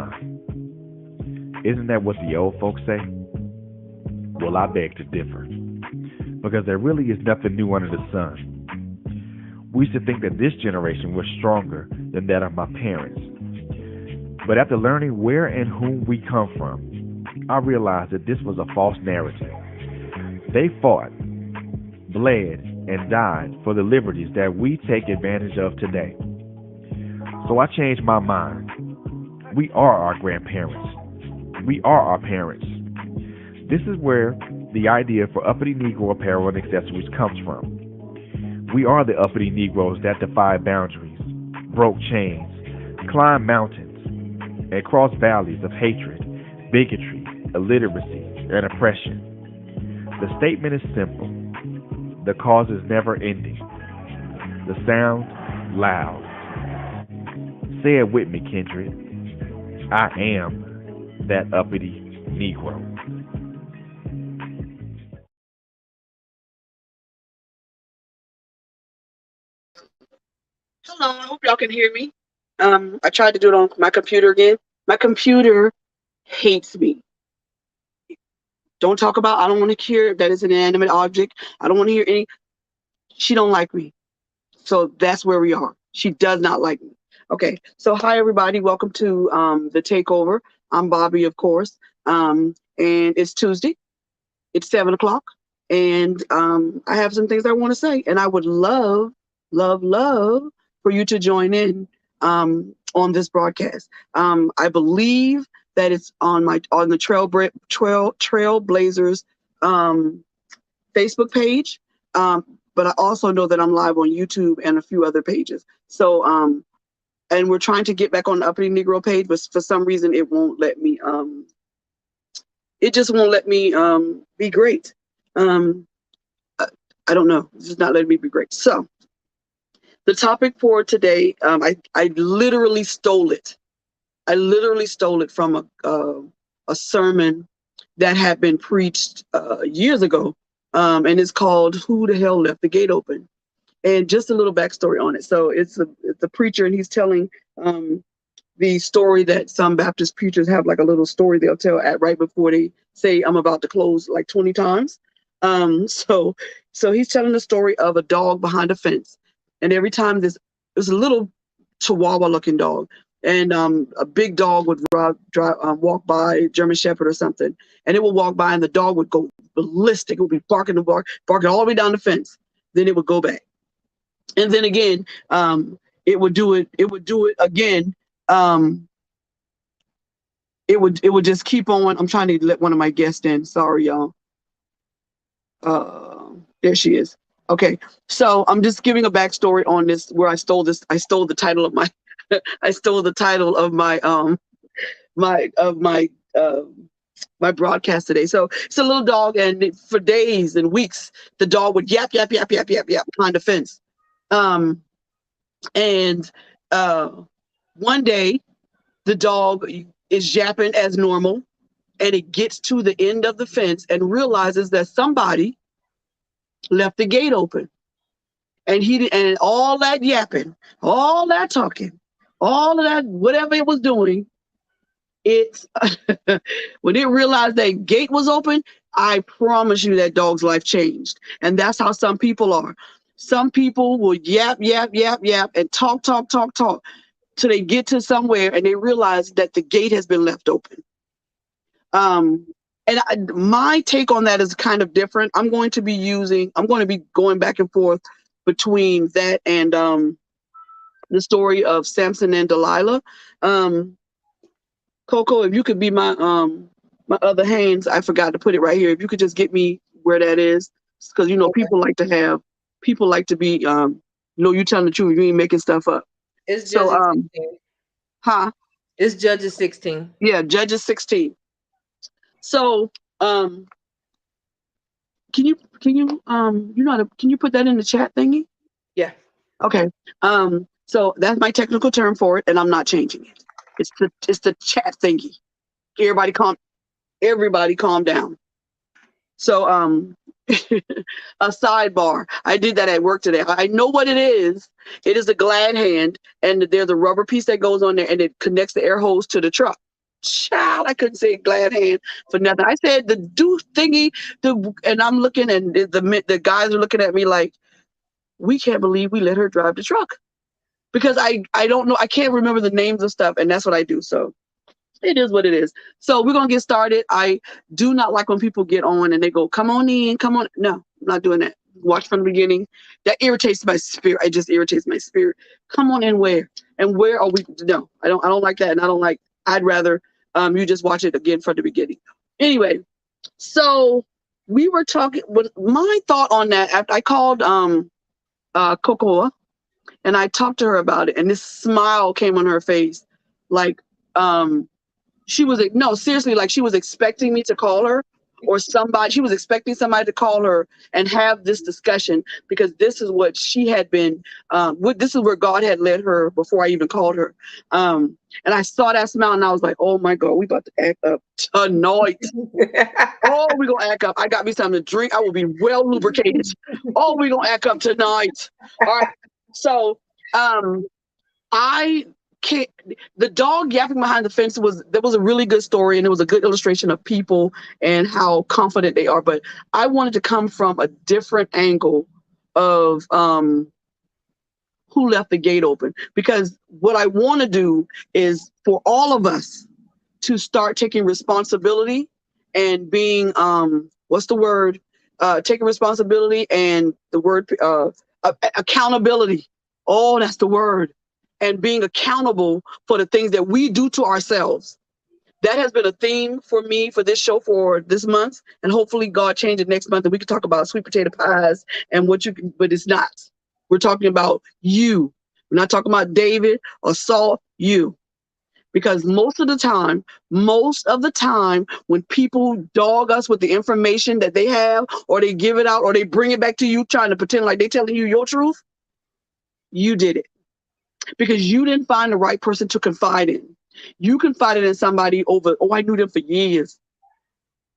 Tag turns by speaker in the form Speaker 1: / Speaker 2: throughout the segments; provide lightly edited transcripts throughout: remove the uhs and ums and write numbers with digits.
Speaker 1: mind. Isn't that what the old folks say? Well, I beg to differ, because there really is nothing new under the sun. We used to think that this generation was stronger than that of my parents. But after learning where and whom we come from, I realized that this was a false narrative. They fought, bled, and died for the liberties that we take advantage of today. So I changed my mind. We are our grandparents. We are our parents. This is where the idea for uppity Negro apparel and accessories comes from. We are the uppity Negroes that defy boundaries, broke chains, climbed mountains, and crossed valleys of hatred, bigotry, illiteracy, and oppression. The statement is simple. The cause is never ending. The sound, loud. Say it with me, Kendrick. I am that uppity Negro.
Speaker 2: Hello, I hope y'all can hear me. I tried to do it on my computer again. My computer hates me. Don't talk about. I don't want to hear that it's an inanimate object. I don't want to hear any. She don't like me. So that's where we are. She does not like me. Okay. So hi everybody. Welcome to the takeover. I'm Bobby, of course. And it's Tuesday. It's 7 o'clock. And I have some things I want to say. And I would love, love, love for you to join in on this broadcast. I believe that it's on the Trailblazers Facebook page. But I also know that I'm live on YouTube and a few other pages. So and we're trying to get back on the Uppity Negro page, but for some reason it won't let me. It just won't let me be great. Um, I don't know. It's just not letting me be great. So the topic for today, I literally stole it. I literally stole it from a sermon that had been preached years ago, and it's called "Who the Hell Left the Gate Open?" And just a little backstory on it. So it's a preacher, and he's telling the story that some Baptist preachers have, like a little story they'll tell at right before they say, "I'm about to close," like 20 times. So he's telling the story of a dog behind a fence, and every time there's a little Chihuahua looking dog, and a big dog would walk by, German Shepherd or something, and it would walk by, and the dog would go ballistic. It would be barking and barking all the way down the fence. Then it would go back, and then again, it would do it. It would do it again. Um, it would just keep on. I'm trying to let one of my guests in. Sorry, y'all. There she is. Okay, so I'm just giving a backstory on this, where I stole this. I stole the title of my. I stole the title of my broadcast today. So it's a little dog, and for days and weeks, the dog would yap yap yap yap yap yap behind the fence. Um, and one day, the dog is yapping as normal, and it gets to the end of the fence and realizes that somebody left the gate open, and all that yapping, all that talking, all of that whatever it was doing, it when it realized that gate was open, I promise you that dog's life changed. And that's how some people are. Some people will yap yap yap yap and talk talk talk talk till they get to somewhere and they realize that the gate has been left open. Um, my take on that is kind of different. I'm going to be going back and forth between that and the story of Samson and Delilah. Um, Coco, if you could be my other hands, I forgot to put it right here. If you could just get me where that is, because
Speaker 3: Okay.
Speaker 2: people like to be you telling the truth. You ain't making stuff up.
Speaker 3: It's
Speaker 2: So
Speaker 3: Judges 16.
Speaker 2: huh?
Speaker 3: It's Judges 16.
Speaker 2: Yeah, Judges 16. So um, can you put that in the chat thingy?
Speaker 3: Yeah.
Speaker 2: Okay. So that's my technical term for it, and I'm not changing it. It's the chat thingy. Everybody calm everybody calm down. So a sidebar. I did that at work today. I know what it is. It is a glad hand, and there's a rubber piece that goes on there, and it connects the air hose to the truck. child, I couldn't say glad hand for nothing. I said the do thingy, and I'm looking, and the guys are looking at me like, we can't believe we let her drive the truck. Because I don't know, I can't remember the names of stuff, and that's what I do. So it is what it is. So we're gonna get started. I do not like when people get on and they go, come on in, come on. No, I'm not doing that. Watch from the beginning. That irritates my spirit. It just irritates my spirit. Come on in where? And where are we? No, I don't like that. And I'd rather you just watch it again from the beginning. Anyway, so we were talking with my thought on that after I called Cocoa and I talked to her about it, and this smile came on her face, like she was no, seriously, like she was expecting me to call her, or somebody, she was expecting somebody to call her and have this discussion, because this is what she had been this is where God had led her before I even called her. And I saw that smile and I was like, oh my God, we about to act up tonight. Oh, we gonna act up. I got me something to drink. I will be well lubricated. Oh, we gonna act up tonight. All right. So I can't, the dog yapping behind the fence was a really good story, and it was a good illustration of people and how confident they are. But I wanted to come from a different angle of who left the gate open, because what I want to do is for all of us to start taking responsibility and being what's the word, taking responsibility, and the word accountability. Oh, that's the word. And being accountable for the things that we do to ourselves. That has been a theme for me for this show for this month, and hopefully God change it next month and we can talk about sweet potato pies and what you can, but it's not. We're talking about you. We're not talking about David or Saul, you. Because most of the time, when people dog us with the information that they have, or they give it out, or they bring it back to you trying to pretend like they're telling you your truth, you did it. Because you didn't find the right person to confide in. You confided in somebody over, oh, I knew them for years.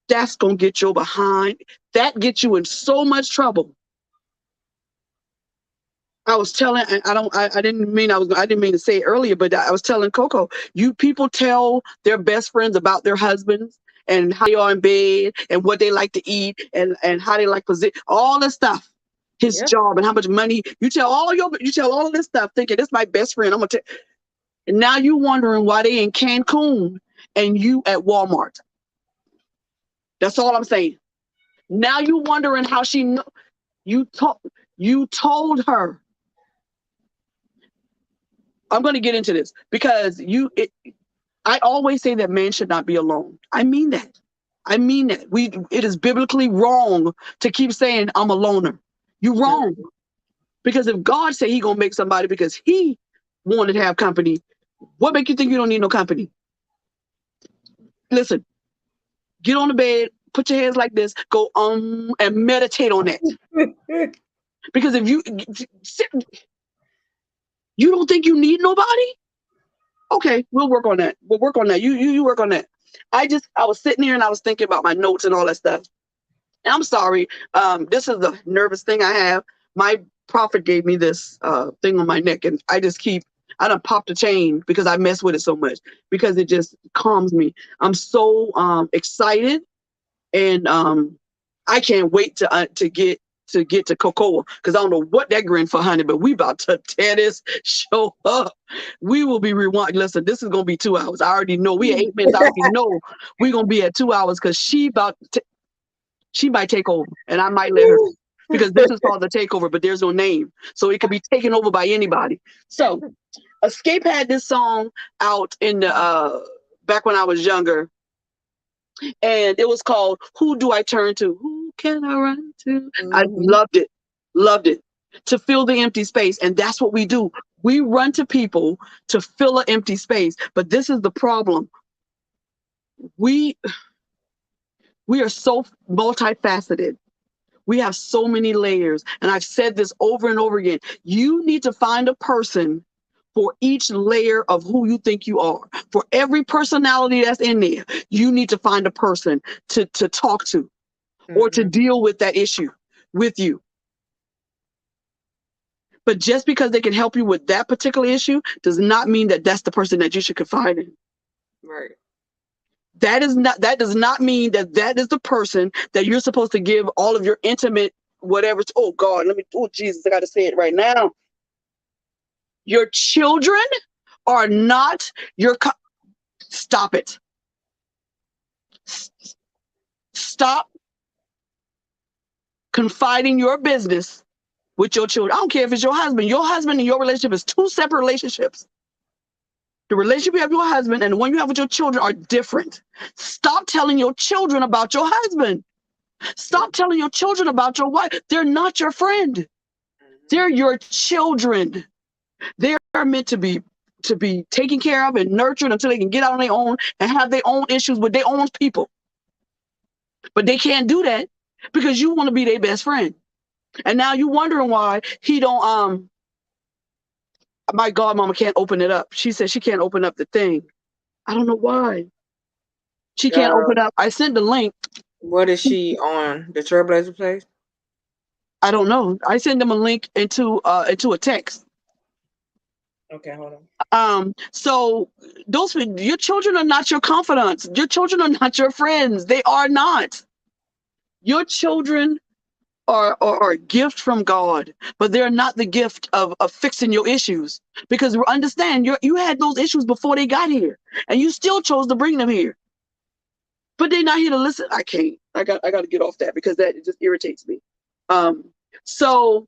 Speaker 2: That's going to get you behind. That gets you in so much trouble. I was telling, I didn't mean to say it earlier, but I was telling Coco, you people tell their best friends about their husbands and how they are in bed and what they like to eat and how they like position, all this stuff. His job and how much money you tell all of this stuff, thinking this is my best friend. I'm gonna tell. And now you wondering why they in Cancun and you at Walmart. That's all I'm saying. Now you wondering how she know. You told her. I'm gonna get into this because I always say that man should not be alone. I mean that. It is biblically wrong to keep saying I'm a loner. You're wrong. Because if God said he gonna make somebody because he wanted to have company, what make you think you don't need no company? Listen, get on the bed, put your hands like this, go and meditate on that. Because if you don't think you need nobody, okay, we'll work on that. We'll work on that. You work on that. I was sitting here and I was thinking about my notes and all that stuff. And I'm sorry. This is the nervous thing I have. My prophet gave me this thing on my neck, and I done popped the chain because I mess with it so much, because it just calms me. I'm so excited, and I can't wait to get to Cocoa, because I don't know what that grin for, honey, but we about to tear this show up. We will be rewind. Listen, this is gonna be 2 hours. I already know we at 8 minutes. I already know we're gonna be at 2 hours, because she might take over, and I might let her, because this is called The Takeover, but there's no name, so it could be taken over by anybody. So Escape had this song out in the back when I was younger, and it was called Who Do I Turn To? Who Can I Run To? I loved it, to fill the empty space. And that's what we do. We run to people to fill an empty space. But this is the problem. We are so multifaceted. We have so many layers. And I've said this over and over again. You need to find a person for each layer of who you think you are. For every personality that's in there, you need to find a person to talk to, or to deal with that issue with you. But just because they can help you with that particular issue does not mean that that's the person that you should confide in.
Speaker 3: Right.
Speaker 2: That does not mean that is the person that you're supposed to give all of your intimate whatever. Oh God, oh Jesus, I got to say it right now. Your children are not your. Stop it. Stop confiding your business with your children. I don't care if it's your husband. Your husband and your relationship is two separate relationships. The relationship you have with your husband and the one you have with your children are different. Stop telling your children about your husband. Stop telling your children about your wife. They're not your friend. They're your children. They're meant to be taken care of and nurtured until they can get out on their own and have their own issues with their own people. But they can't do that because you want to be their best friend. And now you're wondering why he don't, my godmama can't open it up. She said she can't open up the thing. I don't know why. She can't open up. I sent the link.
Speaker 3: What is she on? The Trailblazer page?
Speaker 2: I don't know. I sent them a link into a text.
Speaker 3: Okay, hold on.
Speaker 2: So your children are not your confidants. Your children are not your friends. They are not. Your children are a gift from God, but they're not the gift of fixing your issues. Because understand, you had those issues before they got here, and you still chose to bring them here. But they're not here to listen. I can't. I got to get off that because that just irritates me. So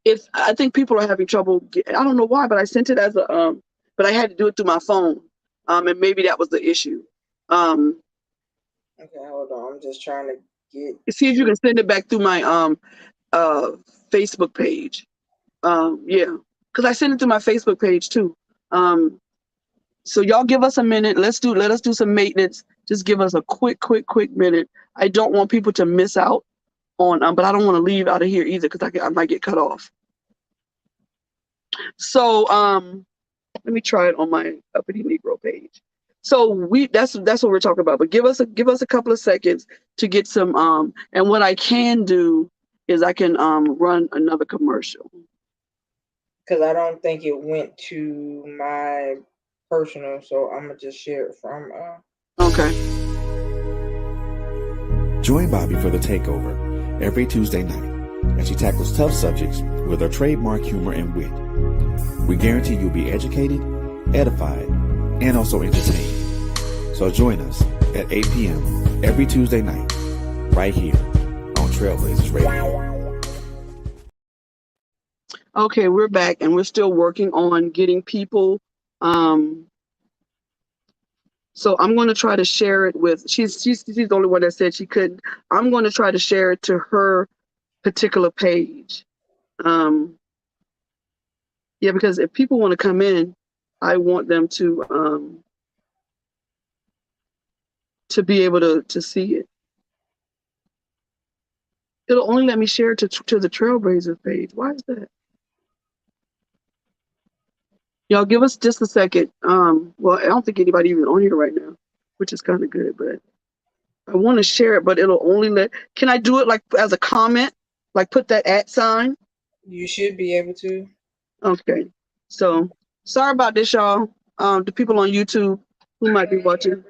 Speaker 2: if I think people are having trouble, I don't know why, but I sent it as a but I had to do it through my phone. And maybe that was the issue.
Speaker 3: Okay, hold on. I'm just trying to
Speaker 2: see if you can send it back through my Facebook page. Yeah, because I sent it to my Facebook page too. So y'all give us a minute. Let us do some maintenance. Just give us a quick minute. I don't want people to miss out on, but I don't want to leave out of here either because I might get cut off. So let me try it on my Uppity Negro page. So that's what we're talking about. But give us a couple of seconds to get some and what I can do is I can run another commercial.
Speaker 3: Because I don't think it went to my personal, so I'm gonna just share it from
Speaker 2: Okay.
Speaker 4: Join Bobby for The Takeover every Tuesday night as she tackles tough subjects with her trademark humor and wit. We guarantee you'll be educated, edified, and also entertained. So join us at 8 p.m. every Tuesday night, right here on Trailblazers Radio.
Speaker 2: Okay, we're back and we're still working on getting people. So I'm going to try to share it with, she's the only one that said she couldn't. I'm going to try to share it to her particular page. Yeah, because if people want to come in, I want them to be able to see it. It'll only let me share it to the Trailblazers page. Why is that? Y'all give us just a second. Well, I don't think anybody even on here right now, which is kind of good, but I want to share it, but it'll only can I do it like as a comment? Like put that @ sign?
Speaker 3: You should be able to.
Speaker 2: Okay. So sorry about this, y'all. The people on YouTube who might be watching.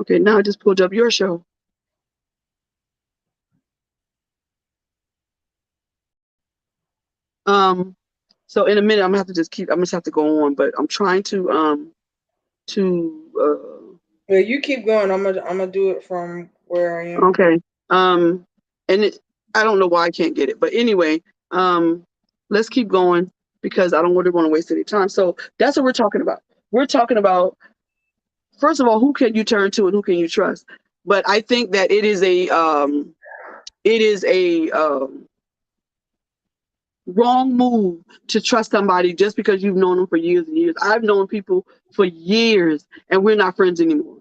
Speaker 2: Okay, now I just pulled up your show. So in a minute, I'm gonna have to I'm just have to go on, but I'm trying to
Speaker 3: well, you keep going. I'm gonna do it from where I am.
Speaker 2: Okay. And I don't know why I can't get it, but anyway, let's keep going because I don't really want to waste any time. So that's what we're talking about. We're talking about, first of all, who can you turn to and who can you trust? But I think that it is a wrong move to trust somebody just because you've known them for years and years. I've known people for years and we're not friends anymore.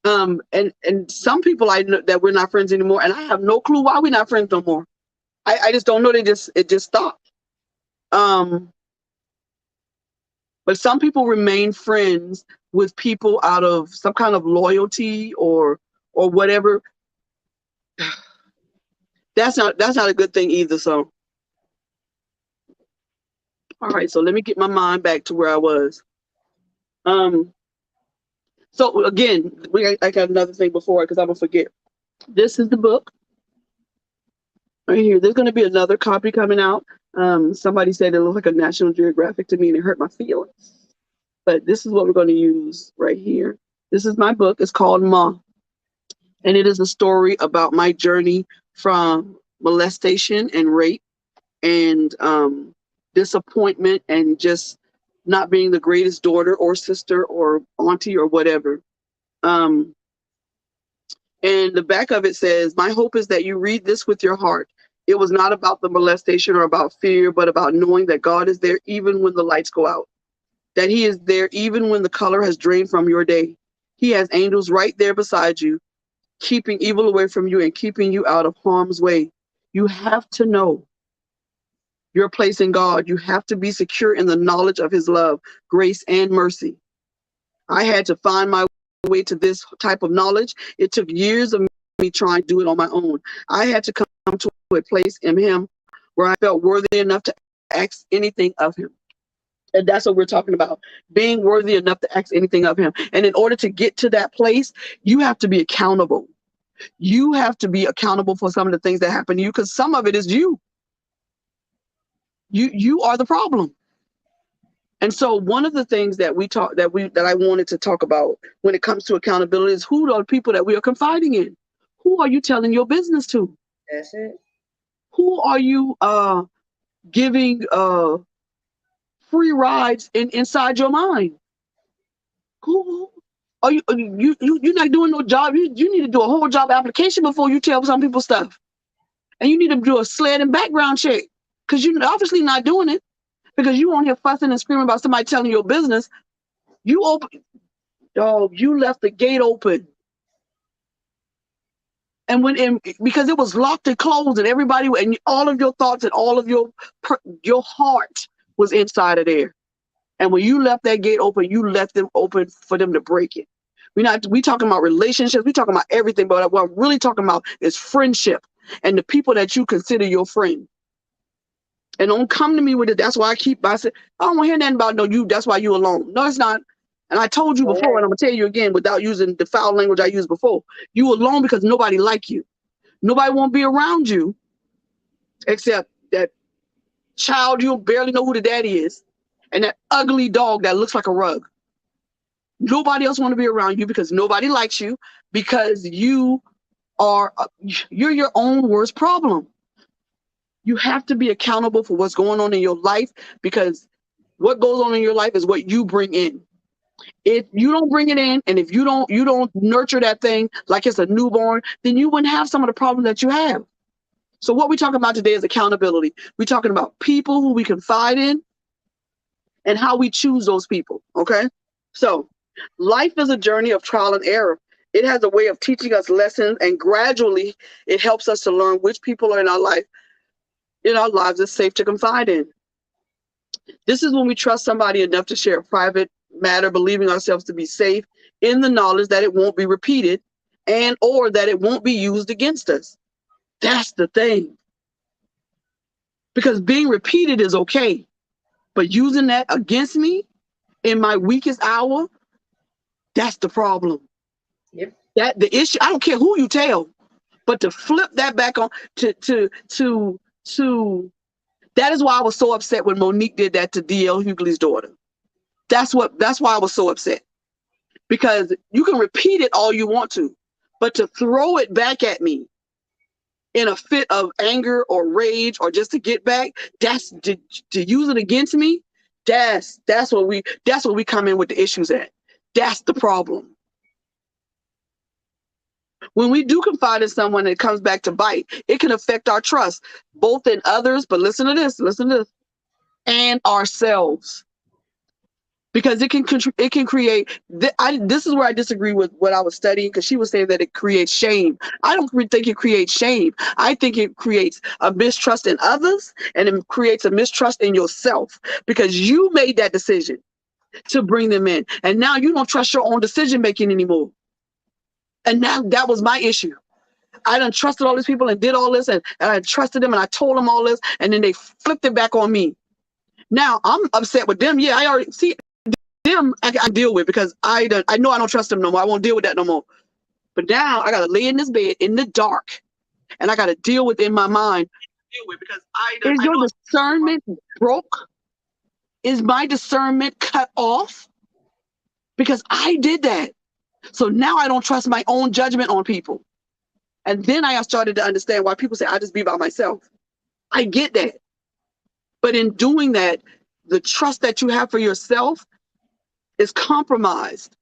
Speaker 2: And some people I know that we're not friends anymore, and I have no clue why we're not friends no more. I just don't know. It just stopped. But some people remain friends with people out of some kind of loyalty or whatever. That's not a good thing either. So, all right. So let me get my mind back to where I was. So again, I got another thing before because I'm gonna forget. This is the book right here. There's gonna be another copy coming out. Somebody said it looked like a National Geographic to me, and it hurt my feelings. But this is what we're going to use right here. This is my book. It's called Ma, and it is a story about my journey from molestation and rape and disappointment and just not being the greatest daughter or sister or auntie or whatever. And the back of it says, my hope is that you read this with your heart. It was not about the molestation or about fear, but about knowing that God is there even when the lights go out, that he is there even when the color has drained from your day. He has angels right there beside you, keeping evil away from you and keeping you out of harm's way. You have to know your place in God. You have to be secure in the knowledge of his love, grace, and mercy. I had to find my way to this type of knowledge. It took years of me trying to do it on my own. I had to come to a place in him where I felt worthy enough to ask anything of him. And that's what we're talking about, being worthy enough to ask anything of him. And in order to get to that place, you have to be accountable. You have to be accountable for some of the things that happen to you, because some of it is you. You are the problem. And so one of the things that I wanted to talk about when it comes to accountability is who are the people that we are confiding in? Who are you telling your business to?
Speaker 3: That's it.
Speaker 2: Who are you giving free rides inside your mind? Who are you? You're not doing no job. You need to do a whole job application before you tell some people stuff, and you need to do a SLED and background check, because you're obviously not doing it, because you on here fussing and screaming about somebody telling your business. You left the gate open, and because it was locked and closed, and everybody and all of your thoughts and all of your heart was inside of there. And when you left that gate open, you left them open for them to break it. We talking about relationships, we talking about everything, but what I'm really talking about is friendship and the people that you consider your friend. And don't come to me with it. That's why I say, I don't want to hear nothing about that's why you alone. No, it's not. And I told you before, and I'm gonna tell you again without using the foul language I used before. You alone because nobody like you. Nobody won't be around you except that child you barely know who the daddy is, and that ugly dog that looks like a rug. Nobody else want to be around you because nobody likes you, because you're your own worst problem. You have to be accountable for what's going on in your life, because what goes on in your life is what you bring in. If you don't bring it in, and if you don't nurture that thing like it's a newborn, then you wouldn't have some of the problems that you have. So what we're talking about today is accountability. We're talking about people who we confide in and how we choose those people, okay? So life is a journey of trial and error. It has a way of teaching us lessons, and gradually it helps us to learn which people are in our lives is safe to confide in. This is when we trust somebody enough to share a private matter, believing ourselves to be safe in the knowledge that it won't be repeated and or that it won't be used against us. That's the thing. Because being repeated is okay, but using that against me in my weakest hour, that's the problem.
Speaker 3: Yep.
Speaker 2: That the issue, I don't care who you tell, but to flip that back on to that is why I was so upset when Monique did that to D.L. Hughley's daughter. That's why I was so upset. Because you can repeat it all you want to, but to throw it back at me in a fit of anger or rage or just to get back, that's to use it against me. That's what we come in with the issues at. That's the problem. When we do confide in someone and it comes back to bite, it can affect our trust, both in others, but listen to this, and ourselves. Because it can create, this is where I disagree with what I was studying, because she was saying that it creates shame. I don't think it creates shame. I think it creates a mistrust in others, and it creates a mistrust in yourself, because you made that decision to bring them in. And now you don't trust your own decision making anymore. And now that was my issue. I done trusted all these people and did all this, and I trusted them and I told them all this, and then they flipped it back on me. Now I'm upset with them. Yeah, I already see them. him I deal with because I know I don't trust him no more. I won't deal with that no more. But now I got to lay in this bed in the dark, and I got to deal with in my mind. Deal with because is your discernment broke? Is my discernment cut off? Because I did that. So now I don't trust my own judgment on people. And then I started to understand why people say I just be by myself. I get that. But in doing that, the trust that you have for yourself is compromised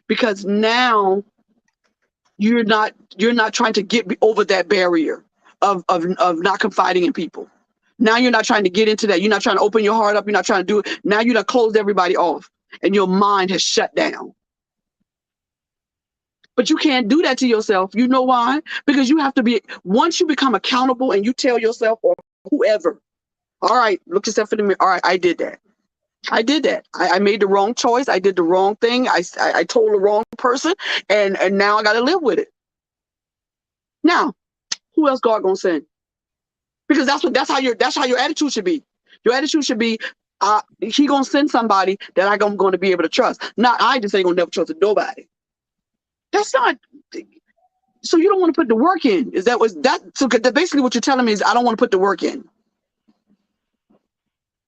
Speaker 2: because now you're not trying to get over that barrier of not confiding in people. Now you're not trying to get into that. You're not trying to open your heart up. You're not trying to do it. Now you done closed everybody off and your mind has shut down. But you can't do that to yourself. You know why? Because you have to be, once you become accountable and you tell yourself or whoever, all right, look yourself in the mirror. All right, I did that. I did that. I made the wrong choice. I did the wrong thing. I told the wrong person, and now I got to live with it. Now, who else God gonna send? Because that's how your attitude should be. Your attitude should be, he gonna send somebody that I'm going to be able to trust. Not I just ain't gonna never trust nobody. That's not. So you don't want to put the work in. Is that so basically what you're telling me is I don't want to put the work in.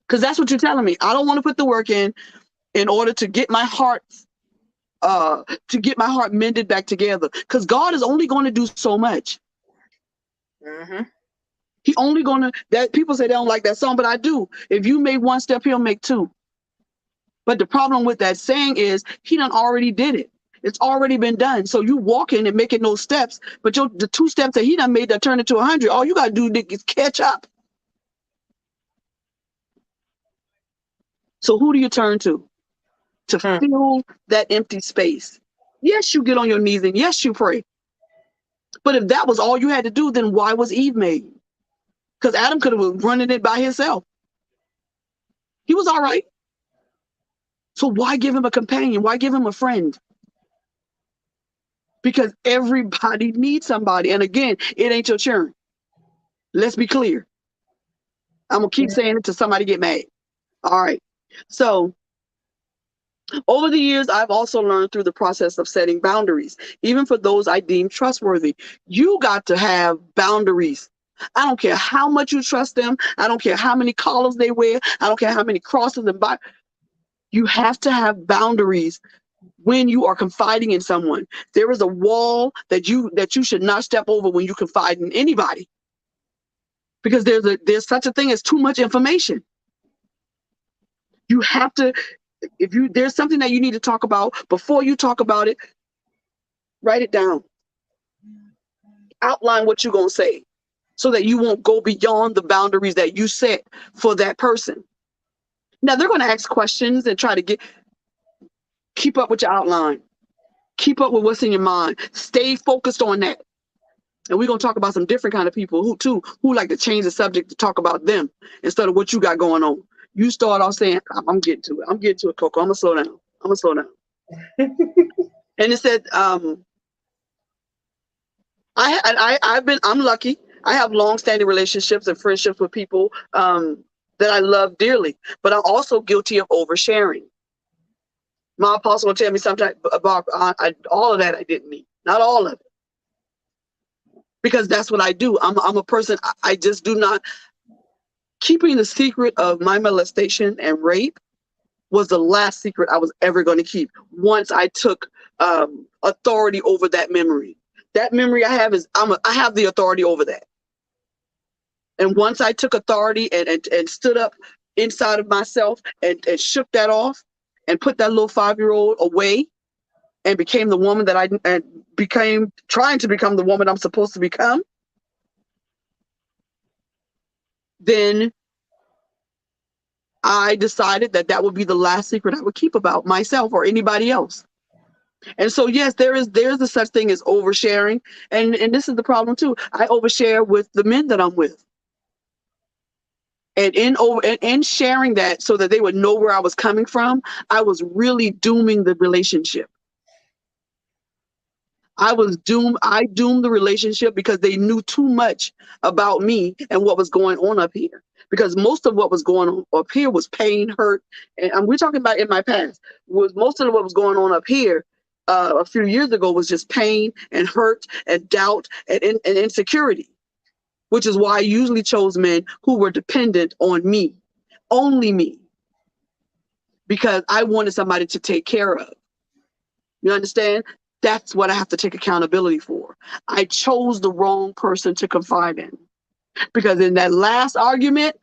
Speaker 2: Because that's what you're telling me. I don't want to put the work in order to get my heart mended back together. Because God is only going to do so much.
Speaker 3: Mm-hmm.
Speaker 2: He only gonna that people say they don't like that song, but I do. If you make one step, he'll make two. But the problem with that saying is he done already did it. It's already been done. So you walking and making those steps, but the 2 steps that he done made that turn into 100, all you gotta do is catch up. So who do you turn to fill that empty space? Yes, you get on your knees and yes, you pray. But if that was all you had to do, then why was Eve made? Because Adam could have been running it by himself. He was all right. So why give him a companion? Why give him a friend? Because everybody needs somebody. And again, it ain't your turn. Let's be clear. I'm going to keep saying it till somebody get mad. All right. So over the years, I've also learned through the process of setting boundaries, even for those I deem trustworthy. You got to have boundaries. I don't care how much you trust them. I don't care how many collars they wear. I don't care how many crosses and you have to have boundaries when you are confiding in someone. There is a wall that you should not step over when you confide in anybody. Because there's such a thing as too much information. You have to, there's something that you need to talk about, before you talk about it, write it down. Outline what you're going to say so that you won't go beyond the boundaries that you set for that person. Now, they're going to ask questions and try to keep up with your outline. Keep up with what's in your mind. Stay focused on that. And we're going to talk about some different kind of people who like to change the subject to talk about them instead of what you got going on. You start off saying, I'm getting to it. I'm getting to it, Coco. I'm going to slow down. And it said, I'm lucky. I have long-standing relationships and friendships with people that I love dearly, but I'm also guilty of oversharing. My apostle will tell me sometimes about all of that I didn't need, not all of it. Because that's what I do. I'm a person, I just do not. Keeping the secret of my molestation and rape was the last secret I was ever going to keep once I took authority over that memory. That memory I have is, I have the authority over that. And once I took authority and stood up inside of myself and shook that off and put that little 5-year-old away and became the woman that I became, trying to become the woman I'm supposed to become, then I decided that would be the last secret I would keep about myself or anybody else. And so, yes, there's a such thing as oversharing. And this is the problem too. I overshare with the men that I'm with. And in sharing that so that they would know where I was coming from, I was really dooming the relationship. I doomed the relationship because they knew too much about me and what was going on up here. because most of what was going on up here was pain, hurt, and we're talking about in my past. Was most of what was going on up here a few years ago was just pain and hurt and doubt and insecurity, which is why I usually chose men who were dependent on me, only me, because I wanted somebody to take care of. You understand? That's what I have to take accountability for. I chose the wrong person to confide in, because in that last argument,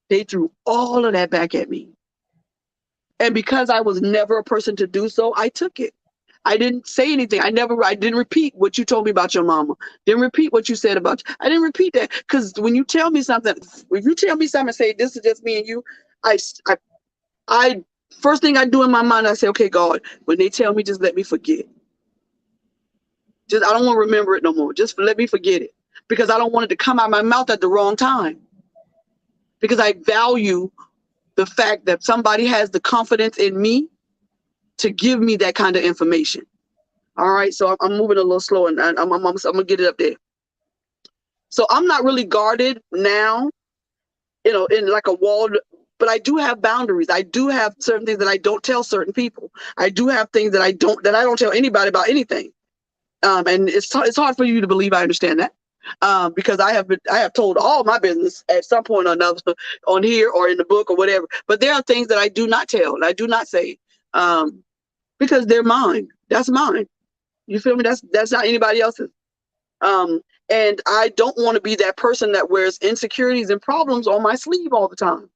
Speaker 2: they threw all of that back at me. And because I was never a person to do so, I took it. I didn't say anything. I didn't repeat what you told me about your mama. Didn't repeat what you said about you. I didn't repeat that, because when you tell me something, if you tell me something and say, this is just me and you, I first thing I do in my mind, I say, okay, God, when they tell me, just let me forget. I don't want to remember it no more. Just let me forget it, because I don't want it to come out of my mouth at the wrong time, because I value the fact that somebody has the confidence in me to give me that kind of information. All right, so I'm moving a little slow, and I'm gonna get it up there. So I'm not really guarded now, in like a wall, but I do have boundaries. I do have certain things that I don't tell certain people. I do have things that I don't tell anybody about anything. And it's hard for you to believe I understand that, because I have told all my business at some point or another on here or in the book or whatever. But there are things that I do not tell and I do not say, because they're mine. That's mine. You feel me? That's not anybody else's. And I don't want to be that person that wears insecurities and problems on my sleeve all the time.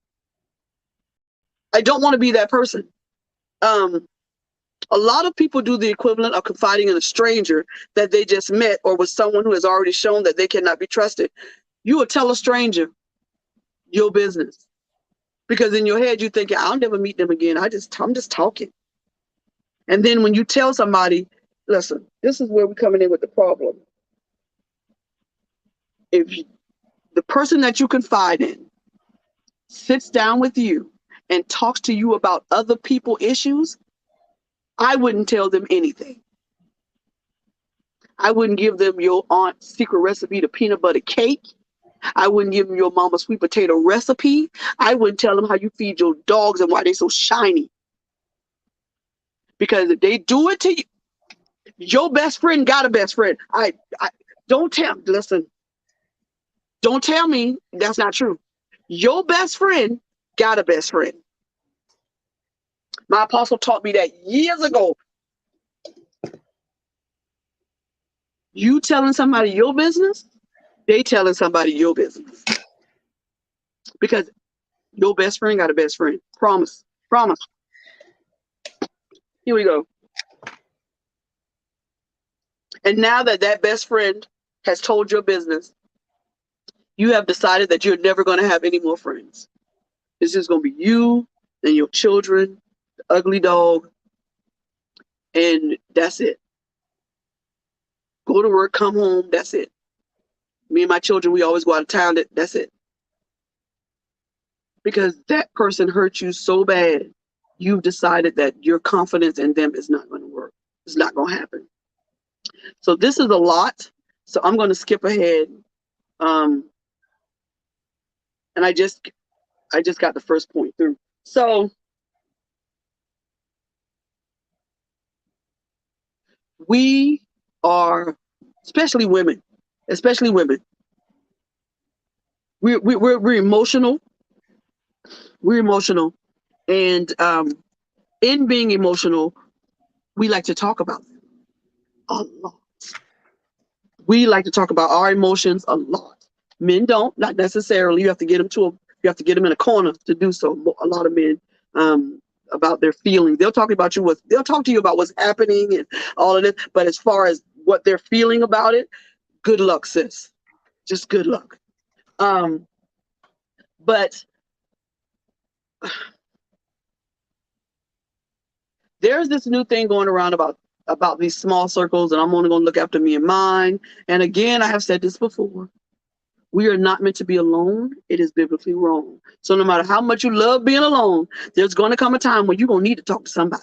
Speaker 2: I don't want to be that person. A lot of people do the equivalent of confiding in a stranger that they just met, or with someone who has already shown that they cannot be trusted. You will tell a stranger your business, because in your head you're thinking, I'll never meet them again. I'm just talking. And then when you tell somebody, listen, this is where we're coming in with the problem. If the person that you confide in sits down with you and talks to you about other people's issues, I wouldn't tell them anything. I wouldn't give them your aunt's secret recipe to peanut butter cake. I wouldn't give them your mama's sweet potato recipe. I wouldn't tell them how you feed your dogs and why they're so shiny. Because if they do it to you, your best friend got a best friend. Don't tell me that's not true. Your best friend got a best friend. My apostle taught me that years ago. You telling somebody your business, they telling somebody your business. Because your best friend got a best friend. Promise. Promise. Here we go. And now that best friend has told your business, you have decided that you're never going to have any more friends. It's just going to be you and your children, the ugly dog, and that's it. Go to work, come home, that's it. Me and my children, we always go out of town, that's it. Because that person hurt you so bad, you've decided that your confidence in them is not going to work. It's not going to happen. So this is a lot. So I'm going to skip ahead. And I just got the first point through. So we are, especially women. We're emotional. We're emotional, and in being emotional, we like to talk about them a lot. We like to talk about our emotions a lot. Men don't, not necessarily. You have to get them in a corner to do so. A lot of men, about their feelings, they'll talk to you about what's happening and all of this. But as far as what they're feeling about it, good luck, sis. Just good luck. But there's this new thing going around about these small circles, and I'm only going to look after me and mine. And again, I have said this before. We are not meant to be alone. It is biblically wrong. So no matter how much you love being alone, there's going to come a time when you're going to need to talk to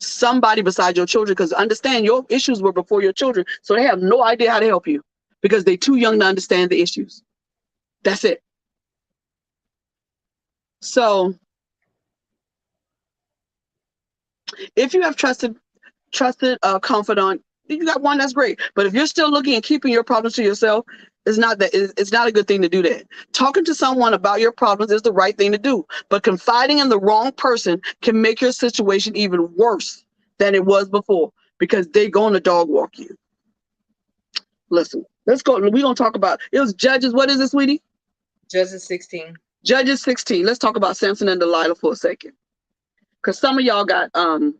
Speaker 2: somebody besides your children, because understand your issues were before your children. So they have no idea how to help you because they're too young to understand the issues. That's it. So if you have trusted confidant, you got one, that's great. But if you're still looking and keeping your problems to yourself, it's not a good thing to do that. Talking to someone about your problems is the right thing to do. But confiding in the wrong person can make your situation even worse than it was before, because they're going to dog walk you. Listen, let's go. We're going to talk about, it was Judges. What is it, sweetie?
Speaker 3: Judges 16.
Speaker 2: Judges 16. Let's talk about Samson and Delilah for a second. Because some of y'all got the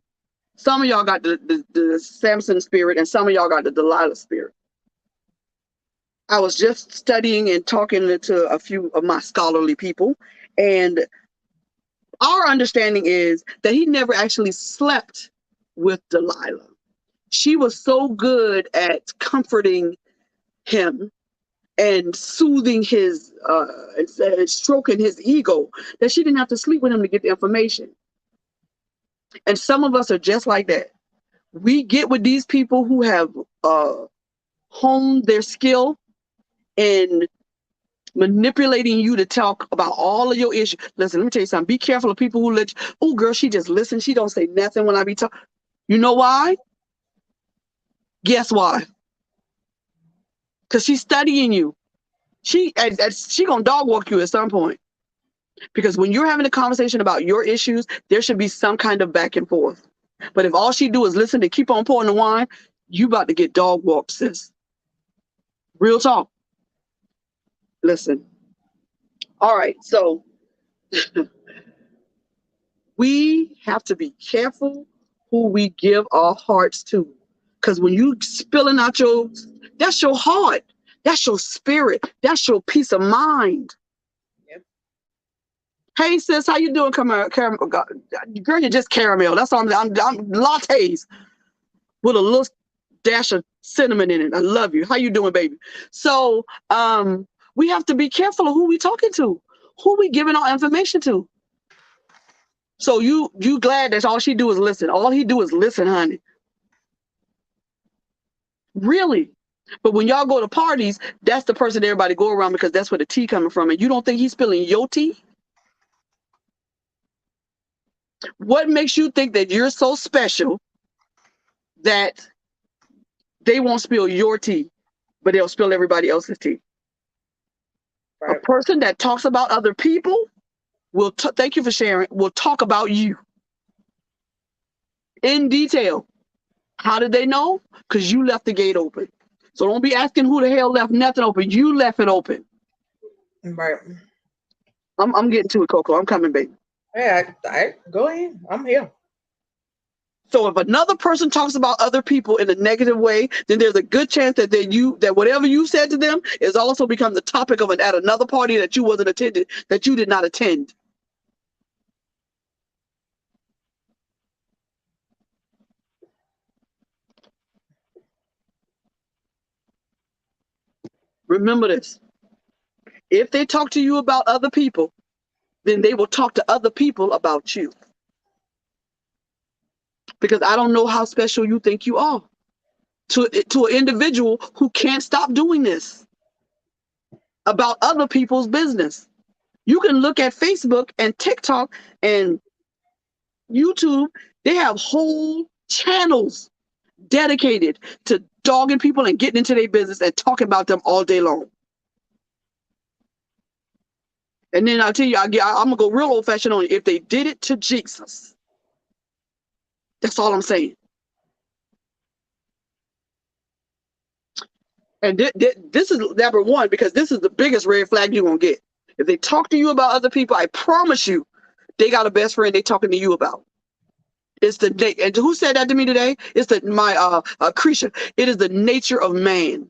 Speaker 2: Samson spirit, and some of y'all got the Delilah spirit. I was just studying and talking to a few of my scholarly people, and our understanding is that he never actually slept with Delilah. She was so good at comforting him and soothing his and stroking his ego that she didn't have to sleep with him to get the information. And some of us are just like that. We get with these people who have honed their skill in manipulating you to talk about all of your issues. Listen, let me tell you something. Be careful of people who let you, oh girl, she just listens. She don't say nothing when I be talking. You know why? Guess why? Because she's studying you. She gonna dog walk you at some point. Because when you're having a conversation about your issues, there should be some kind of back and forth. But if all she do is listen to keep on pouring the wine, you about to get dog walked, sis. Real talk. Listen. All right, so we have to be careful who we give our hearts to. Because when you spilling out that's your heart. That's your spirit. That's your peace of mind.
Speaker 3: Yep.
Speaker 2: Hey sis, how you doing? Caramel, girl, you're just caramel. That's all I'm lattes with a little dash of cinnamon in it. I love you. How you doing, baby? So we have to be careful of who we talking to, who we giving our information to. So you glad that all she do is listen. All he do is listen, honey. Really? But when y'all go to parties, that's the person everybody go around because that's where the tea coming from. And you don't think he's spilling your tea? What makes you think that you're so special that they won't spill your tea, but they'll spill everybody else's tea?
Speaker 3: Right.
Speaker 2: A person that talks about other people will, thank you for sharing, will talk about you in detail. How did they know? Because you left the gate open. So don't be asking who the hell left nothing open. You left it open.
Speaker 3: Right.
Speaker 2: I'm getting to it, Coco. I'm coming, baby.
Speaker 3: Yeah, I go ahead. I'm here.
Speaker 2: So if another person talks about other people in a negative way, then there's a good chance that that whatever you said to them is also become the topic of at another party that you wasn't attended, that you did not attend. Remember this. If they talk to you about other people, then they will talk to other people about you. Because I don't know how special you think you are to an individual who can't stop doing this about other people's business. You can look at Facebook and TikTok and YouTube. They have whole channels dedicated to dogging people and getting into their business and talking about them all day long. And then I'll tell you, I'm going to go real old fashioned on it. If they did it to Jesus, that's all I'm saying. And this is number one, because this is the biggest red flag you're going to get. If they talk to you about other people, I promise you, they got a best friend they talking to you about. It's and who said that to me today? It's my Krisha. It is the nature of man.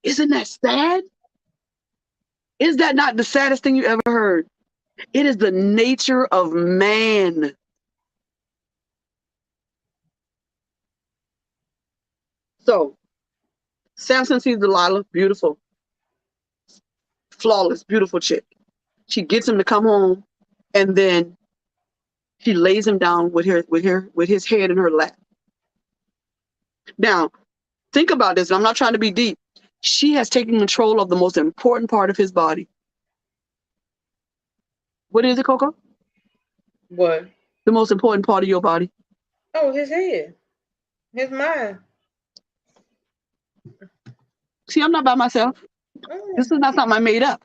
Speaker 2: Isn't that sad? Is that not the saddest thing you ever heard? It is the nature of man. So, Samson sees Delilah, beautiful, flawless, beautiful chick. She gets him to come home, and then she lays him down with his head in her lap. Now, think about this. I'm not trying to be deep. She has taken control of the most important part of his body. What is it, Coco?
Speaker 3: What?
Speaker 2: The most important part of your body?
Speaker 3: Oh, his head. His mind.
Speaker 2: See, I'm not by myself. This is not something I made up.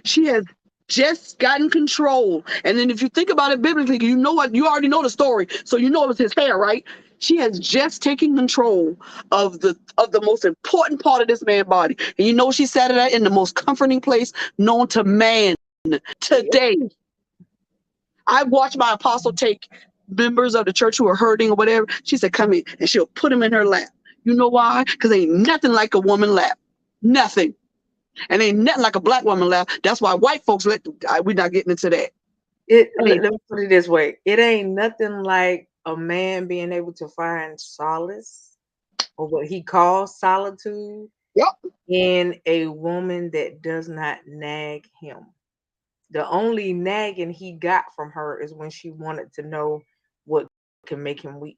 Speaker 2: She has just gotten control. And then if you think about it biblically, you know what? You already know the story. So you know it was his hair, right? She has just taken control of the most important part of this man's body. And you know she sat it in the most comforting place known to man today. I've watched my apostle take members of the church who are hurting or whatever. She said, come in, and she'll put them in her lap. You know why? Because ain't nothing like a woman lap. Nothing. And ain't nothing like a black woman lap. That's why white folks we're not getting into that.
Speaker 3: Let me put it this way. It ain't nothing like a man being able to find solace, or what he calls solitude, in a woman that does not nag him. The only nagging he got from her is when she wanted to know what can make him weak.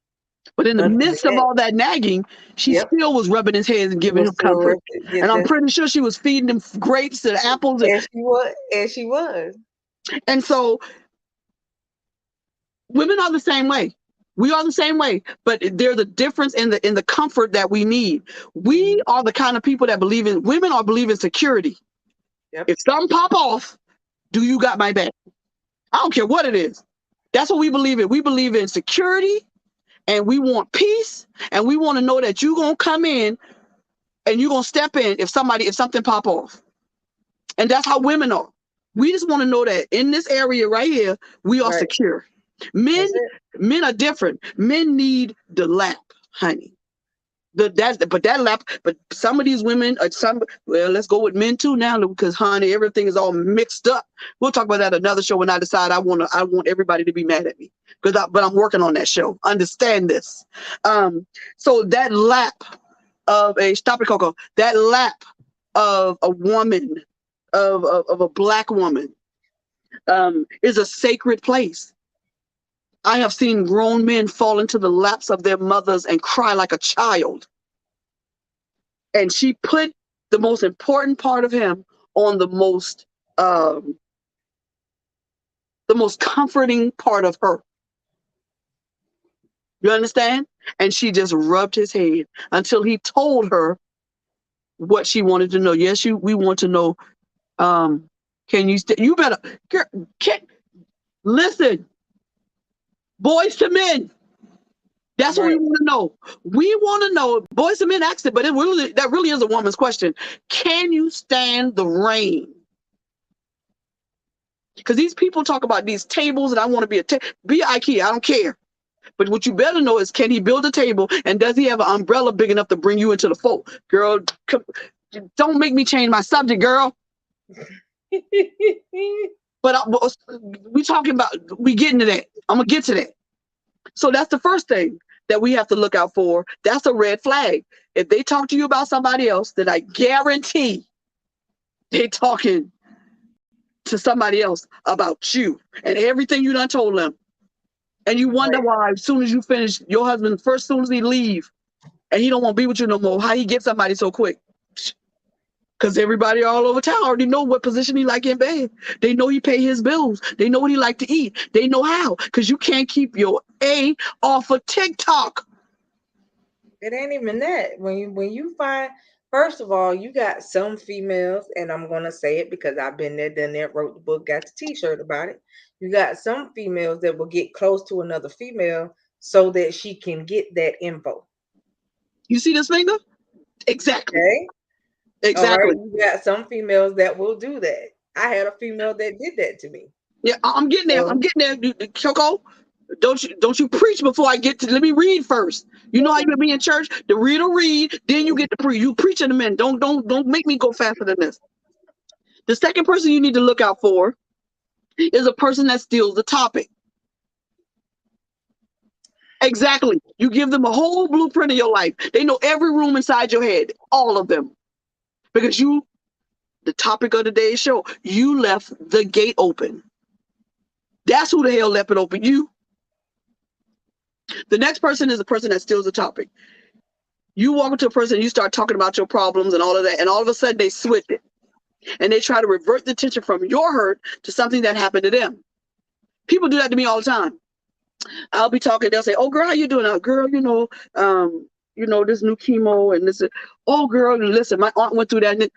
Speaker 2: But in the midst of all that nagging, she still was rubbing his head and giving him comfort. And I'm pretty sure she was feeding him grapes and apples.
Speaker 3: And she was.
Speaker 2: And so women are the same way. We are the same way, but there's a difference in the comfort that we need. We are the kind of people that women believe in security. If something pop off, do you got my back? I don't care what it is. That's what we believe in. We believe in security, and we want peace, and we want to know that you're going to come in and you're going to step in if something pop off. And that's how women are. We just want to know that in this area right here, we are secure. Men are different. Men need the lap, honey. But some of these women let's go with men too now, because honey, everything is all mixed up. We'll talk about that another show when I decide I want everybody to be mad at me, but I'm working on that show. Understand this. So that lap of that lap of a woman, of a black woman, is a sacred place. I have seen grown men fall into the laps of their mothers and cry like a child. And she put the most important part of him on the most comforting part of her. You understand? And she just rubbed his head until he told her what she wanted to know. Yes, we want to know. Can you stay? You better listen. Boys to men. That's what we want to know. We want to know. Boys to men asked it, but that really is a woman's question. Can you stand the rain? Because these people talk about these tables, and I want to be IKEA. I don't care. But what you better know is, can he build a table, and does he have an umbrella big enough to bring you into the fold? Girl, don't make me change my subject, girl. But we getting to that. I'm going to get to that. So that's the first thing that we have to look out for. That's a red flag. If they talk to you about somebody else, then I guarantee they're talking to somebody else about you and everything you done told them. And you wonder why, as soon as you finish, your husband, as soon as he leave, and he don't want to be with you no more, how he get somebody so quick? Because everybody all over town already know what position he like in bed. They know he pay his bills. They know what he like to eat. They know how. Because you can't keep your A off of TikTok.
Speaker 3: It ain't even that. When you find, first of all, you got some females, and I'm going to say it because I've been there, done that, wrote the book, got the t-shirt about it. You got some females that will get close to another female so that she can get that info.
Speaker 2: You see this finger? Exactly.
Speaker 3: Okay.
Speaker 2: Exactly.
Speaker 3: Right. You got some females that will do that. I had a female that did that to me.
Speaker 2: Yeah, I'm getting there. I'm getting there, Choco. Don't you preach before I get to. Let me read first. You know how you be in church? The reader read, then you get to preach. You preach in a minute. Don't make me go faster than this. The second person you need to look out for is a person that steals the topic. Exactly. You give them a whole blueprint of your life. They know every room inside your head, all of them. Because the topic of today's show, you left the gate open. That's who the hell left it open, you. The next person is the person that steals the topic. You walk into a person, you start talking about your problems and all of that, and all of a sudden they switch it. And they try to revert the attention from your hurt to something that happened to them. People do that to me all the time. I'll be talking, they'll say, "Oh girl, how you doing?" Girl, this new chemo and this. Oh girl, listen, my aunt went through that,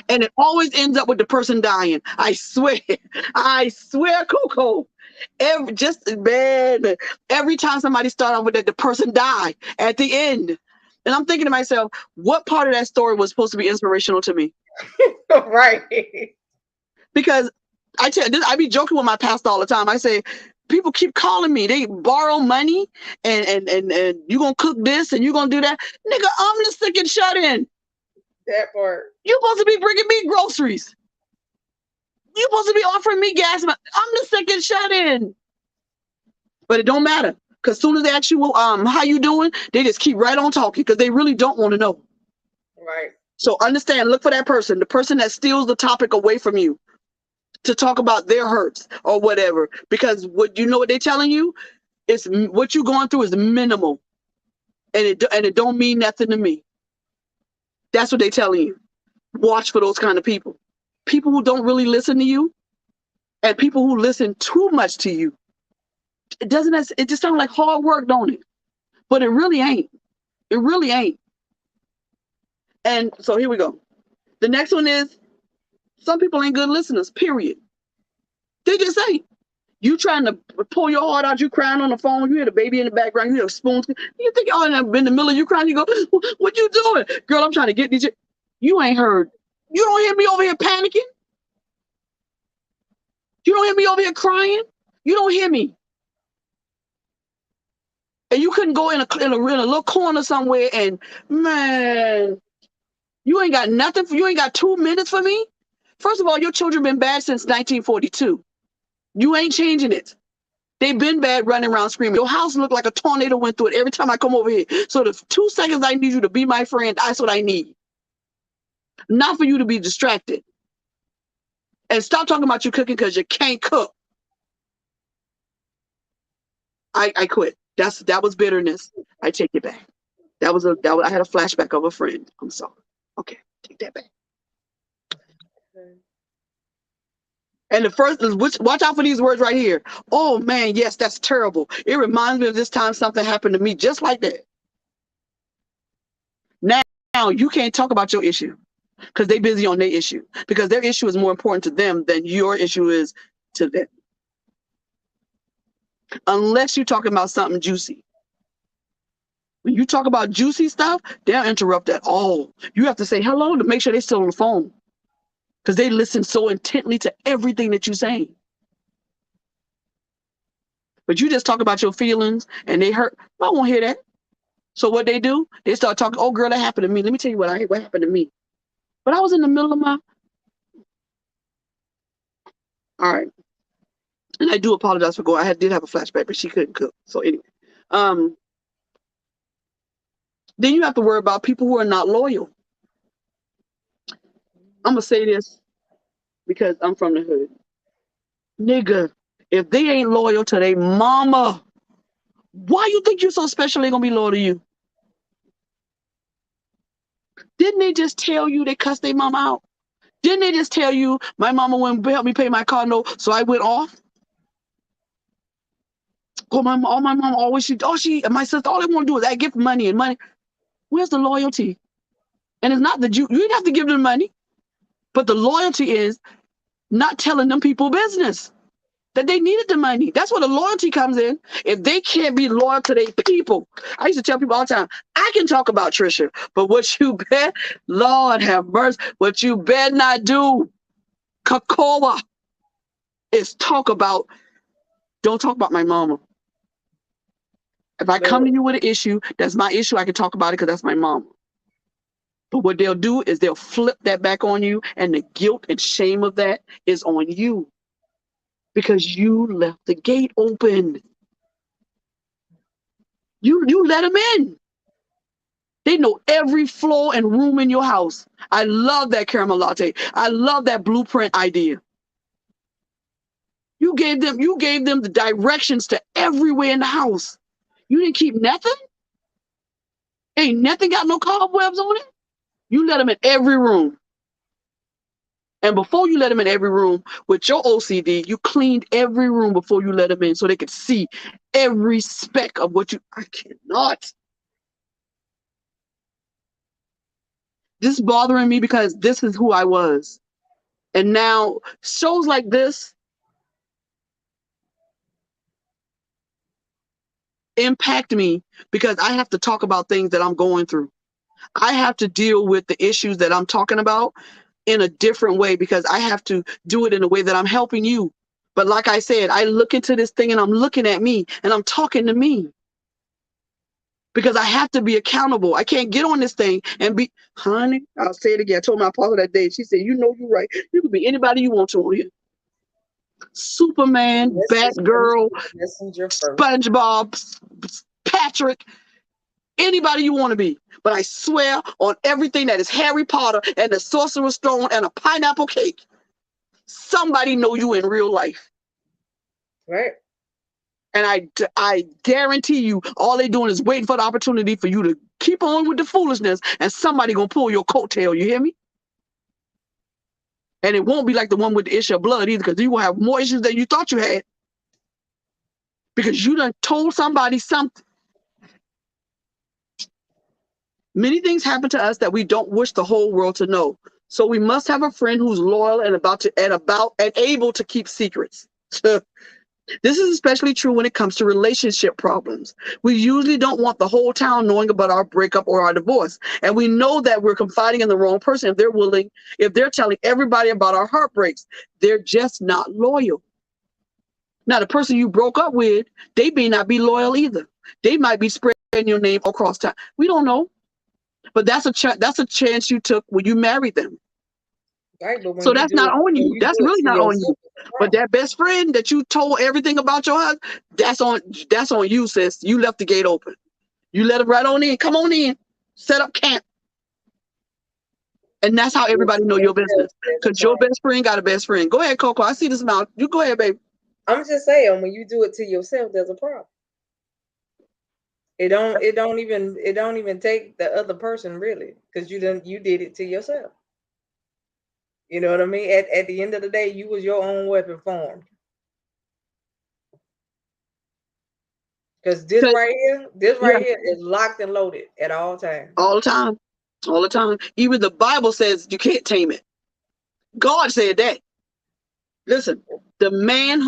Speaker 2: and it always ends up with the person dying. I swear, Coco. Every time somebody start off with that, the person died at the end. And I'm thinking to myself, what part of that story was supposed to be inspirational to me?
Speaker 3: Right.
Speaker 2: Because I be joking with my pastor all the time. I say, people keep calling me. They borrow money and you gonna cook this and you gonna do that. Nigga, I'm the sick and shut in.
Speaker 3: That part.
Speaker 2: You supposed to be bringing me groceries. You supposed to be offering me gas. I'm the sick and shut in. But it don't matter. Because soon as they ask you, how you doing? They just keep right on talking because they really don't want to know.
Speaker 3: Right.
Speaker 2: So understand, look for that person, the person that steals the topic away from you to talk about their hurts or whatever. Because what they're telling you is what you're going through is minimal. And it don't mean nothing to me. That's what they're telling you. Watch for those kind of people. People who don't really listen to you and people who listen too much to you. It just sounds like hard work, don't it? But it really ain't. It really ain't. And so here we go. The next one is, some people ain't good listeners, period. They just ain't. You trying to pull your heart out, you crying on the phone, you hear the baby in the background, you hear a spoon. You think, in the middle of you crying, you go, "What you doing?" "Girl, I'm trying to get these." You ain't heard. You don't hear me over here panicking. You don't hear me over here crying. You don't hear me. And you couldn't go in a little corner somewhere and, man, you ain't got nothing you ain't got 2 minutes for me? First of all, your children been bad since 1942. You ain't changing it. They've been bad running around screaming. Your house look like a tornado went through it every time I come over here. So the 2 seconds I need you to be my friend, that's what I need. Not for you to be distracted. And stop talking about you cooking because you can't cook. I quit. That was bitterness. I take it back. I had a flashback of a friend. I'm sorry. Okay, take that back. And the first is, watch out for these words right here. "Oh man, yes, that's terrible. It reminds me of this time something happened to me," just like that. Now you can't talk about your issue because they're busy on their issue, because their issue is more important to them than your issue is to them. Unless you're talking about something juicy. When you talk about juicy stuff, they'll interrupt at all. You have to say hello to make sure they're still on the phone, because they listen so intently to everything that you're saying. But you just talk about your feelings and they hurt. I won't hear that. So what they do, they start talking, "Oh girl, that happened to me. Let me tell you what happened to me." But I was in the middle of my. All right. And I do apologize for going. I did have a flashback, but she couldn't cook. So anyway. Then you have to worry about people who are not loyal. I'm gonna say this because I'm from the hood. Nigga, if they ain't loyal to their mama, why you think you're so special they gonna be loyal to you? Didn't they just tell you they cussed their mama out? Didn't they just tell you my mama wouldn't help me pay my car note, so I went off? Oh, my mom always, and my sister, all they want to do is give money and money. Where's the loyalty? And it's not that you didn't have to give them money, but the loyalty is not telling them people business, that they needed the money. That's where the loyalty comes in. If they can't be loyal to their people. I used to tell people all the time, I can talk about Trisha, but what you bet, Lord have mercy, what you better not do, Kakoa, is don't talk about my mama. If I come to you with an issue, that's my issue. I can talk about it because that's my mama. But what they'll do is they'll flip that back on you, and the guilt and shame of that is on you because you left the gate open. You let them in. They know every floor and room in your house. I love that caramel latte. I love that blueprint idea. You gave them the directions to everywhere in the house. You didn't keep nothing? Ain't nothing got no cobwebs on it? You let them in every room. And before you let them in every room with your OCD, you cleaned every room before you let them in so they could see every speck of what you. I cannot. This is bothering me because this is who I was. And now shows like this impact me because I have to talk about things that I'm going through. I have to deal with the issues that I'm talking about in a different way because I have to do it in a way that I'm helping you. But like I said, I look into this thing and I'm looking at me and I'm talking to me because I have to be accountable. I can't get on this thing and be, honey, I'll say it again. I told my apostle that day, she said, you know, you're right. You can be anybody you want to on here. Superman, Batgirl, SpongeBob, Patrick, anybody you want to be. But I swear on everything that is Harry Potter and the Sorcerer's Stone and a pineapple cake, somebody know you in real life.
Speaker 3: Right.
Speaker 2: And I guarantee you, all they doing is waiting for the opportunity for you to keep on with the foolishness and somebody gonna pull your coattail, you hear me? And it won't be like the one with the issue of blood either, because you will have more issues than you thought you had. Because you done told somebody something. Many things happen to us that we don't wish the whole world to know. So we must have a friend who's loyal and able to keep secrets. This is especially true when it comes to relationship problems. We usually don't want the whole town knowing about our breakup or our divorce. And we know that we're confiding in the wrong person if they're telling everybody about our heartbreaks. They're just not loyal. Now, the person you broke up with, they may not be loyal either. They might be spreading your name across town. We don't know. But that's a chance you took when you married them.
Speaker 3: Right, but
Speaker 2: so that's not on you. That's really not on you. But that best friend that you told everything about your husband, that's on you, sis. You left the gate open. You let him right on in. Come on in. Set up camp. And that's how everybody know your business. Because your best friend got a best friend. Go ahead, Coco. I see this mouth. You go ahead, baby.
Speaker 3: I'm just saying, when you do it to yourself, there's a problem. It don't even take the other person really, because you did it to yourself. You know what I mean? At the end of the day, you was your own weapon formed. Because this right here is locked and loaded at all times.
Speaker 2: All the time. All the time. Even the Bible says you can't tame it. God said that. Listen, the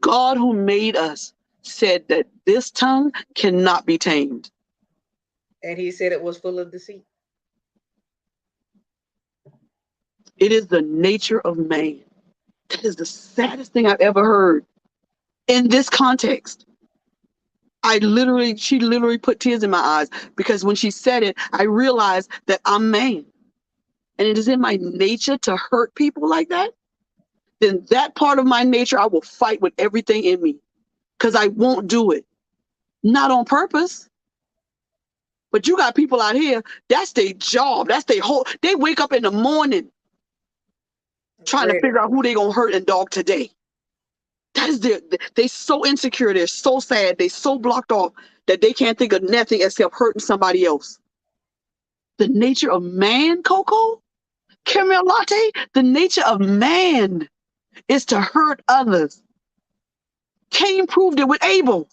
Speaker 2: God who made us said that this tongue cannot be tamed.
Speaker 3: And he said it was full of deceit.
Speaker 2: It is the nature of man. That is the saddest thing I've ever heard in this context. She literally put tears in my eyes because when she said it, I realized that I'm man. And it is in my nature to hurt people like that. Then that part of my nature, I will fight with everything in me because I won't do it. Not on purpose. But you got people out here, that's their job. That's their they wake up in the morning trying to figure out who they gonna hurt and dog today. That is they so insecure, they're so sad, they so blocked off that they can't think of nothing except hurting somebody else. The nature of man, Coco, caramel latte, the nature of man is to hurt others. Cain proved it with Abel.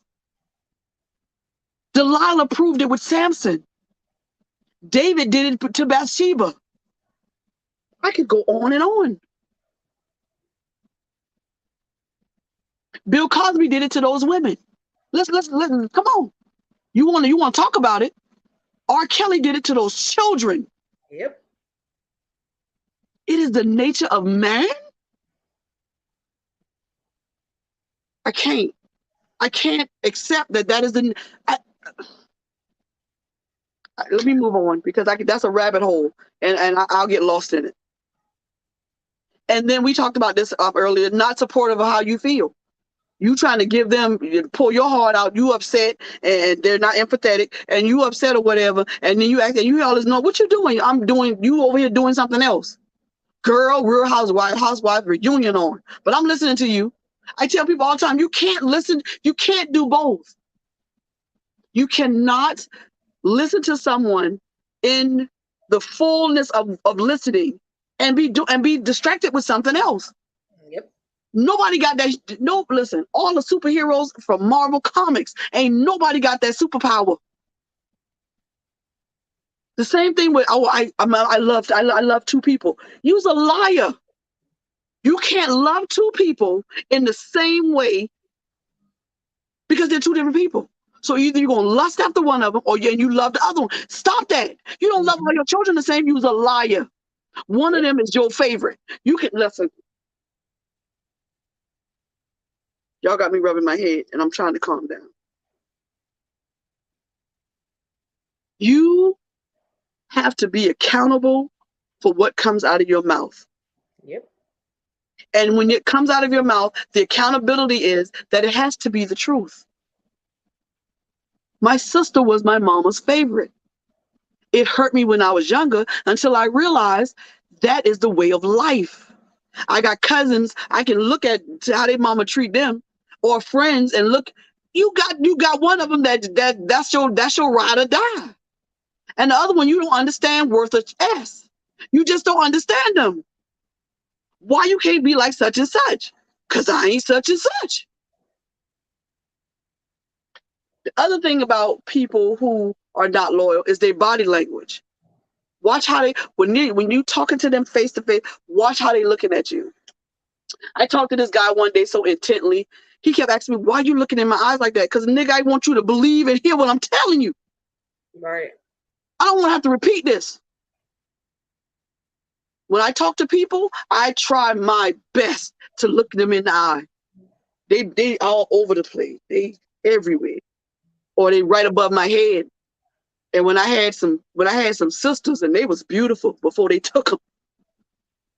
Speaker 2: Delilah proved it with Samson. David did it to Bathsheba. I could go on and on. Bill Cosby did it to those women. Let's come on. You want to talk about it? R. Kelly did it to those children.
Speaker 3: Yep.
Speaker 2: It is the nature of man. I can't accept that is the. Let me move on because that's a rabbit hole, and I'll get lost in it. And then we talked about this earlier. Not supportive of how you feel. You trying to give them, pull your heart out, you upset, and they're not empathetic, and you upset or whatever, and then you act, and you always know what you're doing. You over here doing something else. Girl, Real Housewife reunion on. But I'm listening to you. I tell people all the time, you can't listen, you can't do both. You cannot listen to someone in the fullness of listening and be distracted with something else.
Speaker 3: Yep.
Speaker 2: Nobody got that. No, listen, all the superheroes from Marvel Comics, ain't nobody got that superpower. The same thing with I love two people. You's a liar. You can't love two people in the same way because they're two different people. So either you're gonna lust after one of them or you love the other one. Stop that. You don't love all your children the same. You's a liar. One of them is your favorite. You can listen. Y'all got me rubbing my head and I'm trying to calm down. You have to be accountable for what comes out of your mouth.
Speaker 3: Yep.
Speaker 2: And when it comes out of your mouth, the accountability is that it has to be the truth. My sister was my mama's favorite. It hurt me when I was younger until I realized that is the way of life. I got cousins, I can look at how their mama treat them, or friends, and look, you got one of them that's your ride or die. And the other one, you don't understand worth a S. You just don't understand them. Why you can't be like such and such? Because I ain't such and such. The other thing about people who are not loyal is their body language. Watch how when you talking to them face to face, watch how they looking at you. I talked to this guy one day so intently. He kept asking me, why are you looking in my eyes like that? Because nigga, I want you to believe and hear what I'm telling you.
Speaker 3: Right.
Speaker 2: I don't want to have to repeat this. When I talk to people, I try my best to look them in the eye. They all over the place. They everywhere. Or they right above my head. And when I had some sisters and they was beautiful before they took them,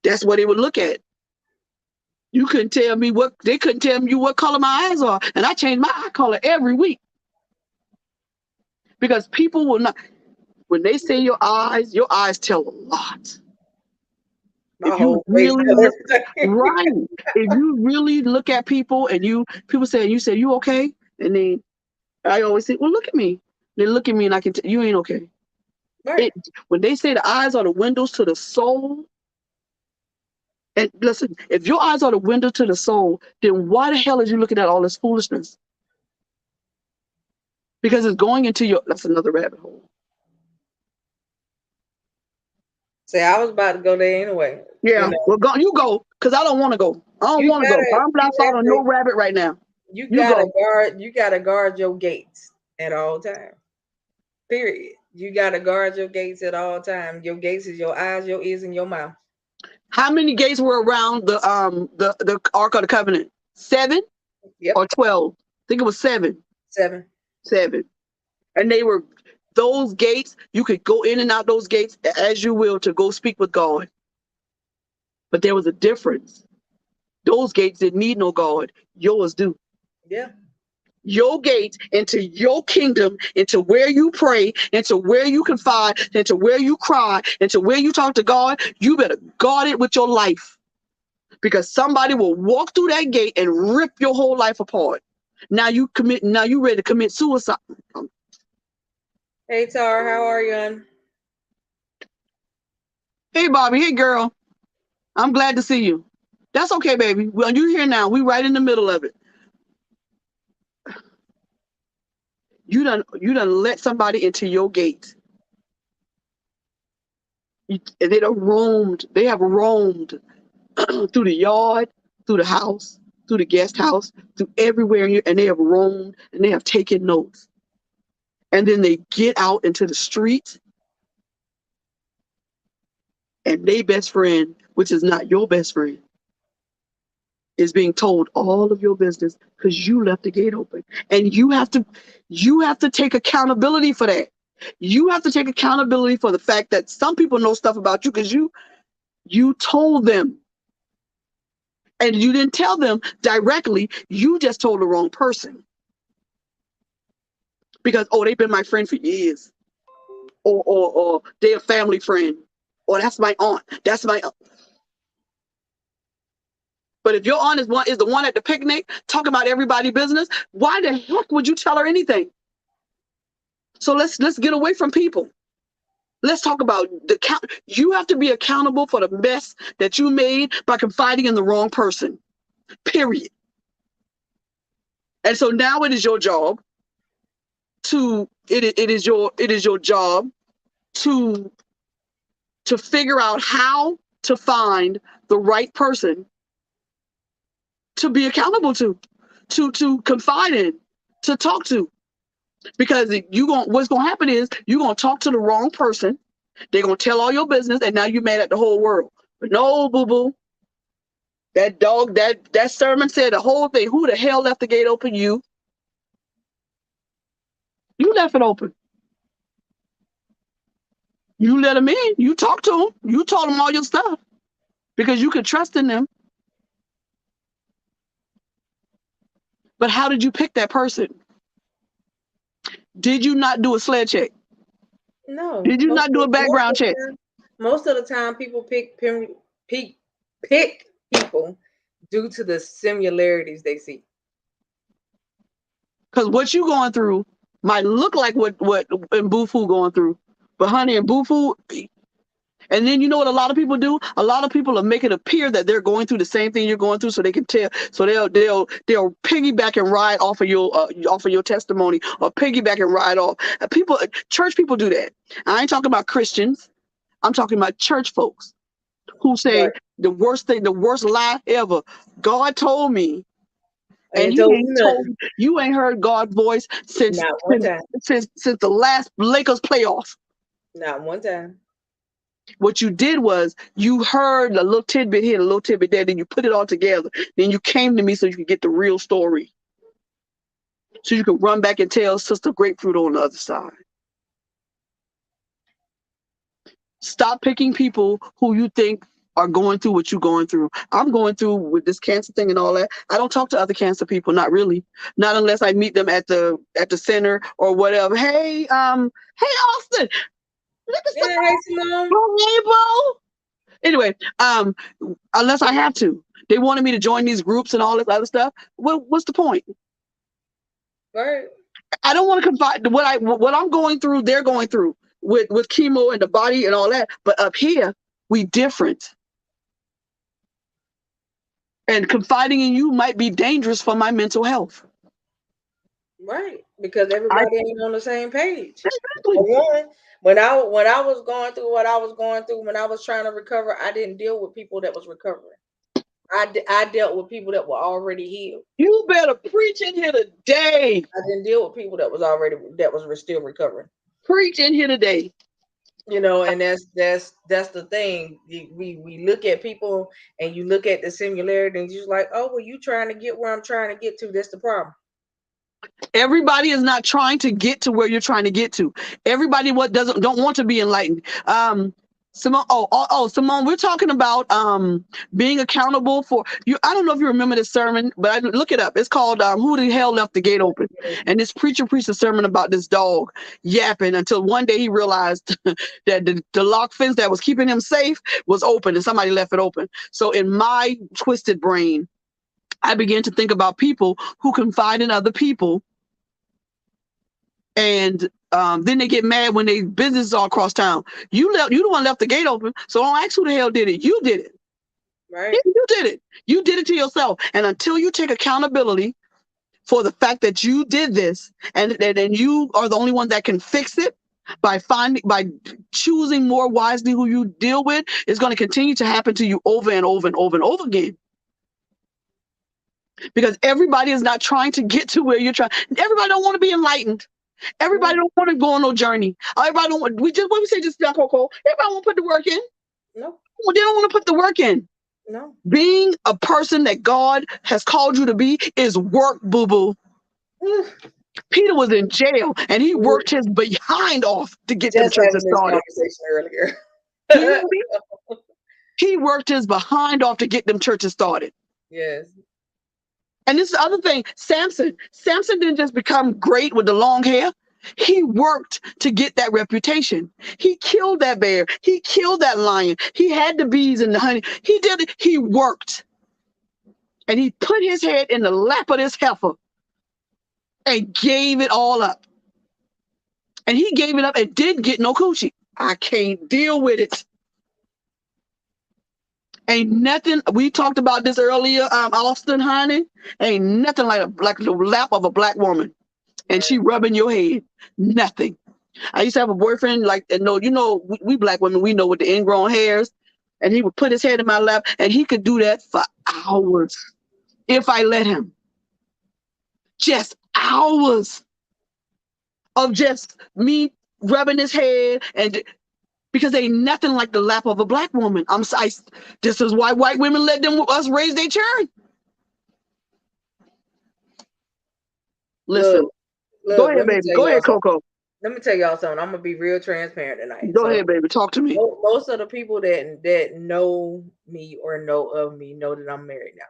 Speaker 2: that's what they would look at. They couldn't tell me what color my eyes are. And I change my eye color every week. Because people will not, when they say your eyes tell a lot. If you really look, right, if you really look at people and people say, you okay? And then I always say, well, look at me. They look at me and I can tell you ain't okay. Right. When they say the eyes are the windows to the soul, and listen, if your eyes are the window to the soul, then why the hell are you looking at all this foolishness? Because it's going into that's another rabbit hole.
Speaker 3: See, I was about to go there anyway.
Speaker 2: Yeah, well, you go, because I don't want to go. I don't want to go. I'm not following no rabbit right now.
Speaker 3: You gotta guard your gates at all times. Period. You gotta guard your gates at all times. Your gates is your eyes, your ears, and your mouth. How
Speaker 2: many gates were around the Ark of the Covenant? 7? Yep. Or 12? I think it was 7.
Speaker 3: 7.
Speaker 2: And they were those gates, you could go in and out those gates as you will to go speak with God. But there was a difference. Those gates didn't need no God. Yours do.
Speaker 3: Yeah.
Speaker 2: Your gates into your kingdom, into where you pray, into where you confide, into where you cry, into where you talk to God, you better guard it with your life. Because somebody will walk through that gate and rip your whole life apart. Now you ready to commit suicide.
Speaker 3: Hey Tara, how are you, hon?
Speaker 2: Hey Bobby, hey girl. I'm glad to see you. That's okay, baby. Well, you're here now. We right in the middle of it. You done let somebody into your gate. They have roamed through the yard, through the house, through the guest house, through everywhere, and they have roamed and they have taken notes. And then they get out into the street, and their best friend, which is not your best friend, is being told all of your business because you left the gate open. And you have to take accountability for that. You have to take accountability for the fact that some people know stuff about you because you told them. And you didn't tell them directly, you just told the wrong person. Because, they've been my friend for years. Or they're a family friend. Or that's my aunt. That's my aunt. But if your aunt is the one at the picnic talking about everybody's business, why the heck would you tell her anything? So let's get away from people. Let's talk about you have to be accountable for the mess that you made by confiding in the wrong person. Period. And so now it is your job it is your job to figure out how to find the right person to be accountable to confide in, to talk to. Because what's gonna happen is you're gonna talk to the wrong person. They're gonna tell all your business, and now you're mad at the whole world. But no, boo-boo. That dog, that sermon said the whole thing. Who the hell left the gate open? You. You left it open. You let them in. You talked to them. You told them all your stuff because you could trust in them. But how did you pick that person? Did you not do a sled check?
Speaker 3: No.
Speaker 2: Did you not do a background check?
Speaker 3: Most of the time, people pick people due to the similarities they see.
Speaker 2: Because what you going through might look like what Mbufu going through, but honey, and Mbufu. And then you know what a lot of people do? A lot of people will make it appear that they're going through the same thing you're going through, so they can tell. So they'll piggyback and ride off of your testimony, or piggyback and ride off. Church people do that. I ain't talking about Christians. I'm talking about church folks who say right. The worst lie ever. God told me, and you ain't heard God's voice since the last Lakers playoff.
Speaker 3: Not one time.
Speaker 2: What you did was you heard a little tidbit here, a little tidbit there, then you put it all together. Then you came to me so you could get the real story. So you could run back and tell Sister Grapefruit on the other side. Stop picking people who you think are going through what you're going through. I'm going through with this cancer thing and all that. I don't talk to other cancer people, not really. Not unless I meet them at the center or whatever. Hey, Austin.
Speaker 3: Yeah, hey, Simone.
Speaker 2: Anyway, unless I have to. They wanted me to join these groups and all this other stuff. What's the point?
Speaker 3: Right.
Speaker 2: I don't want to confide what I'm going through, they're going through with chemo and the body and all that. But up here, we different. And confiding in you might be dangerous for my mental health.
Speaker 3: Right. Because everybody ain't on the same page.
Speaker 2: Exactly.
Speaker 3: When I was going through what I was going through, when I was trying to recover, I didn't deal with people that was recovering. I dealt with people that were already healed. You
Speaker 2: better preach in here today.
Speaker 3: I didn't deal with people that was still recovering.
Speaker 2: Preach in here today.
Speaker 3: You know, and that's the thing. We look at people and you look at the similarity and you're just like, oh, well, you trying to get where I'm trying to get to. That's the problem.
Speaker 2: Everybody is not trying to get to where you're trying to get to. Everybody don't want to be enlightened. Simone, Simone, we're talking about being accountable for you. I don't know if you remember this sermon, but I look it up. It's called Who the Hell Left the Gate Open? And this preacher preached a sermon about this dog yapping until one day he realized that the lock fence that was keeping him safe was open and somebody left it open. So in my twisted brain, I began to think about people who confide in other people, and then they get mad when they businesses all across town. You the one left the gate open, so don't ask who the hell did it. You did it.
Speaker 3: Right.
Speaker 2: You did it. You did it to yourself. And until you take accountability for the fact that you did this, and you are the only one that can fix it by choosing more wisely who you deal with, it's going to continue to happen to you over and over and over and over again. Because everybody is not trying to get to where you're trying. Everybody don't want to be enlightened. Everybody don't want to go on no journey. Everybody don't want. What we say just now, Coco. Everybody want to put the work in.
Speaker 3: No.
Speaker 2: Well, they don't want to put the work in.
Speaker 3: No.
Speaker 2: Being a person that God has called you to be is work, boo boo. Peter was in jail and he worked his behind off to get them churches started.
Speaker 3: Earlier.
Speaker 2: He worked his behind off to get them churches started.
Speaker 3: Yes.
Speaker 2: And this is the other thing, Samson didn't just become great with the long hair. He worked to get that reputation. He killed that bear. He killed that lion. He had the bees and the honey. He did it. He worked. And he put his head in the lap of this heifer and gave it all up. And he gave it up and didn't get no coochie. I can't deal with it. Ain't nothing. We talked about this earlier, Austin, honey. Ain't nothing like the lap of a black woman, and she rubbing your head. Nothing. I used to have a boyfriend we black women, we know with the ingrown hairs, and he would put his head in my lap, and he could do that for hours if I let him. Just hours of just me rubbing his head, and because ain't nothing like the lap of a black woman. This is why white women let us raise their children. Listen, go ahead, baby. Go ahead, Coco.
Speaker 3: Let me tell y'all something. I'm gonna be real transparent tonight.
Speaker 2: Go ahead, baby. Talk to me.
Speaker 3: Most of the people that know me or know of me know that I'm married now.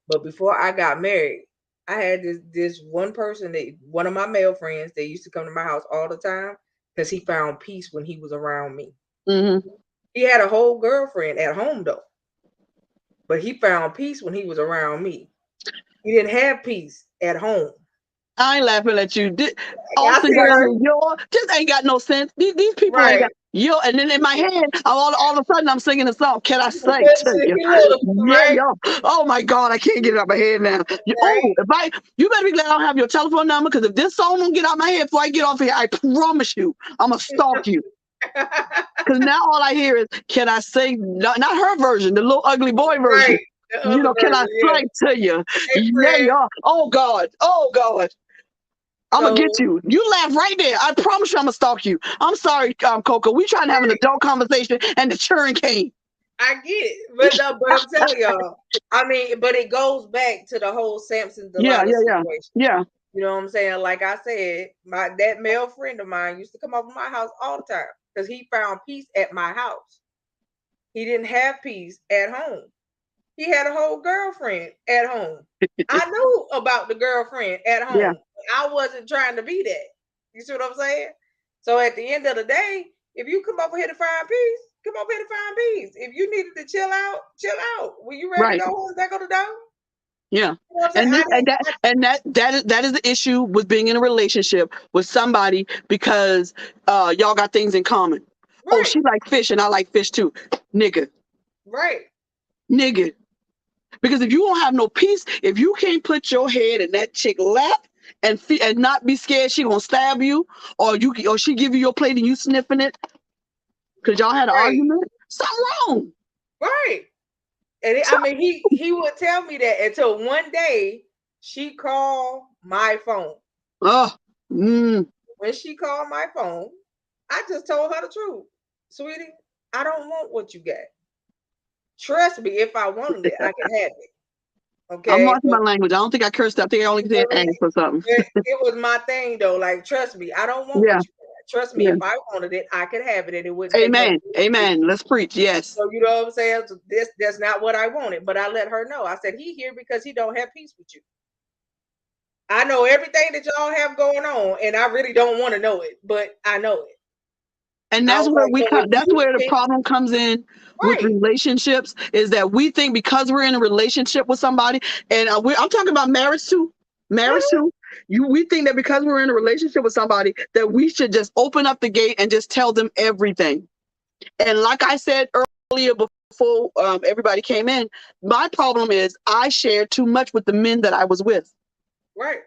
Speaker 3: But before I got married, I had this one person, one of my male friends, that used to come to my house all the time because he found peace when he was around me.
Speaker 2: Mm-hmm.
Speaker 3: He had a whole girlfriend at home though, but he found peace when he was around me. He didn't have peace at home.
Speaker 2: I ain't laughing at you. Austin just ain't got no sense. These people ain't got and then in my head, all of a sudden I'm singing a song. Can I sing to you? Oh my God, I can't get it out my head now. You better be glad I don't have your telephone number, because if this song don't get out my head before I get off here, I promise you, I'm gonna stalk you. Because now all I hear is, can I sing? Not her version, the little ugly boy version. Can I sing to you? Yeah. Oh God. I'm gonna get you. You laugh right there. I promise you I'm gonna stalk you. I'm sorry, Coco. We trying to have an adult conversation and the children came.
Speaker 3: I get it. But I'm telling y'all, but it goes back to the whole Samson Delilah situation.
Speaker 2: Yeah.
Speaker 3: You know what I'm saying? Like I said, that male friend of mine used to come over my house all the time because he found peace at my house. He didn't have peace at home. He had a whole girlfriend at home. I knew about the girlfriend at home.
Speaker 2: Yeah.
Speaker 3: I wasn't trying to be that. You see what I'm saying? So at the end of the day, if you come over here to find peace, come over here to find peace. If you needed to chill out. When you ready to go home, back on the door?
Speaker 2: Yeah.
Speaker 3: You know
Speaker 2: that is the issue with being in a relationship with somebody, because y'all got things in common. Right. Oh, she like fish and I like fish too. Nigga.
Speaker 3: Right.
Speaker 2: Nigga. Because if you don't have no peace, if you can't put your head in that chick lap and not be scared she gonna stab you, or she give you your plate and you sniffing it because y'all had an argument, something wrong.
Speaker 3: Right. And he would tell me that until one day she called my phone. When she called my phone, I just told her the truth. Sweetie, I don't want what you got. Trust me, if I wanted it, I could have it. Okay.
Speaker 2: I'm watching my language. I don't think I cursed up. I think I only said ass or something.
Speaker 3: It was my thing though. Like, trust me, I don't want what you got. Trust me, if I wanted it, I could have it, and it wouldn't.
Speaker 2: Amen. Let's preach. Yes.
Speaker 3: So you know what I'm saying? So that's not what I wanted, but I let her know. I said, he here because he don't have peace with you. I know everything that y'all have going on, and I really don't want to know it, but I know it.
Speaker 2: And that's where that's where the problem comes in with relationships, is that we think because we're in a relationship with somebody, and I'm talking about marriage too. We think that because we're in a relationship with somebody that we should just open up the gate and just tell them everything. And like I said earlier before everybody came in, my problem is I shared too much with the men that I was with.
Speaker 3: Right.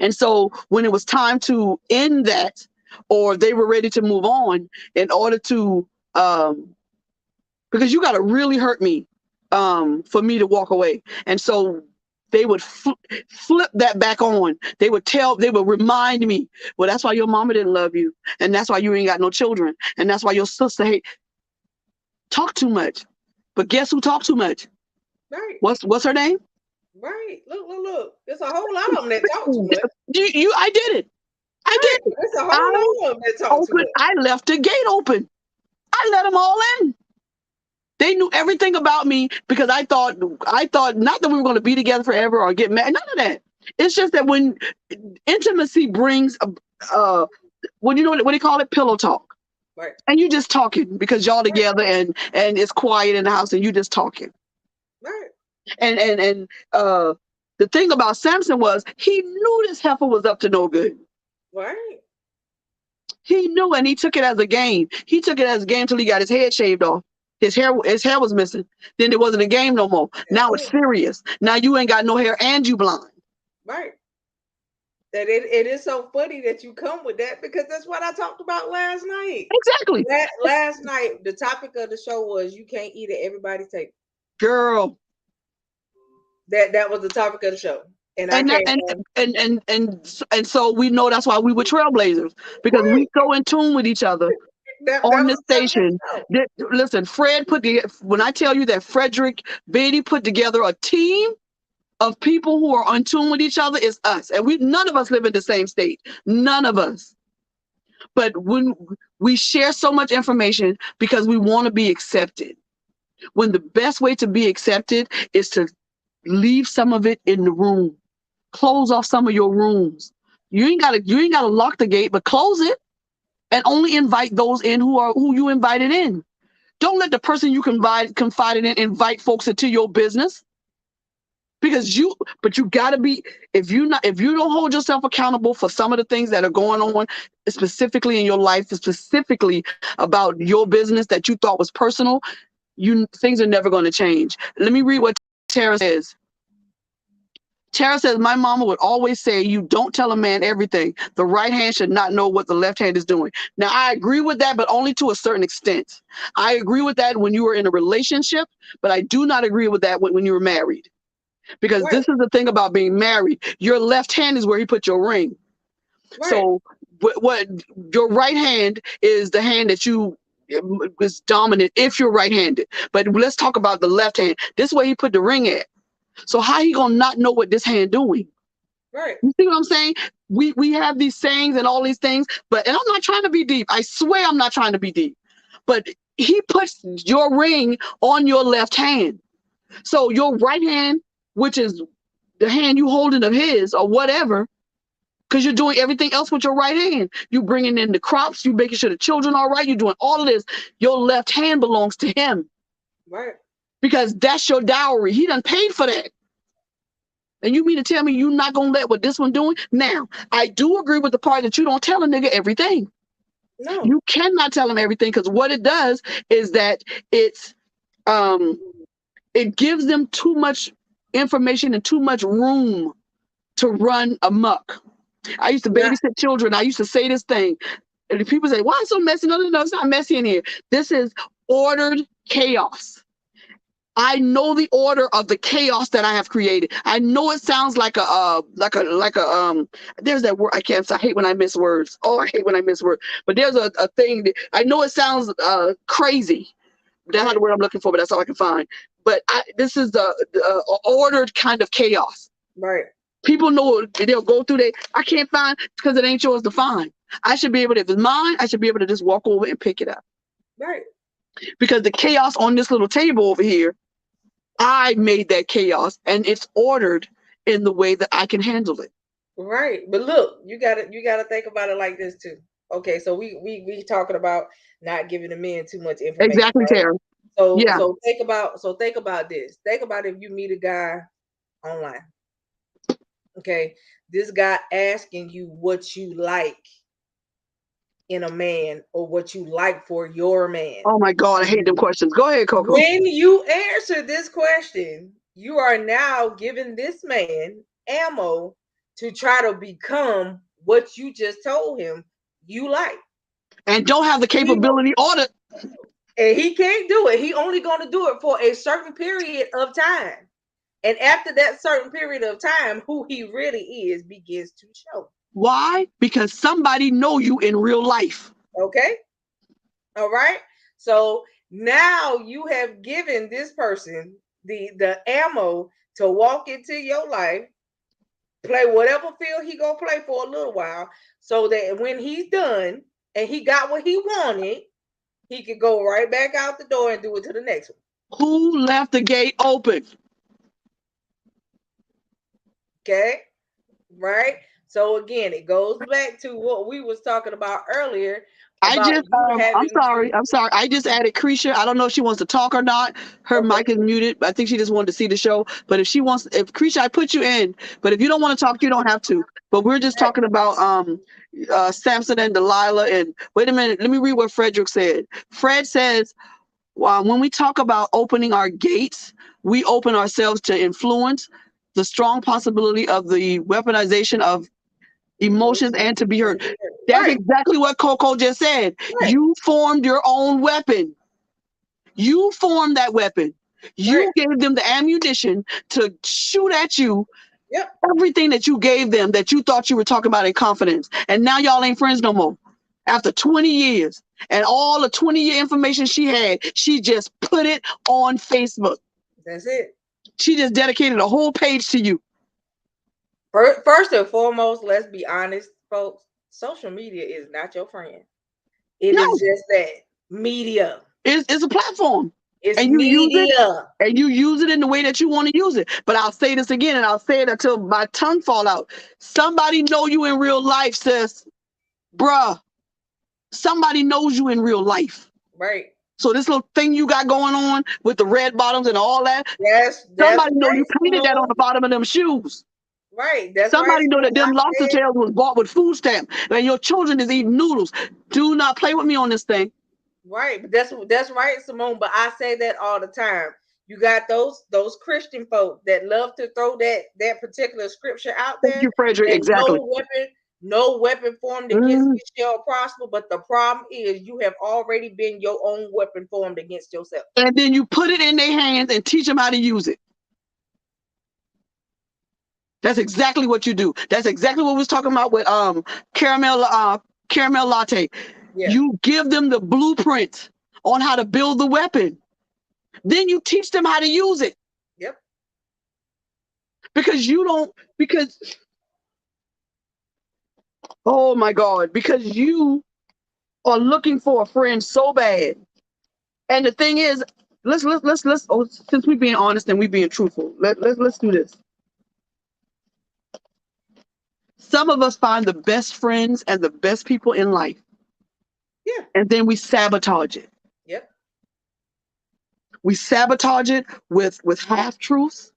Speaker 2: And so when it was time to end that, or they were ready to move on, in order to because you got to really hurt me for me to walk away. And so they would flip that back on. They would remind me, well, that's why your mama didn't love you, and that's why you ain't got no children, and that's why your sister talk too much. But guess who talk too much?
Speaker 3: Right.
Speaker 2: What's her name?
Speaker 3: Right. Look. There's a whole lot of them that talk too much.
Speaker 2: I did it. I did.
Speaker 3: There's a whole lot of them that talk too much.
Speaker 2: I left the gate open. I let them all in. They knew everything about me because I thought not that we were going to be together forever or get married. None of that. It's just that when intimacy brings what do they call it? Pillow talk.
Speaker 3: Right.
Speaker 2: And you just talking because y'all together and it's quiet in the house and you just talking.
Speaker 3: Right.
Speaker 2: And the thing about Samson was he knew this heifer was up to no good.
Speaker 3: Right.
Speaker 2: He knew, and he took it as a game. He took it as a game till he got his head shaved off. His hair was missing. Then it wasn't a game no more. Now it's serious. Now you ain't got no hair and you blind.
Speaker 3: Right. That it is so funny that you come with that, because that's what I talked about last night.
Speaker 2: Exactly.
Speaker 3: Last night, the topic of the show was you can't eat at everybody's table.
Speaker 2: Girl.
Speaker 3: That was the topic of the show. And
Speaker 2: so we know that's why we were trailblazers, because we so in tune with each other on this station. Listen, when I tell you that Frederick Beatty put together a team of people who are in tune with each other, is us. And none of us live in the same state. None of us. But when we share so much information because we want to be accepted, when the best way to be accepted is to leave some of it in the room. Close off some of your rooms. You ain't gotta lock the gate, but close it and only invite those in who you invited in. Don't let the person you confided in invite folks into your business. Because you gotta be, if you don't hold yourself accountable for some of the things that are going on, specifically in your life, specifically about your business that you thought was personal, things are never going to change. Let me read what Tara says. Tara says, my mama would always say, you don't tell a man everything. The right hand should not know what the left hand is doing. Now, I agree with that, but only to a certain extent. I agree with that when you were in a relationship, but I do not agree with that when you were married. Because this is the thing about being married. Your left hand is where he put your ring. Right. So what your right hand is the hand that is dominant if you're right-handed. But let's talk about the left hand. This is where he put the ring at. So how he gonna not know what this hand doing?
Speaker 3: Right.
Speaker 2: You see what I'm saying? We have these sayings and all these things, and I'm not trying to be deep. I swear I'm not trying to be deep. But he puts your ring on your left hand. So your right hand, which is the hand you holding of his or whatever, because you're doing everything else with your right hand. You bringing in the crops, you making sure the children are right, you're doing all of this. Your left hand belongs to him.
Speaker 3: Right.
Speaker 2: Because that's your dowry. He done paid for that. And you mean to tell me you're not going to let what this one doing? Now, I do agree with the part that you don't tell a nigga everything.
Speaker 3: No.
Speaker 2: You cannot tell him everything, because what it does is that it gives them too much information and too much room to run amok. I used to babysit children. I used to say this thing. And people say, why is it so messy? No, it's not messy in here. This is ordered chaos. I know the order of the chaos that I have created. I know it sounds like there's that word I can't say. I hate when I miss words. Oh, I hate when I miss words. But there's a thing that I know it sounds crazy. That's not the word I'm looking for, but that's all I can find. But this is the ordered kind of chaos.
Speaker 3: Right.
Speaker 2: People know they'll go through that. I can't find because it ain't yours to find. I should be able to, if it's mine, I should be able to just walk over and pick it up.
Speaker 3: Right.
Speaker 2: Because the chaos on this little table over here, I made that chaos, and it's ordered in the way that I can handle it.
Speaker 3: Right. But look, you gotta think about it like this too. Okay, so we talking about not giving the men too much information.
Speaker 2: Exactly,
Speaker 3: right?
Speaker 2: Tara.
Speaker 3: So think about this. Think about if you meet a guy online. Okay, this guy asking you what you like in a man or what you like for your man.
Speaker 2: Oh my God, I hate them questions. Go ahead, Coco.
Speaker 3: When you answer this question, you are now giving this man ammo to try to become what you just told him you like.
Speaker 2: And don't have the capability or the...
Speaker 3: And he can't do it. He only going to do it for a certain period of time. And after that certain period of time, who he really is begins to show.
Speaker 2: Why? Because somebody know you in real life.
Speaker 3: Okay. All right. So now you have given this person the ammo to walk into your life, play whatever field he gonna play for a little while, so that when he's done and he got what he wanted, he could go right back out the door and do it to the next one.
Speaker 2: Who left the gate open?
Speaker 3: Okay. Right. So again, it goes back to what we was talking about earlier.
Speaker 2: I'm sorry. I just added Krisha. I don't know if she wants to talk or not. Her mic is muted. I think she just wanted to see the show. But if Krisha, I put you in. But if you don't want to talk, you don't have to. But we're just talking about Samson and Delilah. And wait a minute, let me read what Frederick said. Fred says, when we talk about opening our gates, we open ourselves to influence, the strong possibility of the weaponization of emotions and to be heard. That's exactly what Coco just said. Right. You formed your own weapon. You formed that weapon. You gave them the ammunition to shoot at you. Yep. Everything that you gave them that you thought you were talking about in confidence. And now y'all ain't friends no more. After 20 years and all the 20-year information she had, she just put it on Facebook.
Speaker 3: That's it.
Speaker 2: She just dedicated a whole page to you.
Speaker 3: First and foremost, let's be honest, folks. Social media is not your friend. It is just that media.
Speaker 2: It's a platform.
Speaker 3: It's media.
Speaker 2: And you use it in the way that you want to use it. But I'll say this again, and I'll say it until my tongue fall out. Somebody know you in real life, sis. Bruh. Somebody knows you in real life.
Speaker 3: Right.
Speaker 2: So this little thing you got going on with the red bottoms and all that.
Speaker 3: Yes.
Speaker 2: Somebody know you painted that on the bottom of them shoes.
Speaker 3: Right. That's
Speaker 2: somebody know that them lobster tails was bought with food stamp, and your children is eating noodles. Do not play with me on this thing.
Speaker 3: Right, but that's right, Simone. But I say that all the time. You got those Christian folk that love to throw that particular scripture out there.
Speaker 2: Thank you, Frederick. Exactly.
Speaker 3: No weapon formed against you shall prosper. But the problem is you have already been your own weapon formed against yourself.
Speaker 2: And then you put it in their hands and teach them how to use it. That's exactly what you do. That's exactly what we was talking about with caramel latte. Yeah. You give them the blueprint on how to build the weapon. Then you teach them how to use it.
Speaker 3: Yep.
Speaker 2: Oh my God, because you are looking for a friend so bad. And the thing is, let's since we're being honest and we're being truthful, let's do this. Some of us find the best friends and the best people in life.
Speaker 3: Yeah.
Speaker 2: And then we sabotage it.
Speaker 3: Yep.
Speaker 2: We sabotage it with half truths.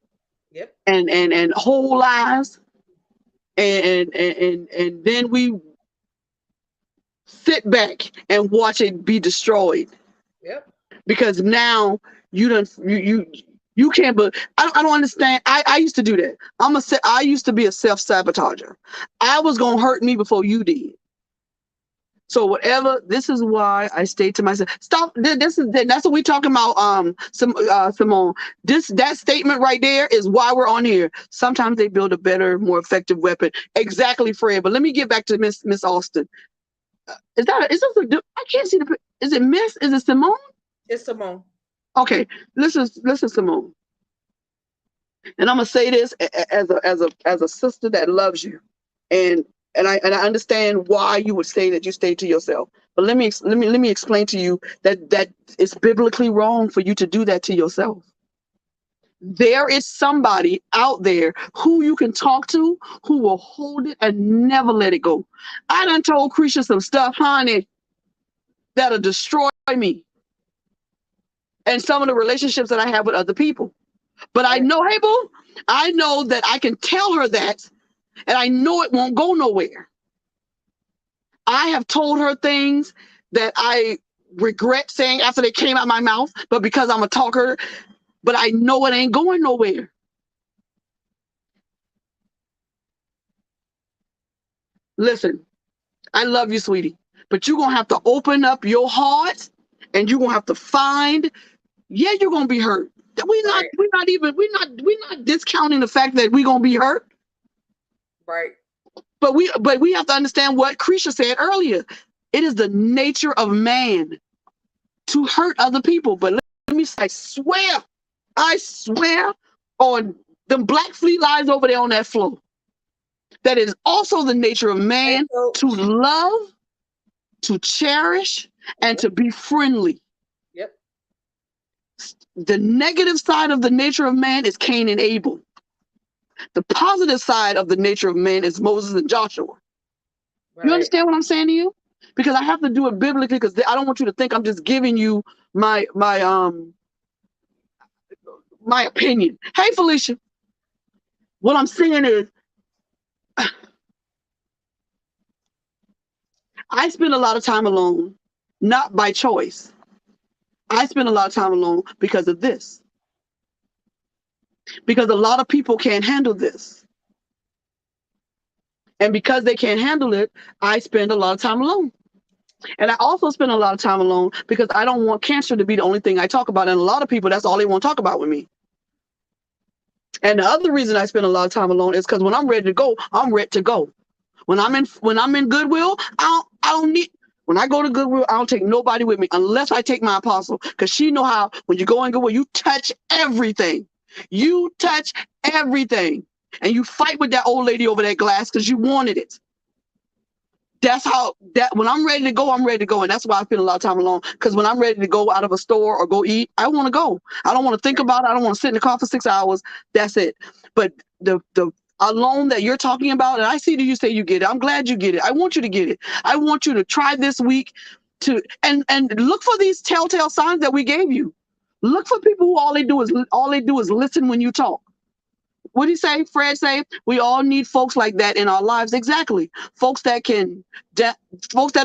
Speaker 3: Yep.
Speaker 2: And whole lies. And then we sit back and watch it be destroyed.
Speaker 3: Yep.
Speaker 2: Because now you can't, but I don't understand. I used to do that. I used to be a self-sabotager. I was going to hurt me before you did. So whatever, this is why I stayed to myself. Stop. That's what we're talking about, Simone. That statement right there is why we're on here. Sometimes they build a better, more effective weapon. Exactly, Fred. But let me get back to Miss Austin. I can't see is it Miss? Is it Simone?
Speaker 3: It's Simone.
Speaker 2: Okay, listen, Simone. And I'm gonna say this as a sister that loves you, and I understand why you would say that you stay to yourself. But let me explain to you that it's biblically wrong for you to do that to yourself. There is somebody out there who you can talk to, who will hold it and never let it go. I done told Krisha some stuff, honey, that'll destroy me. And some of the relationships that I have with other people. But I know, hey, boo, I know that I can tell her that, and I know it won't go nowhere. I have told her things that I regret saying after they came out my mouth, but because I'm a talker, but I know it ain't going nowhere. Listen, I love you, sweetie, but you're going to have to open up your heart, and you're going to have to find, yeah, you're going to be hurt. We're not discounting the fact that we're going to be hurt.
Speaker 3: Right.
Speaker 2: But we have to understand what Krisha said earlier. It is the nature of man to hurt other people. But let me say, I swear on them black fleet lies over there on that floor. That is also the nature of man to love, to cherish, and to be friendly.
Speaker 3: Yep.
Speaker 2: The negative side of the nature of man is Cain and Abel. The positive side of the nature of man is Moses and Joshua.
Speaker 3: Right.
Speaker 2: You understand what I'm saying to you? Because I have to do it biblically, because I don't want you to think I'm just giving you my opinion. Hey, Felicia. What I'm saying is, I spend a lot of time alone, not by choice. I spend a lot of time alone because of this. Because a lot of people can't handle this. And because they can't handle it, I spend a lot of time alone. And I also spend a lot of time alone because I don't want cancer to be the only thing I talk about. And a lot of people, that's all they want to talk about with me. And the other reason I spend a lot of time alone is because when I'm ready to go, I'm ready to go. When I'm in Goodwill, I don't need. When I go to Goodwill, I don't take nobody with me unless I take my apostle, because she know how when you go in Goodwill, you touch everything. You touch everything, and you fight with that old lady over that glass because you wanted it. That's how that when I'm ready to go, I'm ready to go, and that's why I spend a lot of time alone. Because when I'm ready to go out of a store or go eat, I want to go. I don't want to think about it. I don't want to sit in the car for 6 hours. That's it. But the alone that you're talking about, and I see that you say you get it. I'm glad you get it. I want you to get it. I want you to try this week to and look for these telltale signs that we gave you. Look for people who all they do is listen when you talk. What did he say? Fred say we all need folks like that in our lives. Exactly. Folks that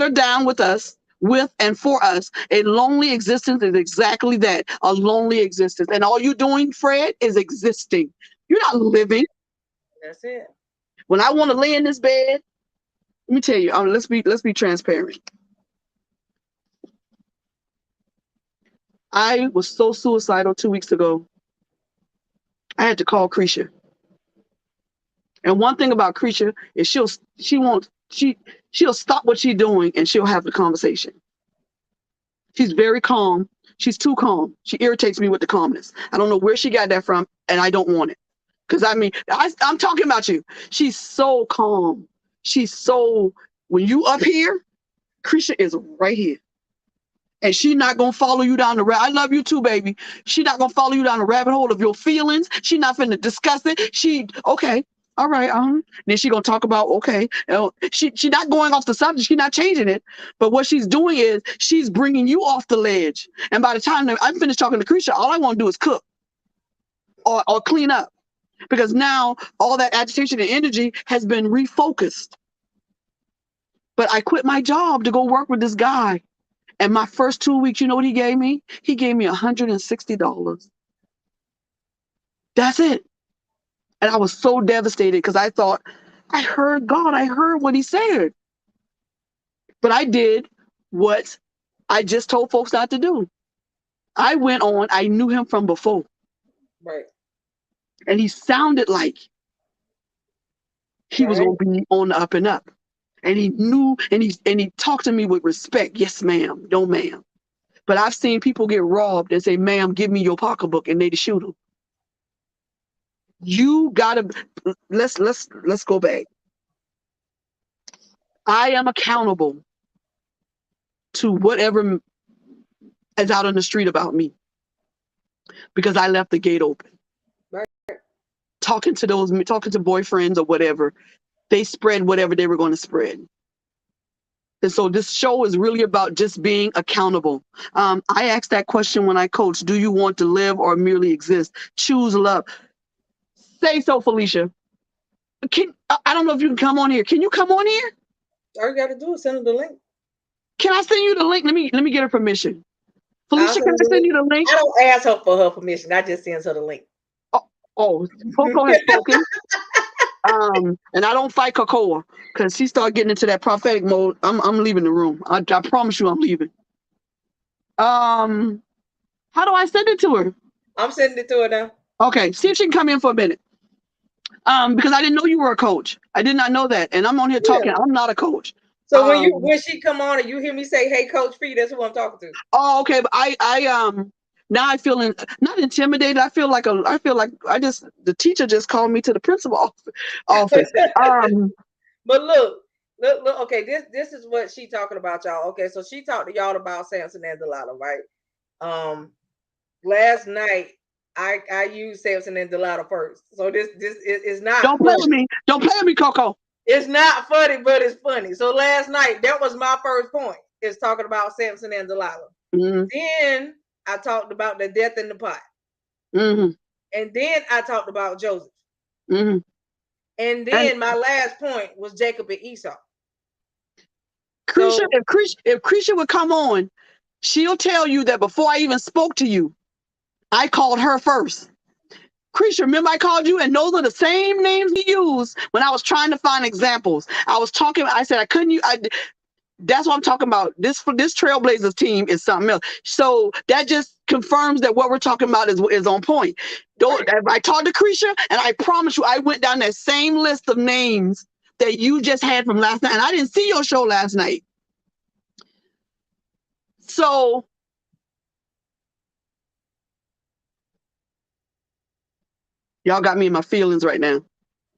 Speaker 2: are down with us, with and for us. A lonely existence is exactly that. A lonely existence. And all you're doing, Fred, is existing. You're not living.
Speaker 3: That's it.
Speaker 2: When I want to lay in this bed, let me tell you, let's be transparent. I was so suicidal 2 weeks ago. I had to call Creisha. And one thing about Creisha is she'll stop what she's doing and she'll have the conversation. She's very calm. She's too calm. She irritates me with the calmness. I don't know where she got that from, and I don't want it. Because I'm talking about you. She's so calm. When you up here, Creisha is right here. And she's not going to follow you down the rabbit. I love you too, baby. She's not going to follow you down the rabbit hole of your feelings. She's not finna discuss it. Okay, all right. Then she's going to talk about, okay. She's not going off the subject. She's not changing it. But what she's doing is she's bringing you off the ledge. And by the time I'm finished talking to Creisha, all I want to do is cook or clean up. Because now all that agitation and energy has been refocused. But I quit my job to go work with this guy. And my first 2 weeks, you know what he gave me? He gave me $160. That's it. And I was so devastated because I thought, I heard God. I heard what he said. But I did what I just told folks not to do. I went on. I knew him from before.
Speaker 3: Right.
Speaker 2: And he sounded like he was going to be on the up and up. And he knew, and he talked to me with respect. Yes, ma'am. No, ma'am. But I've seen people get robbed and say, ma'am, give me your pocketbook, and they shoot them. You gotta let's go back. I am accountable to whatever is out on the street about me because I left the gate open.
Speaker 3: Right.
Speaker 2: Talking to boyfriends or whatever, they spread whatever they were going to spread. And so this show is really about just being accountable. I asked that question when I coach, do you want to live or merely exist? Choose love. Say so, Felicia. I don't know if you can come on here. Can you come on here?
Speaker 3: All you got to do is send her the link.
Speaker 2: Can I send you the link? Let me get her permission. Felicia, can I send you the link?
Speaker 3: I don't ask her for her permission. I just send her the link.
Speaker 2: Coco has spoken. And I don't fight Cocoa because she started getting into that prophetic mode. I'm leaving the room. I promise you I'm leaving. How do I send it to her?
Speaker 3: I'm sending it to her now.
Speaker 2: Okay, see if she can come in for a minute. Because I didn't know you were a coach. I did not know that. And I'm on here talking. I'm not a coach.
Speaker 3: So when she come on and you hear me say, hey, Coach P, that's who I'm talking to.
Speaker 2: Oh, okay. But I now I feel not intimidated. I feel like the teacher just called me to the principal office.
Speaker 3: But look, okay, this is what she talking about, y'all. Okay, so she talked to y'all about Samson and Delilah, right? Last night I use Samson and Delilah first. So this is not
Speaker 2: Don't play with me. Don't play with me, Coco.
Speaker 3: It's not funny, but it's funny. So last night, that was my first point. Is talking about Samson and Delilah.
Speaker 2: Mm-hmm.
Speaker 3: Then I talked about the death in the pot.
Speaker 2: Mm-hmm.
Speaker 3: And then I talked about Joseph.
Speaker 2: Mm-hmm.
Speaker 3: And then my last point was Jacob and Esau.
Speaker 2: Krisha,
Speaker 3: So,
Speaker 2: if Krisha would come on, she'll tell you that before I even spoke to you, I called her first. Krisha, remember I called you, and those are the same names we used when I was trying to find examples. I said I couldn't. That's what I'm talking about. This Trailblazers team is something else. So that just confirms that what we're talking about is on point. I talked to Krisha, and I promise you, I went down that same list of names that you just had from last night, and I didn't see your show last night. So y'all got me in my feelings right now.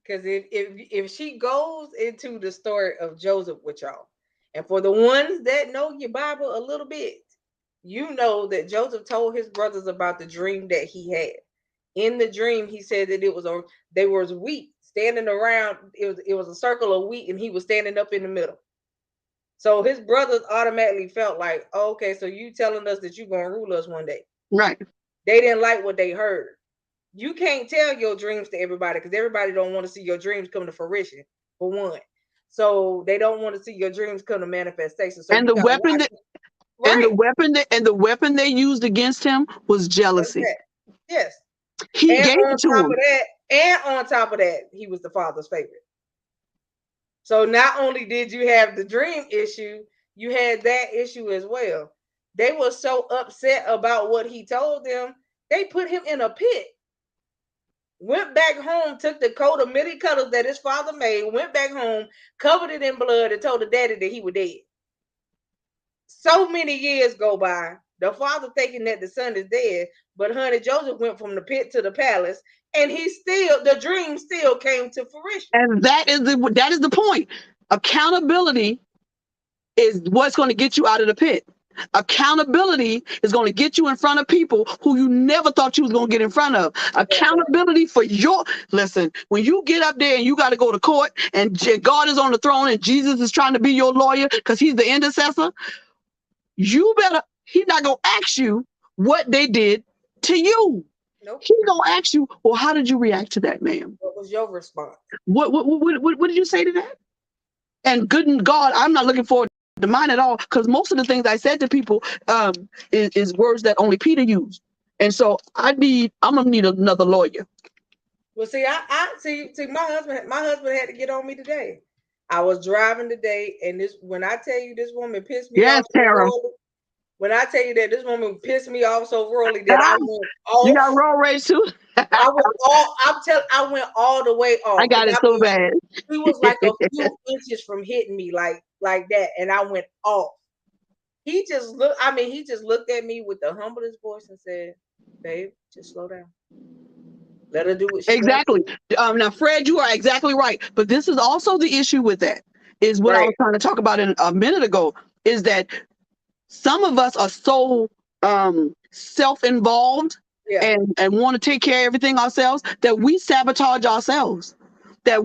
Speaker 3: Because if she goes into the story of Joseph with y'all, and for the ones that know your Bible a little bit, you know that Joseph told his brothers about the dream that he had. In the dream, he said that they was wheat standing around. It was a circle of wheat, and he was standing up in the middle. So his brothers automatically felt like, oh, okay, so you telling us that you're gonna rule us one day.
Speaker 2: Right.
Speaker 3: They didn't like what they heard. You can't tell your dreams to everybody because everybody don't want to see your dreams come to fruition, for one. So they don't want to see your dreams come to manifestation. So
Speaker 2: and the weapon they used against him was jealousy.
Speaker 3: Yes.
Speaker 2: He gave it to him.
Speaker 3: And on top of that, he was the father's favorite. So not only did you have the dream issue, you had that issue as well. They were so upset about what he told them, they put him in a pit. Went back home, took the coat of many colors that his father made, went back home, covered it in blood, and told the daddy that he was dead. So many years go by, the father thinking that the son is dead, but honey, Joseph went from the pit to the palace, and the dream still came to fruition.
Speaker 2: And that is the point. Accountability is what's going to get you out of the pit. Accountability is going to get you in front of people who you never thought you was going to get in front of. Accountability for listen, when you get up there and you got to go to court and God is on the throne and Jesus is trying to be your lawyer because he's the intercessor, he's not going to ask you what they did to you.
Speaker 3: Nope.
Speaker 2: He's going to ask you, well, how did you react to that, ma'am?
Speaker 3: What was your response?
Speaker 2: What did you say to that? And good God, I'm not looking forward to mine at all, because most of the things I said to people is words that only Peter used, and so I'm gonna need another lawyer.
Speaker 3: Well, see, I see my husband had to get on me today. I was driving today, and when I tell you this woman pissed me off,
Speaker 2: Tara.
Speaker 3: When I tell you that this woman pissed me off so royally that I went off.
Speaker 2: You got road rage too?
Speaker 3: I went all the way off.
Speaker 2: I got it so bad.
Speaker 3: He was like a few inches from hitting me like that, and I went off. He just looked at me with the humblest voice and said, "Babe, just slow down. Let her do what she
Speaker 2: exactly." Now, Fred, you are exactly right. But this is also the issue with that, is what I was trying to talk about a minute ago, is that some of us are so self-involved and want to take care of everything ourselves that we sabotage ourselves. That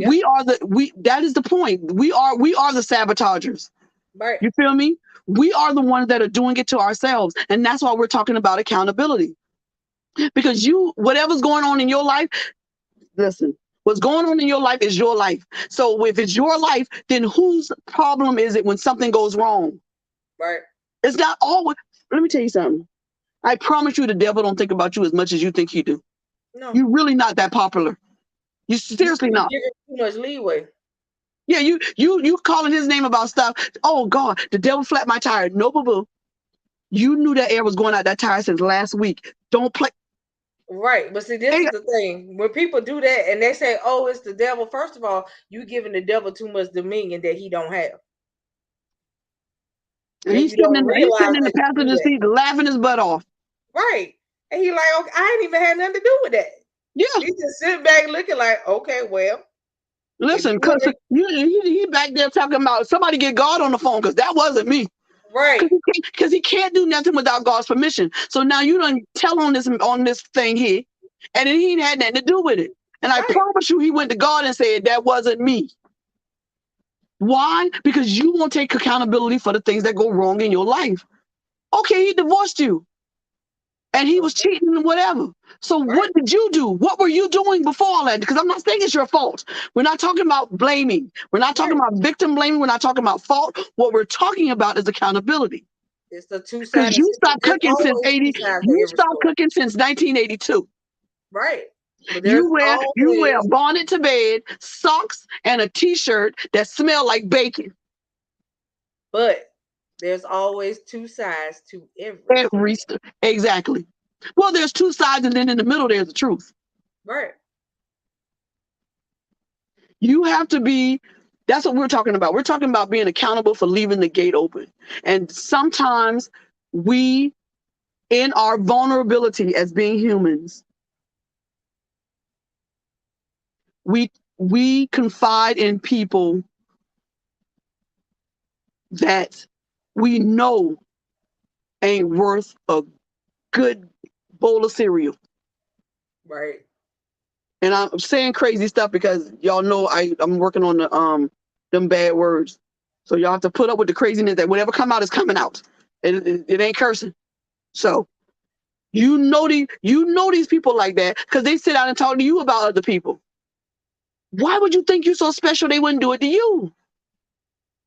Speaker 2: that is the point. We are the sabotagers.
Speaker 3: Right.
Speaker 2: You feel me? We are the ones that are doing it to ourselves. And that's why we're talking about accountability. Because whatever's going on in your life, listen, what's going on in your life is your life. So if it's your life, then whose problem is it when something goes wrong?
Speaker 3: Right.
Speaker 2: It's not always. Let me tell you something. I promise you the devil don't think about you as much as you think he do.
Speaker 3: No.
Speaker 2: You're really not that popular. You seriously not.
Speaker 3: You're giving too much leeway.
Speaker 2: Yeah, you calling his name about stuff. Oh God, the devil flat my tire. No, boo-boo. You knew that air was going out that tire since last week. Don't play.
Speaker 3: Right, but see, this is the thing. When people do that and they say, "Oh, it's the devil," first of all, you giving the devil too much dominion that he don't have.
Speaker 2: And he's sitting in the passenger seat laughing his butt off.
Speaker 3: Right. And he like, okay, I ain't even had nothing to do with that.
Speaker 2: Yeah.
Speaker 3: He just sitting back looking like, okay, well.
Speaker 2: Listen, because he back there talking about somebody get God on the phone, because that wasn't me.
Speaker 3: Right.
Speaker 2: Because he can't do nothing without God's permission. So now you don't tell on this thing here. And then he had nothing to do with it. And I promise you, he went to God and said, that wasn't me. Why? Because you won't take accountability for the things that go wrong in your life. Okay, he divorced you. And he was cheating and whatever. So what did you do? What were you doing before all that? Because I'm not saying it's your fault. We're not talking about blaming. We're not talking about victim blaming. We're not talking about fault. What we're talking about is accountability.
Speaker 3: It's the two sides.
Speaker 2: Because you stopped cooking since 80. You stopped cooking since 1982.
Speaker 3: Right.
Speaker 2: You wear a bonnet to bed, socks, and a t-shirt that smell like bacon.
Speaker 3: But there's always two sides to every
Speaker 2: exactly. Well, there's two sides, and then in the middle there's the truth.
Speaker 3: Right.
Speaker 2: You have to be. That's what we're talking about. We're talking about being accountable for leaving the gate open. And sometimes we, in our vulnerability as being humans, we confide in people that we know ain't worth a good bowl of cereal.
Speaker 3: Right.
Speaker 2: And I'm saying crazy stuff because y'all know I'm working on the them bad words. So y'all have to put up with the craziness that whatever come out is coming out. It ain't cursing. So you know these people like that because they sit down and talk to you about other people. Why would you think you're so special they wouldn't do it to you?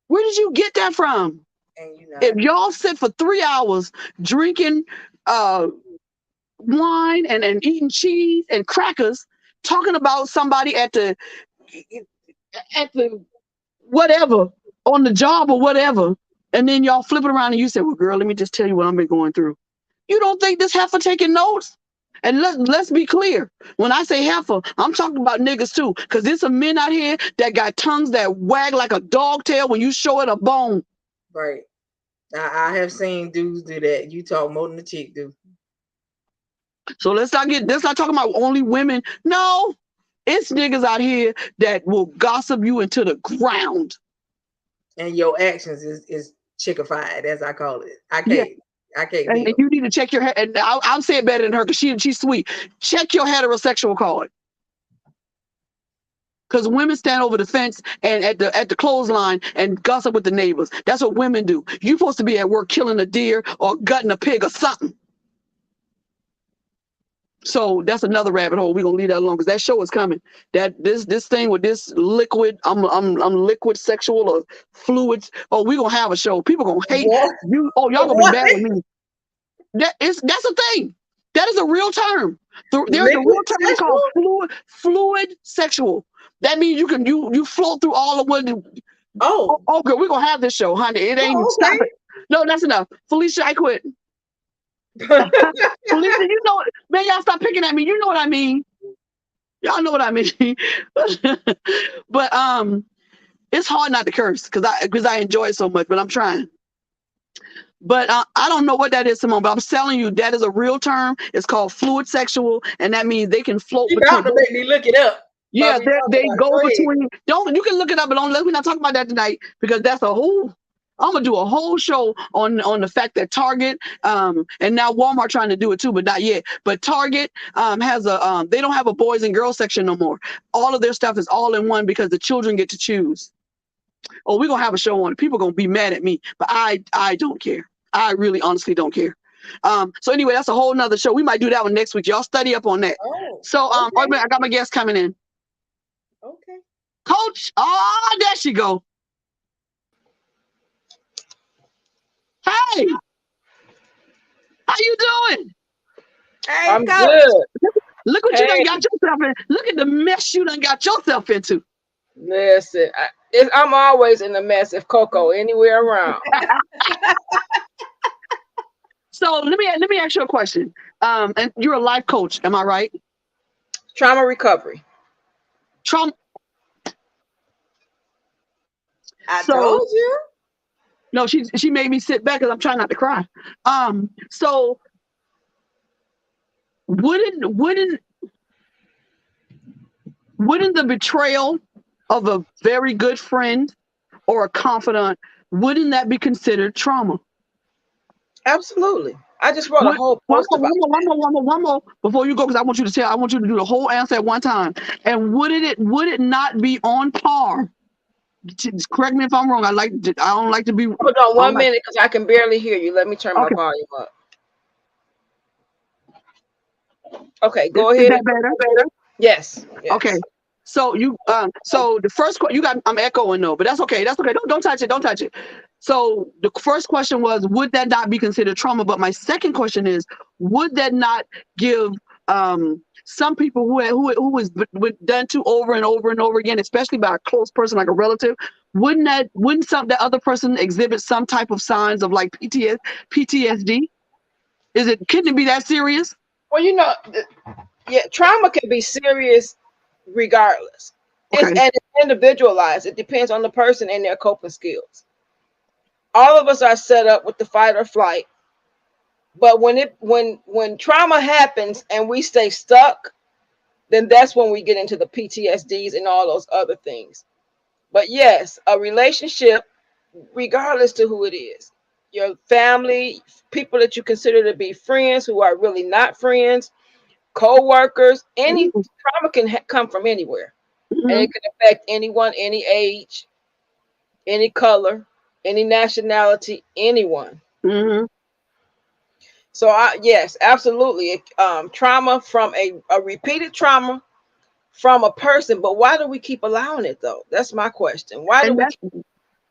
Speaker 2: Where did you get that from?
Speaker 3: And
Speaker 2: if y'all sit for 3 hours drinking wine and eating cheese and crackers, talking about somebody at the whatever, on the job or whatever, and then y'all flip it around and you say, well, girl, let me just tell you what I've been going through. You don't think this heifer taking notes? And let's be clear. When I say heifer, I'm talking about niggas too, because there's some men out here that got tongues that wag like a dog tail when you show it a bone.
Speaker 3: Right. I have seen dudes do that. You talk more than the chick do.
Speaker 2: So let's not talking about only women. No, it's niggas out here that will gossip you into the ground.
Speaker 3: And your actions is chickified, as I call it. I can't.
Speaker 2: And you need to check your head. And I'll say it better than her because she's sweet. Check your heterosexual card. Because women stand over the fence and at the clothesline and gossip with the neighbors. That's what women do. You're supposed to be at work killing a deer or gutting a pig or something. So that's another rabbit hole. We're gonna leave that alone because that show is coming. That this thing with this liquid, I'm liquid sexual or fluids. Oh, we're gonna have a show. People gonna hate you. Oh, y'all gonna be bad with me. That's a thing. That is a real term. There's a real term called fluid sexual. That means you float through all of what. Oh, girl, we're gonna have this show, honey. It ain't stop it. No, that's enough. Felicia, I quit. Felicia, you know, man, y'all stop picking at me. You know what I mean. Y'all know what I mean. But it's hard not to curse because I enjoy it so much. But I'm trying. But I don't know what that is, Simone. But I'm telling you, that is a real term. It's called fluid sexual, and that means they can float.
Speaker 3: You got to make me look it up.
Speaker 2: Yeah, they go between. You can look it up, but we're not talking about that tonight because that's a whole. I'm gonna do a whole show on the fact that Target and now Walmart trying to do it too, but not yet. But Target has they don't have a boys and girls section no more. All of their stuff is all in one because the children get to choose. Oh, we're gonna have a show on it. People gonna be mad at me, but I don't care. I really honestly don't care. So anyway, that's a whole nother show. We might do that one next week. Y'all study up on that. So okay. I got my guest coming in.
Speaker 3: Okay.
Speaker 2: Coach, there she go. Hey, how you doing?
Speaker 3: Hey,
Speaker 5: I'm good.
Speaker 2: Look what you done got yourself in. Look at the mess you done got yourself into.
Speaker 5: Listen, I'm always in a mess if Coco anywhere around.
Speaker 2: So let me ask you a question. And you're a life coach, am I right?
Speaker 5: Trauma recovery.
Speaker 3: I told you.
Speaker 2: No, she made me sit back because I'm trying not to cry. So wouldn't the betrayal of a very good friend or a confidant, wouldn't that be considered trauma?
Speaker 5: Absolutely. I just wrote a whole post about
Speaker 2: one more before you go, because I want you to do the whole answer at one time. And would it not be on par? Correct me if I'm wrong. I don't like to be.
Speaker 5: Hold on 1 minute, because I can barely hear you. Let me turn my volume up. Okay, go ahead.
Speaker 2: Is that better?
Speaker 5: Yes.
Speaker 2: Okay. So so the first question I'm echoing though, but that's okay. That's okay. Don't touch it. Don't touch it. So the first question was, would that not be considered trauma? But my second question is, would that not give some people who was done to over and over and over again, especially by a close person like a relative, wouldn't that other person exhibit some type of signs of like PTSD? Couldn't it be that serious?
Speaker 5: Well, yeah, trauma can be serious regardless.
Speaker 2: Okay.
Speaker 5: And it's individualized. It depends on the person and their coping skills. All of us are set up with the fight or flight, but when trauma happens and we stay stuck, then that's when we get into the PTSDs and all those other things. But yes, a relationship, regardless to who it is, your family, people that you consider to be friends who are really not friends, co-workers, any trauma can come from anywhere. And it can affect anyone, any age, any color, any nationality, anyone. So yes, absolutely. Trauma from a repeated trauma from a person, but why do we keep allowing it though? That's my question.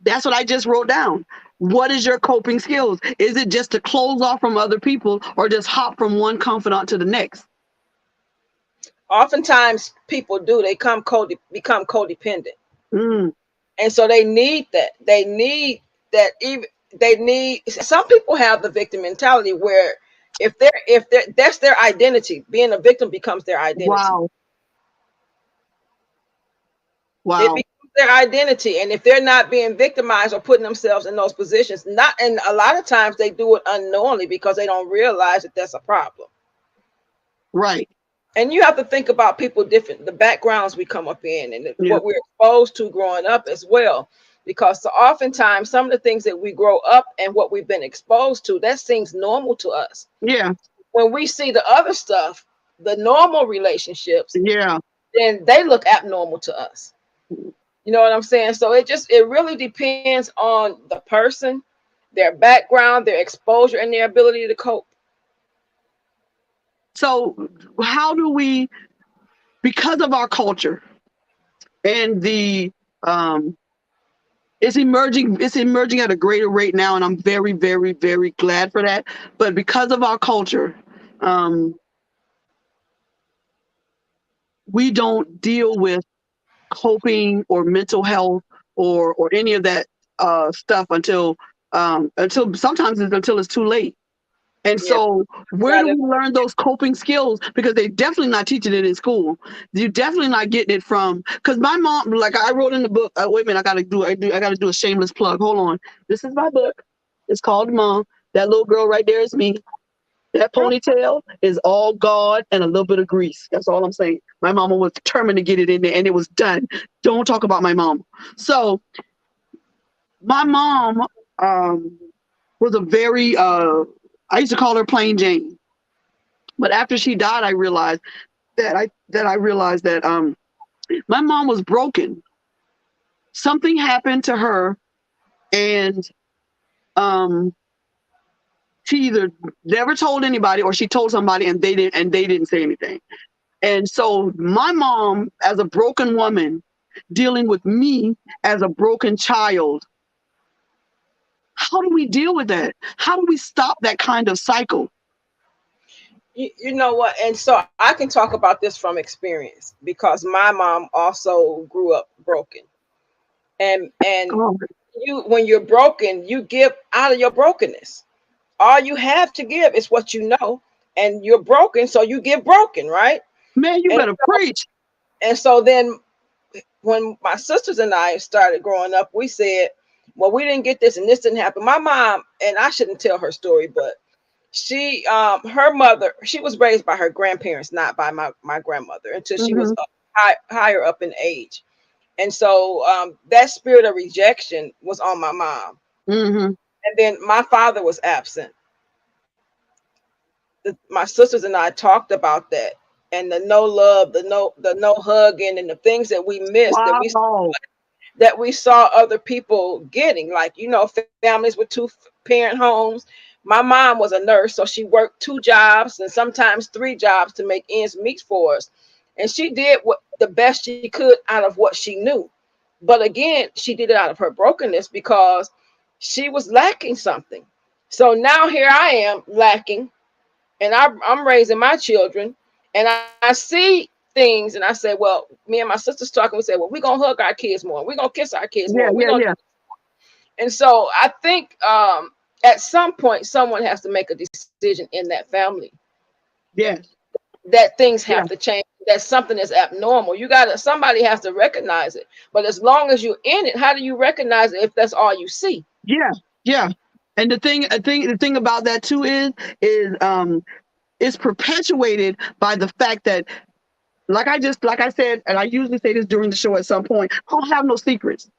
Speaker 2: That's what I just wrote down. What is your coping skills? Is it just to close off from other people, or just hop from one confidant to the next?
Speaker 5: Oftentimes people do. They become codependent. And so they need that. Some people have the victim mentality where if that's their identity. Being a victim becomes their identity.
Speaker 2: Wow.
Speaker 5: It becomes their identity. And if they're not being victimized or putting themselves in those positions, and a lot of times they do it unknowingly because they don't realize that that's a problem.
Speaker 2: Right.
Speaker 5: And you have to think about people different, the backgrounds we come up in and what we're exposed to growing up as well. Because so oftentimes some of the things that we grow up and what we've been exposed to, that seems normal to us.
Speaker 2: Yeah.
Speaker 5: When we see the other stuff, the normal relationships, then they look abnormal to us. You know what I'm saying? So it really depends on the person, their background, their exposure, and their ability to cope.
Speaker 2: So how do we, because of our culture and it's emerging at a greater rate now, and I'm very, very, very glad for that. But because of our culture, we don't deal with coping or mental health or any of that stuff until sometimes until it's too late. And so where do we learn those coping skills? Because they're definitely not teaching it in school. You're definitely not getting it from, because my mom, like I wrote in the book, wait a minute, I gotta do a shameless plug. Hold on. This is my book. It's called Mom. That little girl right there is me. That ponytail is all God and a little bit of grease. That's all I'm saying. My mama was determined to get it in there, and it was done. Don't talk about my mom. So my mom was a very I used to call her Plain Jane, but after she died, I realized that my mom was broken. Something happened to her, and she either never told anybody or she told somebody and they didn't say anything. And so my mom, as a broken woman, dealing with me as a broken child, how do we deal with that? How do we stop that kind of cycle?
Speaker 5: You know what? And so I can talk about this from experience because my mom also grew up broken. And when you're broken, you give out of your brokenness. All you have to give is what you know, and you're broken, so you give broken, right?
Speaker 2: Man, you better preach.
Speaker 5: And so then when my sisters and I started growing up, we said, well, we didn't get this and this didn't happen. My mom, and I shouldn't tell her story, but she, her mother, she was raised by her grandparents, not by my grandmother, until she was higher up in age. And so that spirit of rejection was on my mom. And then my father was absent. my sisters and I talked about that, and the no love, the no hugging, and the things that we missed,
Speaker 2: Wow.
Speaker 5: that we saw other people getting, like, you know, families with 2-parent homes. My mom was a nurse, so she worked 2 jobs and sometimes 3 jobs to make ends meet for us. And she did what the best she could out of what she knew. But again, she did it out of her brokenness because she was lacking something. So now here I am lacking, and I'm raising my children, and I see things, and I say, well, me and my sisters talking, we say, well, we're gonna hug our kids more, we're gonna kiss our kids more, and so I think at some point someone has to make a decision in that family.
Speaker 2: Yes.
Speaker 5: That things have to change, that something is abnormal. Somebody has to recognize it. But as long as you're in it, how do you recognize it if that's all you see?
Speaker 2: Yeah. And the thing about that too is it's perpetuated by the fact that, like I said, and I usually say this during the show at some point, I don't have no secrets.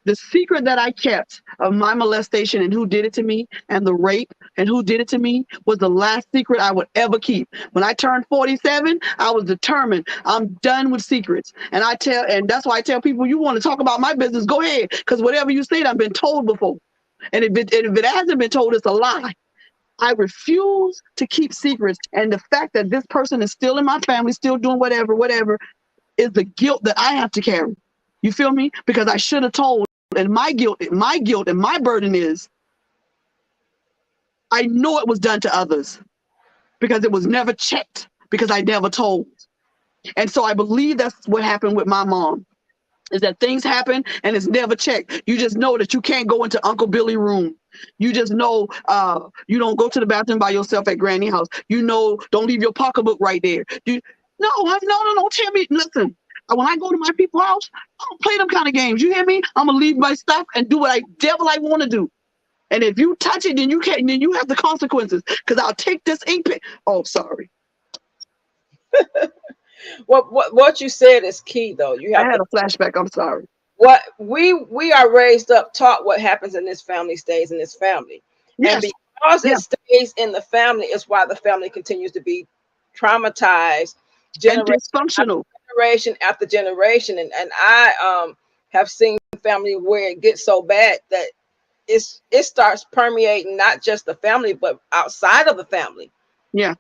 Speaker 2: The secret that I kept of my molestation and who did it to me, and the rape and who did it to me, was the last secret I would ever keep. When I turned 47, I was determined. I'm done with secrets. And that's why I tell people, you want to talk about my business, go ahead. Because whatever you say, I've been told before. And if it hasn't been told, it's a lie. I refuse to keep secrets. And the fact that this person is still in my family, still doing whatever, is the guilt that I have to carry. You feel me? Because I should have told. And my guilt and my burden is, I know it was done to others because it was never checked, because I never told. And so I believe that's what happened with my mom, is that things happen and it's never checked. You just know that you can't go into Uncle Billy's room. You just know you don't go to the bathroom by yourself at Granny house. You know, don't leave your pocketbook right there. No, tell me, listen. When I go to my people's house, I don't play them kind of games. You hear me? I'm gonna leave my stuff and do what I want to do. And if you touch it, then you can't. Then you have the consequences. Because I'll take this ink pen. Oh, sorry.
Speaker 5: What you said is key, though.
Speaker 2: I had a flashback. I'm sorry.
Speaker 5: What we are raised up, taught what happens in this family stays in this family. Yes. And because it stays in the family, is why the family continues to be traumatized,
Speaker 2: and dysfunctional.
Speaker 5: Generation after generation, and I have seen family where it gets so bad that it starts permeating not just the family but outside of the family.
Speaker 2: Yeah.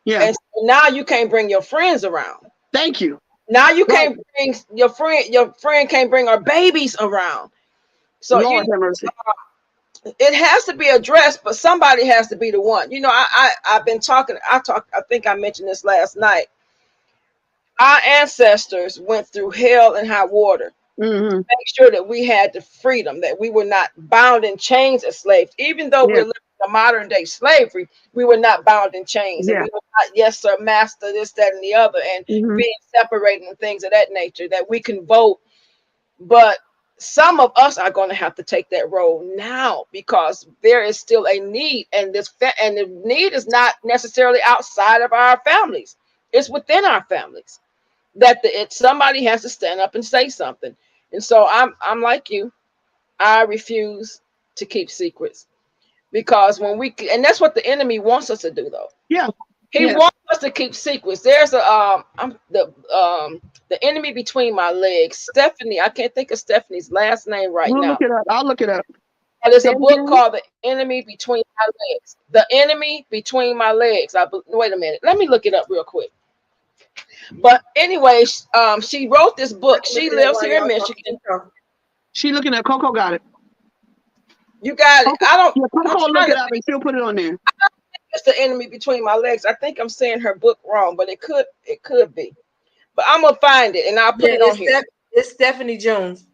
Speaker 5: And so now you can't bring your friends around.
Speaker 2: Thank you.
Speaker 5: Now you can't bring your friend can't bring our babies around. So
Speaker 2: Lord have mercy.
Speaker 5: It has to be addressed, but somebody has to be the one. You know, I've been talking. I think I mentioned this last night. Our ancestors went through hell and high water to make sure that we had the freedom, that we were not bound in chains as slaves. Even though we're living the modern day slavery, we were not bound in chains. And we were not, yes, sir, master, this, that, and the other, and being separated and things of that nature, that we can vote. But some of us are going to have to take that role now, because there is still a need, and the need is not necessarily outside of our families. It's within our families. That somebody has to stand up and say something. And so I'm like you. I refuse to keep secrets, because and that's what the enemy wants us to do, though.
Speaker 2: Yeah.
Speaker 5: He wants us to keep secrets. There's the enemy between my legs. Stephanie, I can't think of Stephanie's last name now.
Speaker 2: I'll look it up.
Speaker 5: And there's a book called The Enemy Between My Legs. The Enemy Between My Legs. Wait a minute. Let me look it up real quick. But anyway, she wrote this book. She lives here in Michigan.
Speaker 2: She looking at Coco. Got it.
Speaker 5: You got it. I don't.
Speaker 2: Coco look it up and she'll put it on there.
Speaker 5: I don't think it's The Enemy Between My Legs. I think I'm saying her book wrong, but it could be. But I'm gonna find it and I'll put it on here.
Speaker 3: It's Stephanie Jones.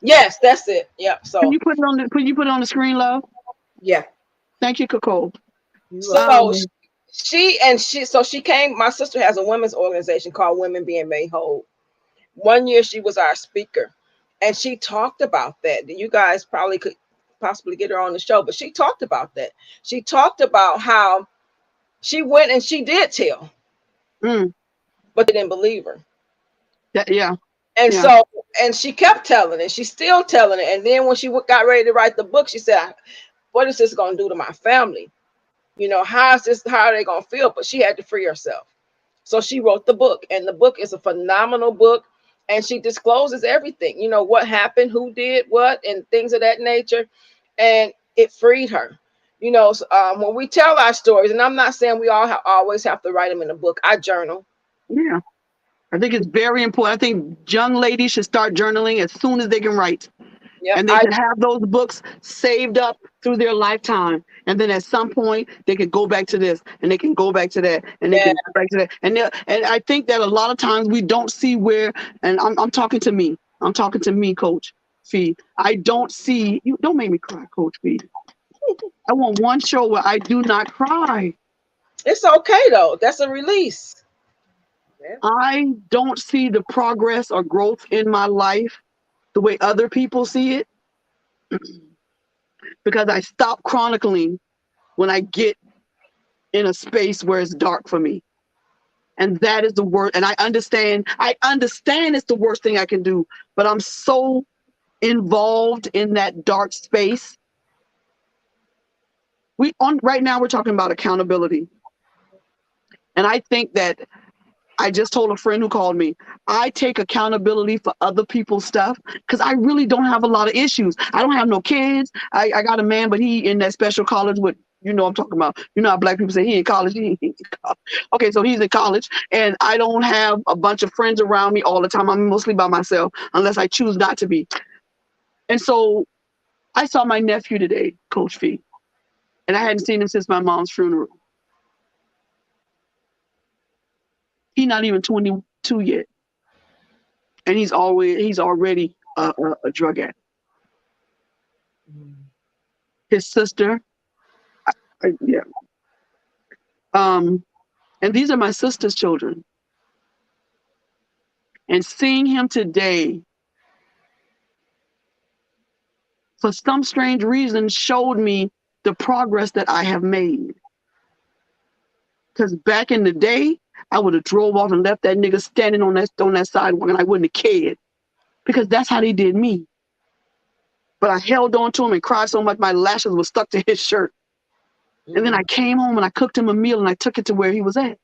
Speaker 5: Yes, that's it. Yeah. So
Speaker 2: can you put it on the screen, love?
Speaker 3: Yeah.
Speaker 2: Thank you, Coco.
Speaker 5: So she came. My sister has a women's organization called Women Being Made Whole. One year she was our speaker, and she talked about that. You guys probably could possibly get her on the show, but she talked about that. She talked about how she went and she did tell, but they didn't believe her. And she kept telling it. She's still telling it. And then when she got ready to write the book, she said, "What is this going to do to my family?" You know, how are they gonna feel? But she had to free herself. So she wrote the book, and the book is a phenomenal book. And she discloses everything, you know, what happened, who did what, and things of that nature. And it freed her. You know, when we tell our stories, and I'm not saying we all always have to write them in a book. I journal.
Speaker 2: Yeah. I think it's very important. I think young ladies should start journaling as soon as they can write.
Speaker 5: Yep,
Speaker 2: and they should have those books saved up through their lifetime. And then at some point, they can go back to this, and they can go back to that, and they can go back to that. And I think that a lot of times we don't see where, and I'm talking to me. I'm talking to me, Coach Fee. I don't see, you don't make me cry, Coach Fee. I want one show where I do not cry.
Speaker 5: It's okay, though. That's a release.
Speaker 2: I don't see the progress or growth in my life the way other people see it, because I stop chronicling when I get in a space where it's dark for me. And that is the worst. And I understand it's the worst thing I can do, but I'm so involved in that dark space. Right now we're talking about accountability. And I think that I just told a friend who called me, I take accountability for other people's stuff because I really don't have a lot of issues. I don't have no kids. I got a man, but he in that special college with, you know what I'm talking about. You know how black people say he in college. He ain't in college. Okay, so he's in college, and I don't have a bunch of friends around me all the time. I'm mostly by myself unless I choose not to be. And so I saw my nephew today, Coach Fee, and I hadn't seen him since my mom's funeral. He's not even 22 yet, and he's already a drug addict. His sister, yeah. And these are my sister's children. And seeing him today, for some strange reason, showed me the progress that I have made. Because back in the day, I would have drove off and left that nigga standing on that sidewalk, and I wouldn't have cared, because that's how they did me. But I held on to him and cried so much my lashes were stuck to his shirt. And then I came home and I cooked him a meal and I took it to where he was at.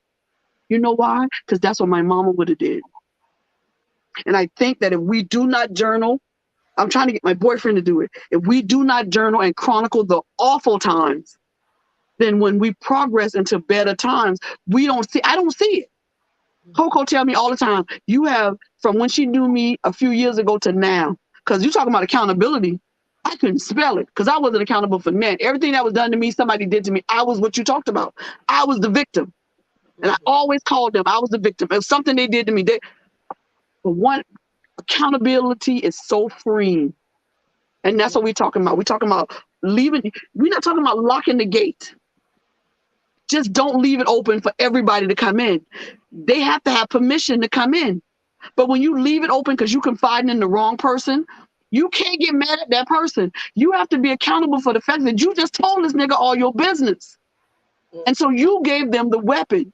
Speaker 2: You know why? Because that's what my mama would have did. And I think that if we do not journal, I'm trying to get my boyfriend to do it. If we do not journal and chronicle the awful times, then when we progress into better times, I don't see it. Coco tell me all the time, you have, from when she knew me a few years ago to now, because you're talking about accountability, I couldn't spell it because I wasn't accountable for men. Everything that was done to me, somebody did to me. I was what you talked about. I was the victim. And I always called them, I was the victim. It was something they did to me. But one, accountability is so freeing. And that's what we're talking about. We're talking about leaving. We're not talking about locking the gate. Just don't leave it open for everybody to come in. They have to have permission to come in. But when you leave it open because you confide in the wrong person, you can't get mad at that person. You have to be accountable for the fact that you just told this nigga all your business. And so you gave them the weapon.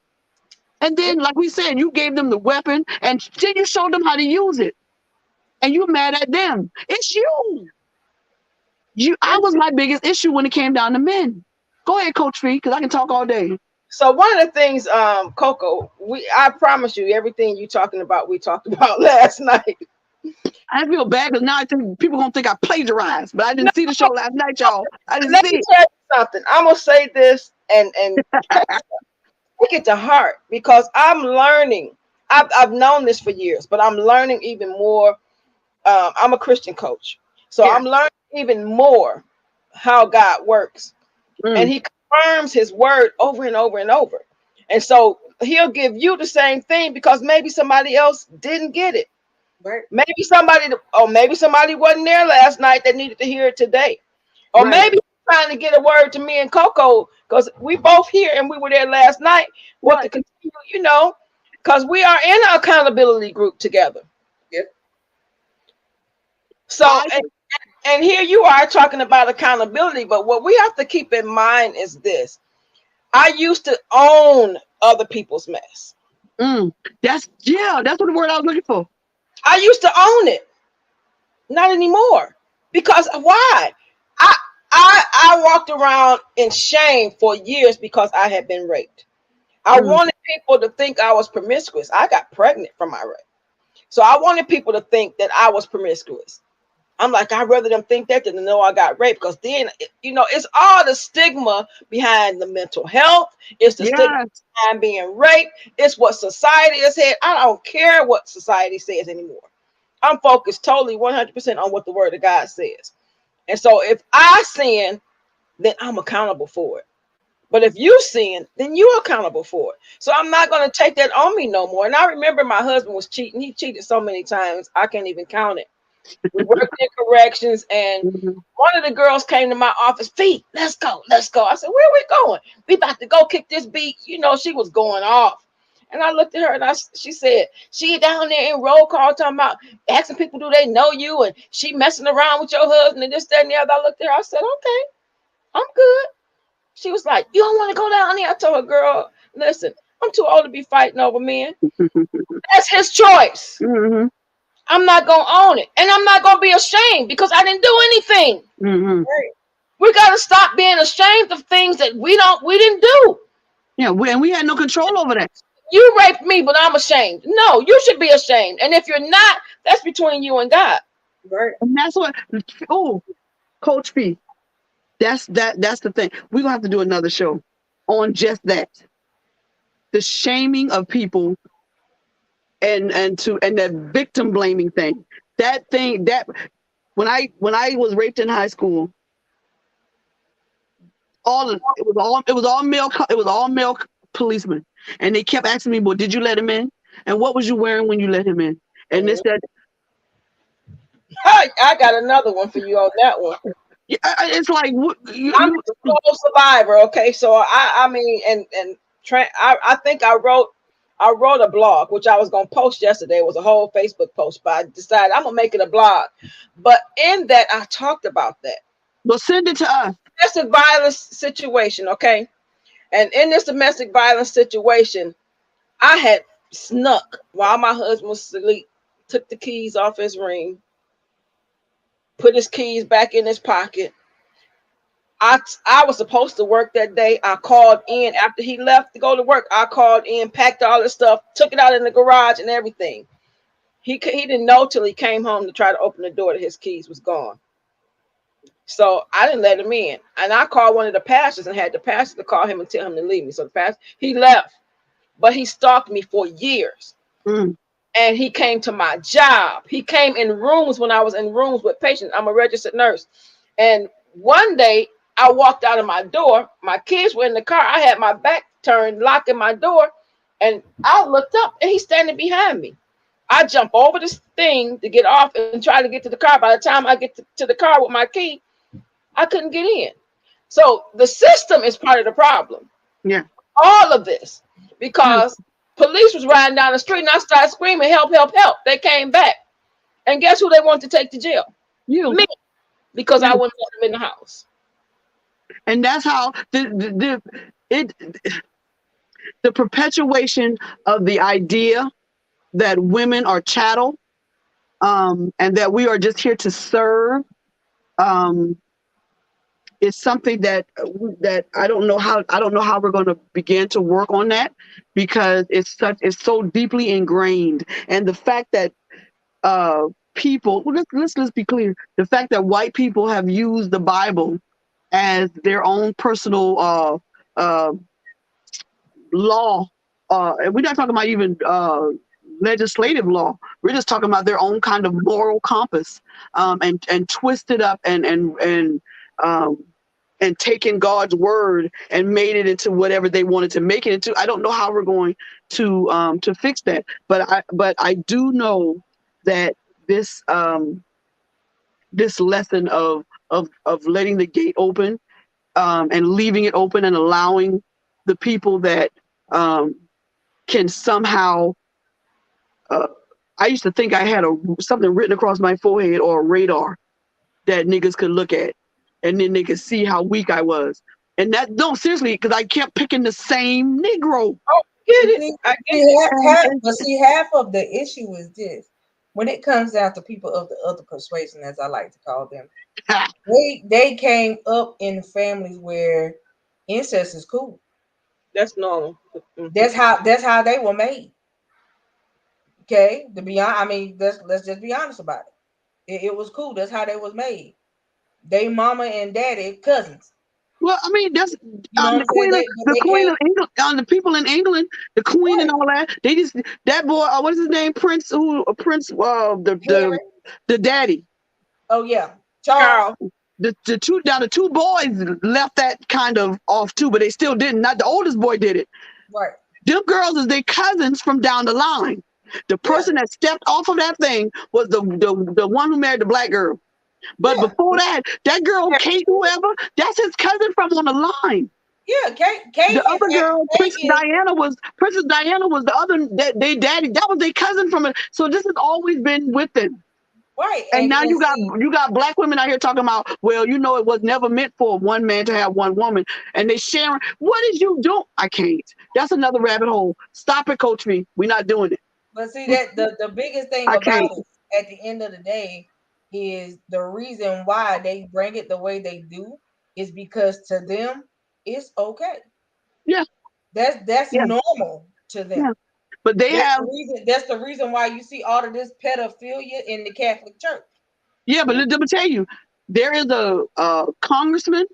Speaker 2: And then, like we said, you gave them the weapon and then you showed them how to use it. And you're mad at them. It's you. I was my biggest issue when it came down to men. Go ahead, Coach Fee, because I can talk all day.
Speaker 5: So one of the things, Coco, I promise you, everything you talking about, we talked about last night.
Speaker 2: I feel bad because now I think people gonna think I plagiarized, but I didn't see the show last night, y'all. I didn't see it.
Speaker 5: Tell you something. I'm gonna say this and take it to heart because I'm learning. I've known this for years, but I'm learning even more. I'm a Christian coach, so yeah. I'm learning even more how God works, and He confirms His word over and over and over. And so He'll give you the same thing because maybe somebody else didn't get it. Right. Maybe somebody wasn't there last night that needed to hear it today, or maybe trying to get a word to me and Coco because we both here and we were there last night. What to continue, you know, because we are in an accountability group together. Yep. So and here you are talking about accountability, but what we have to keep in mind is this: I used to own other people's mess.
Speaker 2: That's what the word I was looking for.
Speaker 5: I used to own it. Not anymore. Because why? I walked around in shame for years because I had been raped. I wanted people to think I was promiscuous. I got pregnant from my rape. So I wanted people to think that I was promiscuous. I'm like, I'd rather them think that than to know I got raped, because then, you know, it's all the stigma behind the mental health. It's the stigma behind being raped. It's what society has said. I don't care what society says anymore. I'm focused totally 100% on what the word of God says. And so if I sin, then I'm accountable for it. But if you sin, then you're accountable for it. So I'm not going to take that on me no more. And I remember my husband was cheating. He cheated so many times, I can't even count it. We worked in corrections, and one of the girls came to my office. Feet, let's go. I said, where are we going? We about to go kick this beat. You know, she was going off. And I looked at her, and she said, she down there in roll call talking about asking people, do they know you? And she messing around with your husband and this, that, and the other. I looked at her. I said, okay, I'm good. She was like, you don't want to go down there? I told her, girl, listen, I'm too old to be fighting over men. That's his choice. I'm not going to own it. And I'm not going to be ashamed because I didn't do anything. We got to stop being ashamed of things that we didn't do.
Speaker 2: Yeah, we had no control over that.
Speaker 5: You raped me, but I'm ashamed. No, you should be ashamed. And if you're not, that's between you and God.
Speaker 2: Right. And that's what, Coach P, that's the thing. We're going to have to do another show on just that. The shaming of people and that victim blaming thing. That thing, that when I was raped in high school, it was all male policemen, and they kept asking me, well, did you let him in? And what was you wearing when you let him in? And this, that.
Speaker 5: I got another one for you on that one.
Speaker 2: Yeah, it's like
Speaker 5: I'm a sole survivor. Okay, so I think I wrote a blog, which I was gonna post yesterday. It was a whole Facebook post, but I decided I'm gonna make it a blog. But in that, I talked about that.
Speaker 2: Well, send it to us.
Speaker 5: Domestic violence situation, okay? And in this domestic violence situation, I had snuck while my husband was asleep, took the keys off his ring, put his keys back in his pocket. I was supposed to work that day. I called in after he left to go to work. I called in, packed all his stuff, took it out in the garage and everything. He didn't know till he came home to try to open the door that his keys was gone. So I didn't let him in. And I called one of the pastors and had the pastor to call him and tell him to leave me. So the pastor, he left, but he stalked me for years. And he came to my job. He came in rooms when I was in rooms with patients. I'm a registered nurse. And one day I walked out of my door. My kids were in the car. I had my back turned, locking my door. And I looked up and he's standing behind me. I jump over this thing to get off and try to get to the car. By the time I get to the car with my key, I couldn't get in. So the system is part of the problem.
Speaker 2: Yeah.
Speaker 5: All of this, because police was riding down the street and I started screaming, help, help, help. They came back. And guess who they wanted to take to jail?
Speaker 2: You.
Speaker 5: Me. Because I wouldn't let them in the house.
Speaker 2: And that's how the perpetuation of the idea that women are chattel, and that we are just here to serve, is something that I don't know how we're going to begin to work on that, because it's so deeply ingrained. And the fact that people, let's be clear, the fact that white people have used the Bible as their own personal law, and we're not talking about even legislative law. We're just talking about their own kind of moral compass, and twisted up and taken God's word and made it into whatever they wanted to make it into. I don't know how we're going to fix that, but I do know that this lesson of letting the gate open, and leaving it open and allowing the people that can somehow. I used to think I had something written across my forehead or a radar that niggas could look at, and then they could see how weak I was. And that, no, seriously, because I kept picking the same Negro.
Speaker 3: Oh, get it. But see, half of the issue is this. when it comes down to people of the other persuasion, as I like to call them, they came up in families where incest is cool.
Speaker 5: That's normal.
Speaker 3: That's how they were made. Okay, to be honest, I mean, let's just be honest about it. It was cool. That's how they was made. They mama and daddy cousins.
Speaker 2: Well, I mean, that's
Speaker 3: the
Speaker 2: queen of England, the people in England, the queen and all that. They just that boy. What is his name? Prince. The daddy.
Speaker 3: Oh yeah, Charles.
Speaker 2: The two boys left that kind of off too, but they still didn't. Not the oldest boy did it.
Speaker 3: Right.
Speaker 2: Them girls is their cousins from down the line. The person that stepped off of that thing was the one who married the black girl. But before that girl, Kate, whoever, that's his cousin from on the line.
Speaker 3: Yeah, Kate.
Speaker 2: The other girl, Princess Diana was the other. They daddy. That was their cousin from it. So this has always been with them.
Speaker 3: Right.
Speaker 2: And now you got black women out here talking about, well, it was never meant for one man to have one woman, and they sharing. What did you do? I can't. That's another rabbit hole. Stop it, Coach V. We're not doing it.
Speaker 3: But see that the biggest thing about it at the end of the day is the reason why they bring it the way they do is because to them it's okay.
Speaker 2: Yeah.
Speaker 3: That's normal to them. Yeah.
Speaker 2: But
Speaker 3: that's the reason why you see all of this pedophilia in the Catholic Church.
Speaker 2: Yeah, but let me tell you, there is a congressman.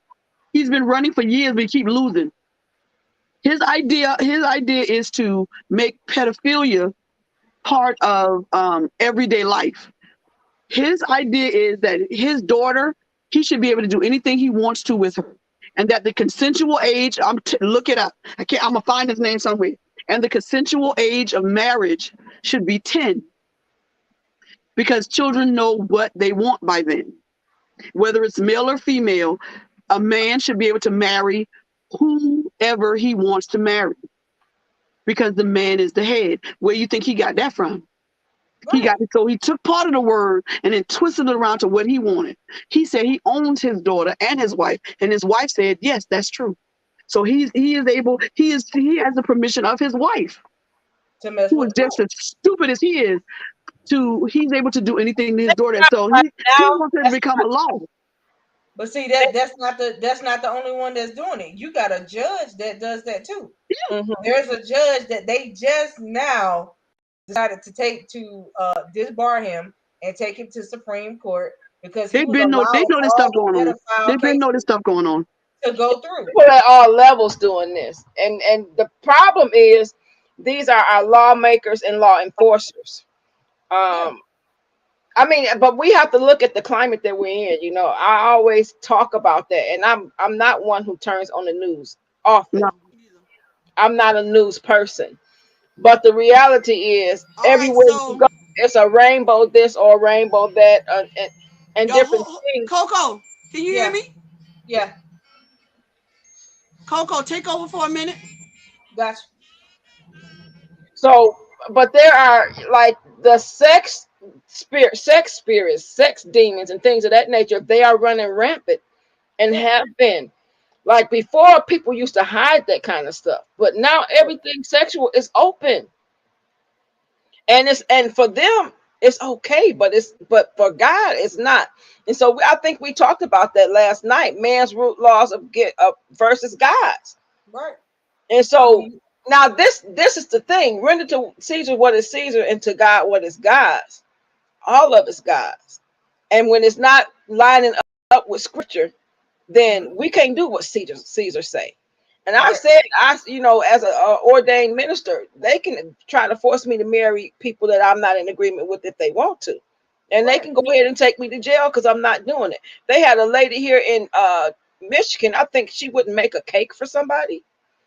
Speaker 2: He's been running for years, but he keeps losing. His idea is to make pedophilia part of everyday life. His idea is that his daughter, he should be able to do anything he wants to with her, and that the consensual age, look it up. I'm gonna find his name somewhere. And the consensual age of marriage should be 10, because children know what they want by then. Whether it's male or female, a man should be able to marry whoever he wants to marry, because the man is the head. Where you think he got that from? Right. He took part of the word and then twisted it around to what he wanted. He said he owns his daughter and his wife, and his wife said, yes, that's true. So he has the permission of his wife, who is just as stupid as he is, he's able to do anything to his daughter. So he wants it to become a law.
Speaker 3: But see, that's not the only one that's doing it. You got a judge that does that too.
Speaker 2: Yeah.
Speaker 3: Mm-hmm. There's a judge that they just now decided to disbar him and take him to Supreme Court because
Speaker 2: they know this stuff going on. They've been know this stuff going on.
Speaker 3: To go through.
Speaker 5: People at all levels doing this, and the problem is these are our lawmakers and law enforcers. I mean, but we have to look at the climate that we're in. I always talk about that, and I'm not one who turns on the news often. No. I'm not a news person, but the reality is everywhere you go, it's a rainbow this or a rainbow that, and different things.
Speaker 2: Coco, can you hear me?
Speaker 3: Yeah.
Speaker 2: Coco, take over for a minute.
Speaker 3: Gotcha.
Speaker 5: So, but there are like the sex spirits, sex demons, and things of that nature. They are running rampant and have been. Like before, people used to hide that kind of stuff, but now everything sexual is open, and for them it's okay, but for God it's not. And so I think we talked about that last night. Man's root laws of versus God's.
Speaker 3: Right.
Speaker 5: And so now this is the thing. Render to Caesar what is Caesar, and to God what is God's. All of it's God's. And when it's not lining up with scripture, then we can't do what Caesar say. And I said, as an ordained minister, they can try to force me to marry people that I'm not in agreement with if they want to. And they can go ahead and take me to jail because I'm not doing it. They had a lady here in Michigan. I think she wouldn't make a cake for somebody.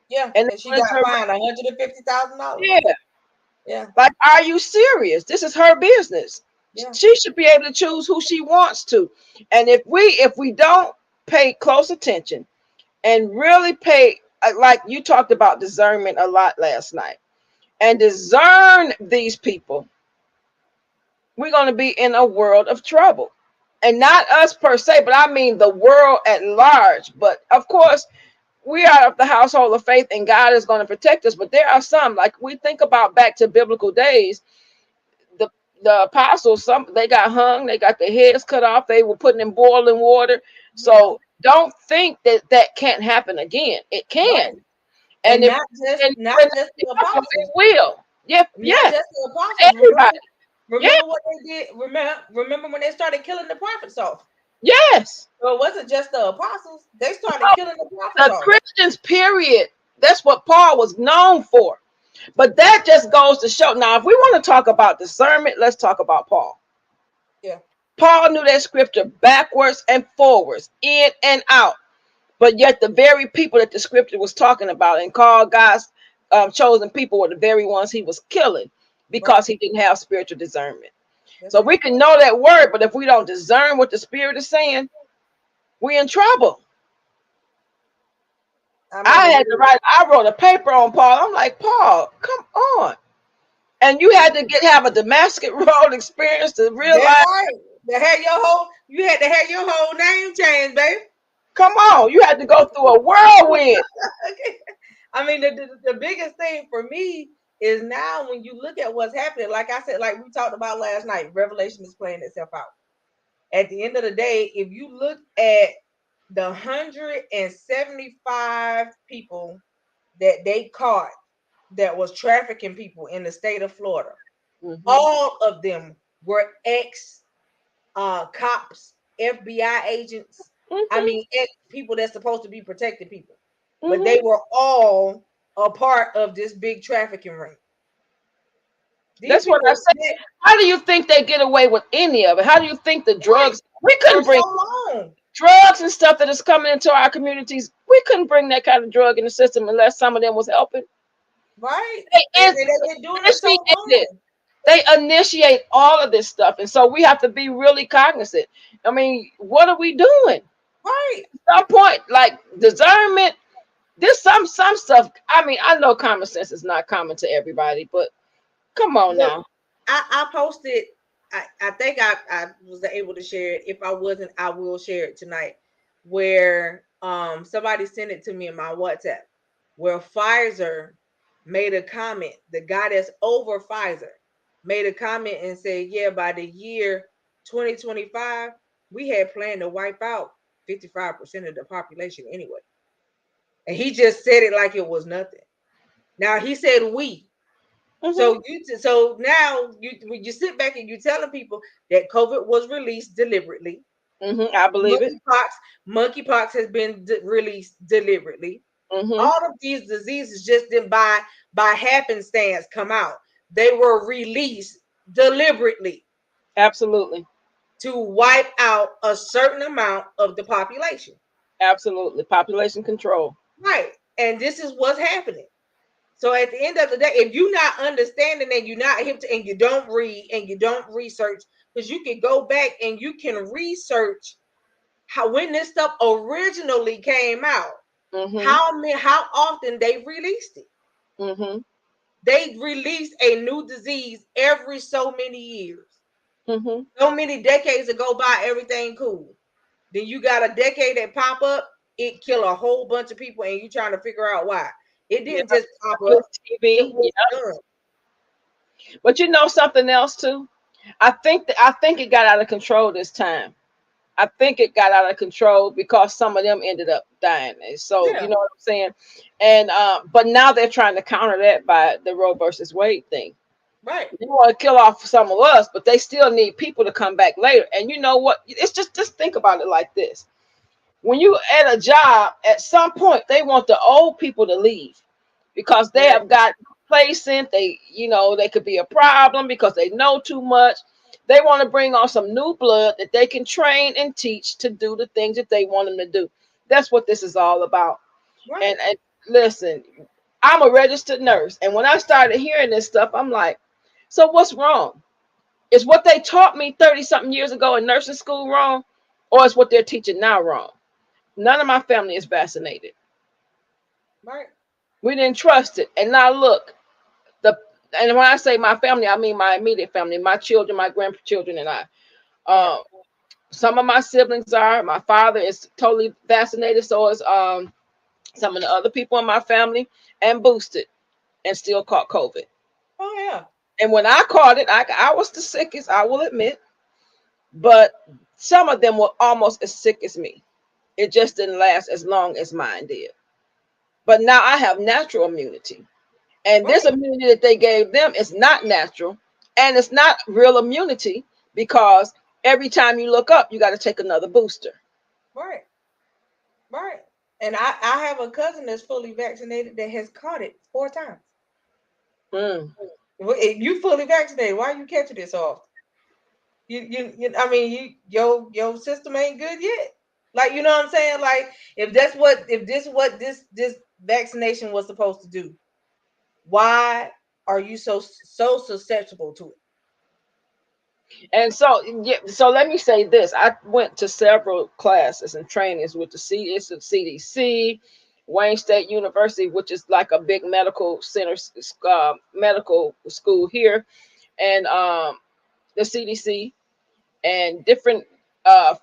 Speaker 3: Yeah, and she got fined $150,000.
Speaker 5: Yeah,
Speaker 3: yeah.
Speaker 5: Like, are you serious? This is her business. Yeah. She should be able to choose who she wants to. And if we don't pay close attention and really pay, like you talked about discernment a lot last night, and discern these people, we're going to be in a world of trouble. And not us per se, but I mean the world at large. But of course, we are of the household of faith, and God is going to protect us. But there are some, like we think about back to biblical days, the apostles, they got hung, they got their heads cut off, they were put in boiling water. So don't think that can't happen again. It can.
Speaker 3: Right.
Speaker 5: And if
Speaker 3: not just the apostles.
Speaker 5: It will. Yep.
Speaker 3: Not just the apostles.
Speaker 5: Everybody.
Speaker 3: Remember what they did? Remember when they started killing the prophets off?
Speaker 5: Yes.
Speaker 3: So it wasn't just the apostles. They started killing the prophets
Speaker 5: off. The Christians, period. That's what Paul was known for. But that just goes to show. Now, if we want to talk about discernment, let's talk about Paul.
Speaker 3: Yeah.
Speaker 5: Paul knew that scripture backwards and forwards, in and out. But yet the very people that the scripture was talking about and called God's chosen people were the very ones he was killing because he didn't have spiritual discernment. So we can know that word, but if we don't discern what the Spirit is saying, we're in trouble. I wrote a paper on Paul. I'm like, Paul, come on. And you had to have a Damascus Road experience to realize
Speaker 3: you had to have your whole name changed, baby.
Speaker 5: Come on, you had to go through a whirlwind.
Speaker 3: I mean, the biggest thing for me is now when you look at what's happening, like I said, like we talked about last night, Revelation is playing itself out. At the end of the day, if you look at the 175 people that they caught that was trafficking people in the state of Florida, all of them were ex-cops, FBI agents. I mean, people that's supposed to be protecting people, but they were all a part of this big trafficking ring.
Speaker 5: That's what I said. How do you think they get away with any of it? How do you think the drugs? We couldn't bring drugs and stuff that is coming into our communities. We couldn't bring that kind of drug in the system unless some of them was helping.
Speaker 3: Right.
Speaker 5: They initiate all of this stuff, and so we have to be really cognizant. I mean, what are we doing?
Speaker 3: Right.
Speaker 5: At some point, like discernment, there's some stuff. I mean, I know common sense is not common to everybody, but come on now.
Speaker 3: I posted. I think I was able to share it. If I wasn't, I will share it tonight. Where somebody sent it to me in my WhatsApp, where Pfizer made a comment. The guy that's over Pfizer made a comment and said, yeah, by the year 2025, we had planned to wipe out 55% of the population anyway. And he just said it like it was nothing. Now he said we. So now when you sit back and you're telling people that COVID was released deliberately.
Speaker 5: I believe
Speaker 3: Monkeypox has been released deliberately. All of these diseases just didn't by happenstance come out. They were released deliberately.
Speaker 5: Absolutely.
Speaker 3: To wipe out a certain amount of the population.
Speaker 5: Absolutely. Population control.
Speaker 3: Right. And this is what's happening. So at the end of the day, if you're not understanding and you're not hip to, and you don't read and you don't research, because you can go back and you can research how when this stuff originally came out, how often they released it. They released a new disease every so many years. So many decades ago by, everything cool. Then you got a decade that pop up, it kill a whole bunch of people, and you trying to figure out why. It didn't just pop up.
Speaker 5: TV. But you know something else too? I think it got out of control this time. I think it got out of control because some of them ended up dying. And so you know what I'm saying? And but now they're trying to counter that by the Roe versus Wade thing.
Speaker 3: Right.
Speaker 5: They want to kill off some of us, but they still need people to come back later. And you know what? It's just think about it like this. When you at a job, at some point they want the old people to leave because they have got complacent. They could be a problem because they know too much. They want to bring on some new blood that they can train and teach to do the things that they want them to do. That's what this is all about. Right. And listen, I'm a registered nurse, and when I started hearing this stuff, I'm like, so what's wrong? Is what they taught me 30-something years ago in nursing school wrong, or is what they're teaching now wrong? None of my family is vaccinated.
Speaker 3: Right.
Speaker 5: We didn't trust it. And now look, and when I say my family, I mean my immediate family, my children, my grandchildren, and I. Some of my siblings are. My father is totally vaccinated, so is some of the other people in my family, and boosted, and still caught COVID.
Speaker 3: Oh yeah.
Speaker 5: And when I caught it, I was the sickest, I will admit. But some of them were almost as sick as me. It just didn't last as long as mine did. But now I have natural immunity. And this immunity that they gave them is not natural. And it's not real immunity because every time you look up, you got to take another booster.
Speaker 3: Right. Right. And I have a cousin that's fully vaccinated that has caught it 4 times. You fully vaccinated. Why are you catching it so often? I mean, your system ain't good yet. Like, you know what I'm saying? Like, if this vaccination was supposed to do, why are you so susceptible to it?
Speaker 5: And so, yeah, so let me say this. I went to several classes and trainings with the CDC, Wayne State University, which is like a big medical center, medical school here, and the CDC, and different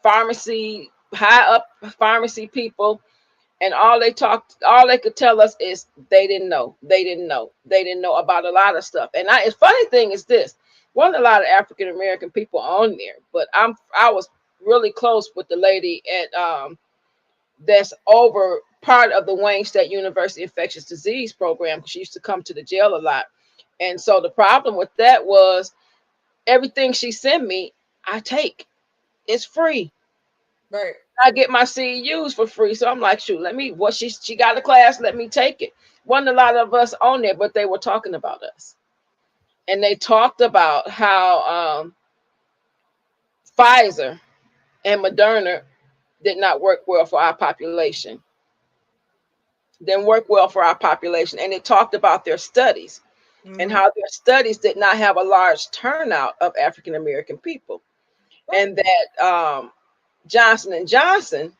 Speaker 5: pharmacy, high up pharmacy people. And all they could tell us is they didn't know about a lot of stuff. And the funny thing is this: wasn't a lot of African American people on there, but I was really close with the lady at that's over part of the Wayne State University infectious disease program, because she used to come to the jail a lot. And so the problem with that was everything she sent me, I take. It's free.
Speaker 3: Right.
Speaker 5: I get my CEUs for free. So I'm like, shoot, she got a class, let me take it. Wasn't a lot of us on there, but they were talking about us. And they talked about how Pfizer and Moderna did not work well for our population. Didn't work well for our population. And it talked about their studies and how their studies did not have a large turnout of African American people. And that Johnson & Johnson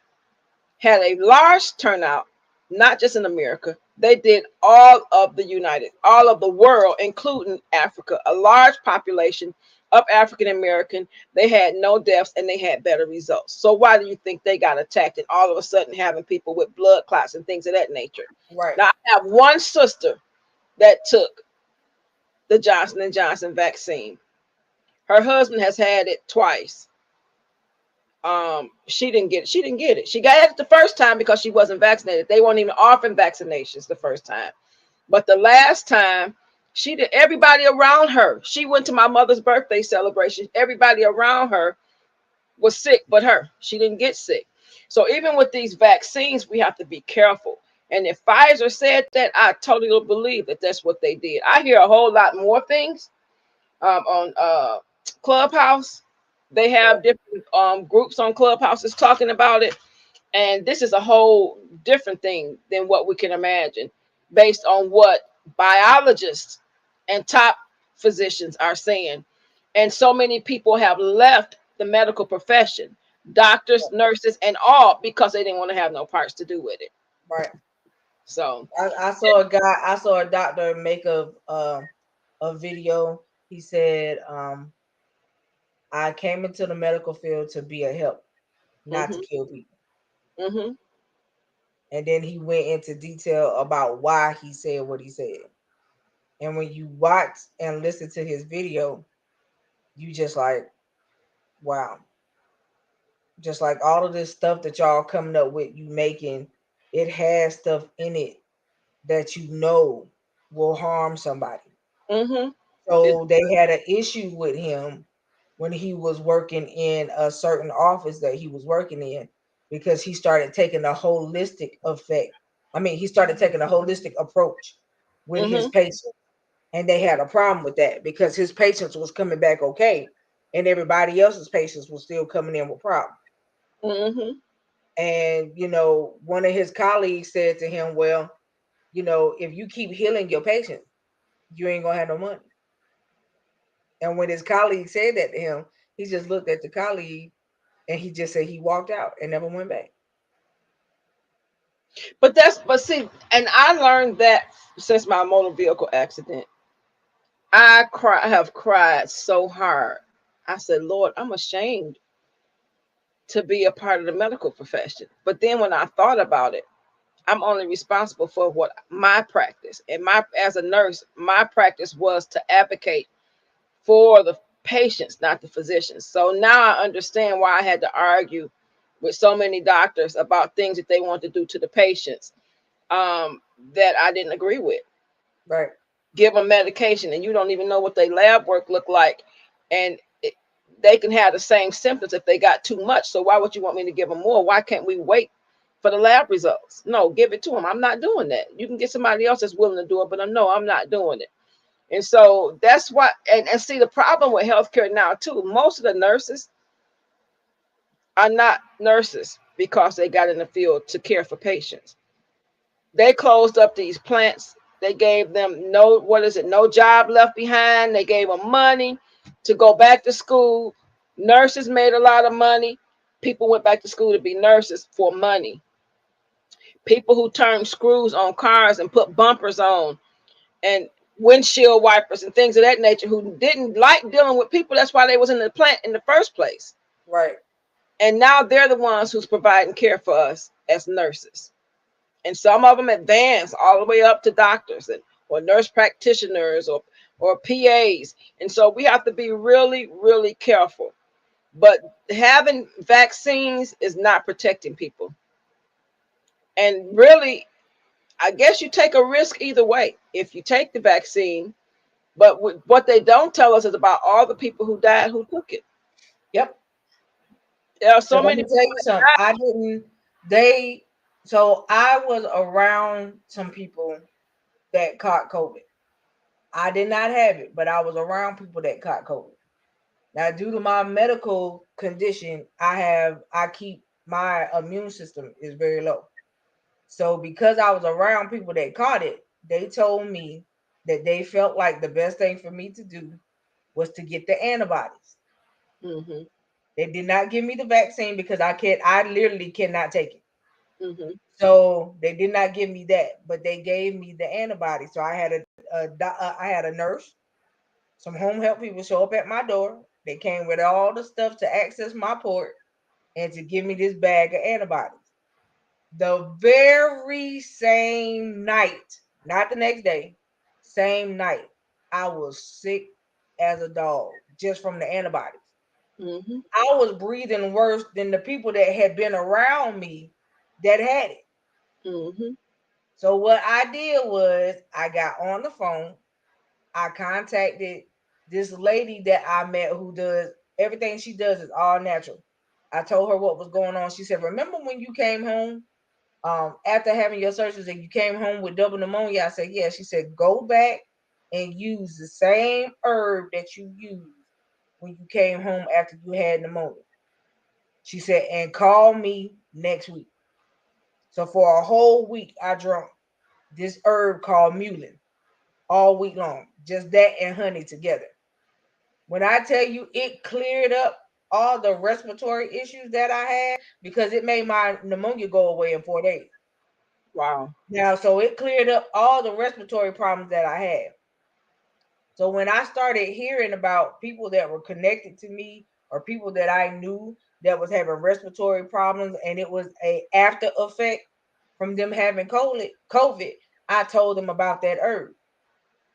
Speaker 5: had a large turnout, not just in America. They did all of the world, including Africa, a large population of African American. They had no deaths and they had better results. So why do you think they got attacked and all of a sudden having people with blood clots and things of that nature?
Speaker 3: Right.
Speaker 5: Now, I have one sister that took the Johnson & Johnson vaccine. Her husband has had it twice. She didn't get it. She got it the first time because she wasn't vaccinated. They weren't even offering vaccinations the first time. But the last time, she did. Everybody around her, she went to my mother's birthday celebration. Everybody around her was sick, but her. She didn't get sick. So even with these vaccines, we have to be careful. And if Pfizer said that, I totally believe that that's what they did. I hear a whole lot more things on Clubhouse. They have different groups on Clubhouses talking about it. And this is a whole different thing than what we can imagine based on what biologists and top physicians are saying. And so many people have left the medical profession, doctors, nurses, and all, because they didn't want to have no parts to do with it.
Speaker 3: Right.
Speaker 5: So
Speaker 3: I saw a doctor make a video. He said, I came into the medical field to be a help, not to kill people. And then he went into detail about why he said what he said. And when you watch and listen to his video, you just like, wow. Just like all of this stuff that y'all coming up with, you making, it has stuff in it that you know will harm somebody. So they had an issue with him when he was working in a certain office that he was working in, because he started taking a holistic he started taking a holistic approach with his patients. And they had a problem with that because his patients was coming back okay, and everybody else's patients was still coming in with problems. And, one of his colleagues said to him, well, if you keep healing your patients, you ain't gonna have no money. And when his colleague said that to him, he just looked at the colleague and he just said he walked out and never went back.
Speaker 5: But see, and I learned that since my motor vehicle accident. I have cried so hard. I said, Lord, I'm ashamed to be a part of the medical profession. But then when I thought about it, I'm only responsible for what my practice, and as a nurse, my practice was to advocate for the patients, not the physicians. So now I understand why I had to argue with so many doctors about things that they want to do to the patients that I didn't agree with.
Speaker 3: Right.
Speaker 5: Give them medication and you don't even know what their lab work look like, and they can have the same symptoms if they got too much. So why would you want me to give them more? Why can't we wait for the lab results? No, give it to them. I'm not doing that. You can get somebody else that's willing to do it, but I'm not doing it. And so that's what, and see, the problem with healthcare now too, most of the nurses are not nurses because they got in the field to care for patients. They closed up these plants. They gave them no job left behind. They gave them money to go back to school. Nurses made a lot of money. People went back to school to be nurses for money. People who turned screws on cars and put bumpers on and windshield wipers and things of that nature, who didn't like dealing with people. That's why they was in the plant in the first place.
Speaker 3: Right.
Speaker 5: And now they're the ones who's providing care for us as nurses. And some of them advance all the way up to doctors or nurse practitioners or PAs. And so we have to be really, really careful. But having vaccines is not protecting people. And really, I guess you take a risk either way if you take the vaccine. But what they don't tell us is about all the people who died who took it.
Speaker 3: Yep.
Speaker 5: There are so many.
Speaker 3: Let me tell you something. So I was around some people that caught COVID. I did not have it, but I was around people that caught COVID. Now, due to my medical condition, I keep my immune system is very low. So because I was around people that caught it, they told me that they felt like the best thing for me to do was to get the antibodies.
Speaker 5: Mm-hmm.
Speaker 3: They did not give me the vaccine because I literally cannot take it.
Speaker 5: Mm-hmm.
Speaker 3: So they did not give me that, but they gave me the antibodies. So I had a nurse, some home health people show up at my door. They came with all the stuff to access my port and to give me this bag of antibodies. The very same night, not the next day, same night, I was sick as a dog just from the antibodies.
Speaker 5: Mm-hmm.
Speaker 3: I was breathing worse than the people that had been around me that had it.
Speaker 5: Mm-hmm.
Speaker 3: So what I did was I got on the phone. I contacted this lady that I met who does everything she does is all natural. I told her what was going on. She said, "Remember when you came home after having your surgeries and you came home with double pneumonia?" I said, "Yeah." She said, "Go back and use the same herb that you used when you came home after you had pneumonia." She said, "And call me next week." So for a whole week, I drank this herb called Mulin all week long, just that and honey together. When I tell you it cleared up all the respiratory issues that I had, because it made my pneumonia go away in 4 days.
Speaker 5: Wow.
Speaker 3: Now, so it cleared up all the respiratory problems that I had. So when I started hearing about people that were connected to me or people that I knew that was having respiratory problems and it was a after effect from them having COVID, I told them about that herb.